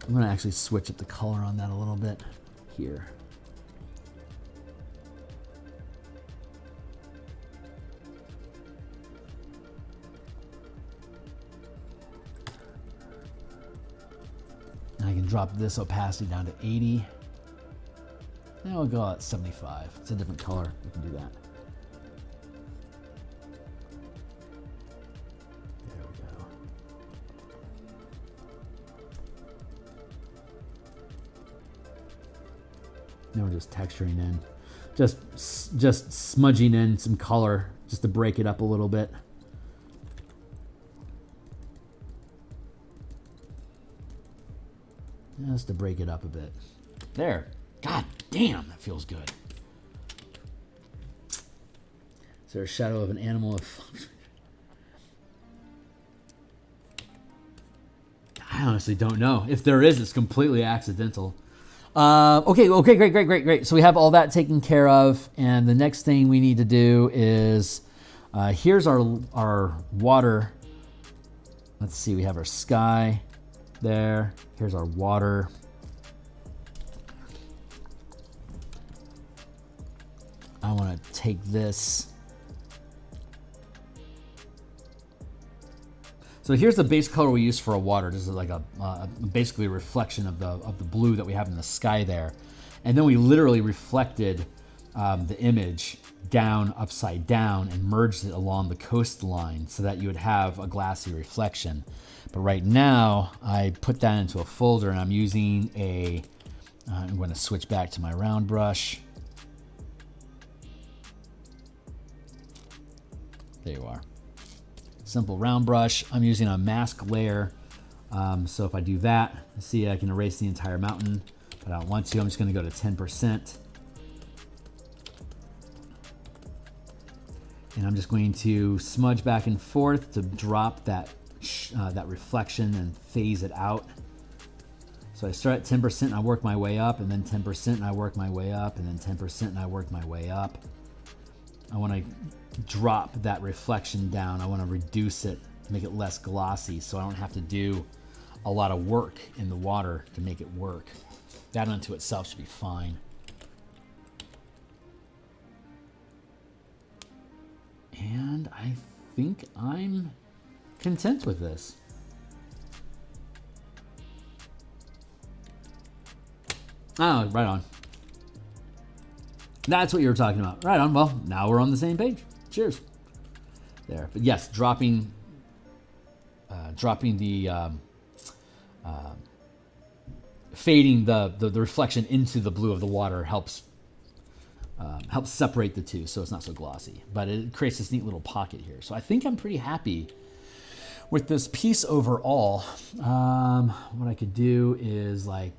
I'm gonna actually switch up the color on that a little bit here. I can drop this opacity down to 80. And we'll go at 75. It's a different color. We can do that. There we go. Now we're just texturing in. Just smudging in some color just to break it up a little bit. Just to break it up a bit. There. God damn, that feels good. Is there a shadow of an animal? I honestly don't know. If there is, it's completely accidental. Okay, great. So we have all that taken care of, and the next thing we need to do is, here's our water. Let's see, we have our sky there. Here's our water. I want to take this. So here's the base color we use for a water. This is like basically a reflection of the blue that we have in the sky there. And then we literally reflected the image down, upside down, and merged it along the coastline so that you would have a glassy reflection. But right now, I put that into a folder, and I'm using I'm going to switch back to my round brush. There you are. Simple round brush. I'm using a mask layer. So if I do that, see, I can erase the entire mountain, but I don't want to. I'm just going to go to 10%. And I'm just going to smudge back and forth to drop that reflection and phase it out. So I start at 10% and I work my way up, and then 10% and I work my way up, and then 10% and I work my way up. I want to drop that reflection down. I want to reduce it to make it less glossy so I don't have to do a lot of work in the water to make it work. That unto itself should be fine. And I think I'm content with this. Oh, right on. That's what you were talking about. Right on. Well, now we're on the same page. Cheers. There. But yes, dropping the fading the reflection into the blue of the water helps separate the two, so it's not so glossy. But it creates this neat little pocket here. So I think I'm pretty happy with this piece overall. What I could do is I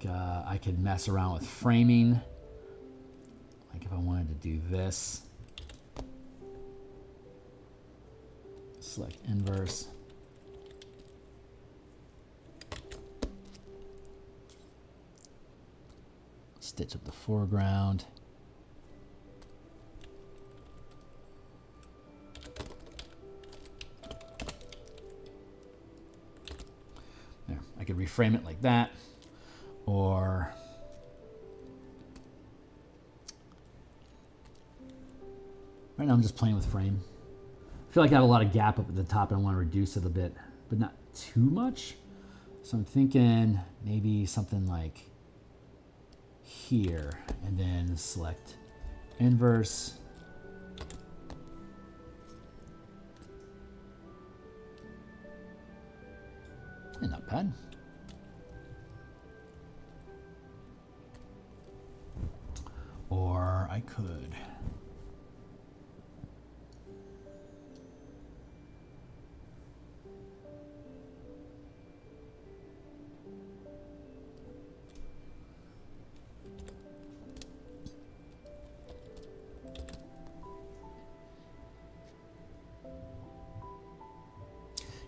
could mess around with framing. Like if I wanted to do this, select inverse. Stitch up the foreground. There, I could reframe it like that, or right now I'm just playing with frame. I feel like I have a lot of gap up at the top and I want to reduce it a bit, but not too much. So I'm thinking maybe something like here, and then select inverse. And not bad. Or I could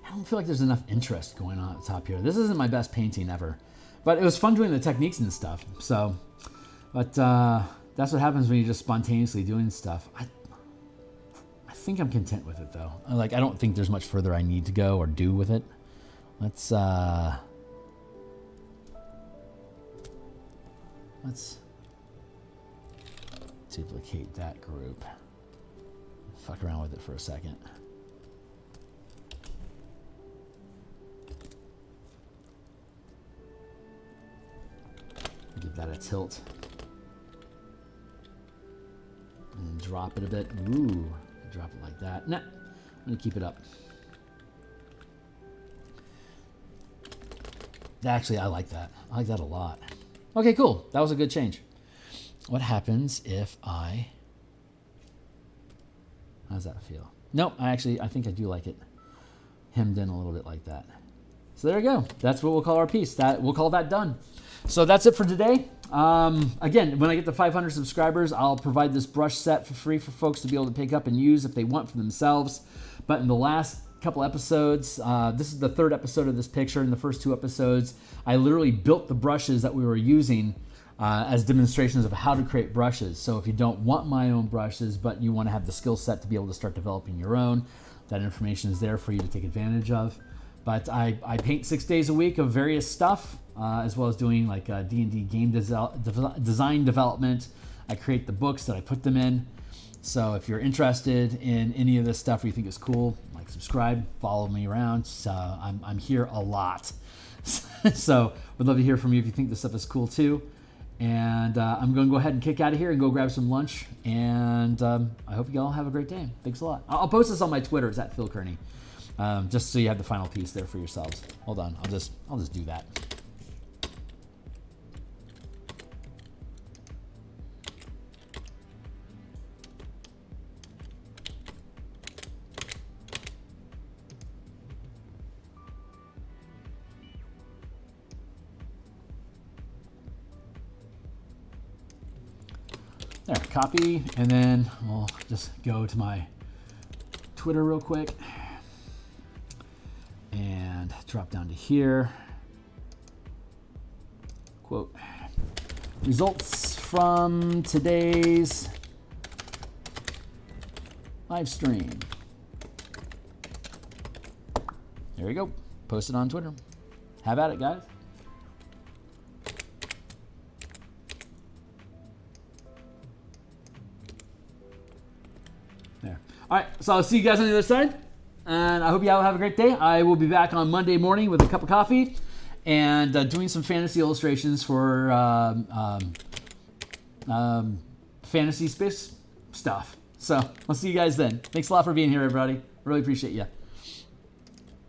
I don't feel like there's enough interest going on at the top here. This isn't my best painting ever, but it was fun doing the techniques and stuff. So, but that's what happens when you're just spontaneously doing stuff. I think I'm content with it though. I don't think there's much further I need to go or do with it. Let's duplicate that group. Fuck around with it for a second. Give that a tilt. And drop it a bit. Ooh, drop it like that. Nah, I'm gonna keep it up. Actually, I like that. I like that a lot. Okay, cool. That was a good change. What happens if I... How does that feel? Nope, I think I do like it hemmed in a little bit like that. So there you go. That's what we'll call our piece. We'll call that done. So that's it for today. Again, when I get to 500 subscribers, I'll provide this brush set for free for folks to be able to pick up and use if they want for themselves. But in the last couple episodes, this is the third episode of this picture. In the first two episodes, I literally built the brushes that we were using as demonstrations of how to create brushes. So if you don't want my own brushes, but you want to have the skill set to be able to start developing your own, that information is there for you to take advantage of. But I paint 6 days a week of various stuff, as well as doing like D&D game design development. I create the books that I put them in. So if you're interested in any of this stuff or you think it's cool, like, subscribe, follow me around. So I'm here a lot. So would love to hear from you if you think this stuff is cool too. And I'm going to go ahead and kick out of here and go grab some lunch. And I hope you all have a great day. Thanks a lot. I'll post this on my Twitter. It's at Phil Kearney. Just so you have the final piece there for yourselves. Hold on. I'll just do that. There, copy, and then we'll just go to my Twitter real quick and drop down to here. Quote, results from today's live stream. There you go. Post it on Twitter. Have at it, guys. There. All right, so I'll see you guys on the other side, and I hope you all have a great day. I will be back on Monday morning with a cup of coffee and doing some fantasy illustrations for fantasy space stuff. So I'll see you guys then. Thanks a lot for being here, everybody. Really appreciate you.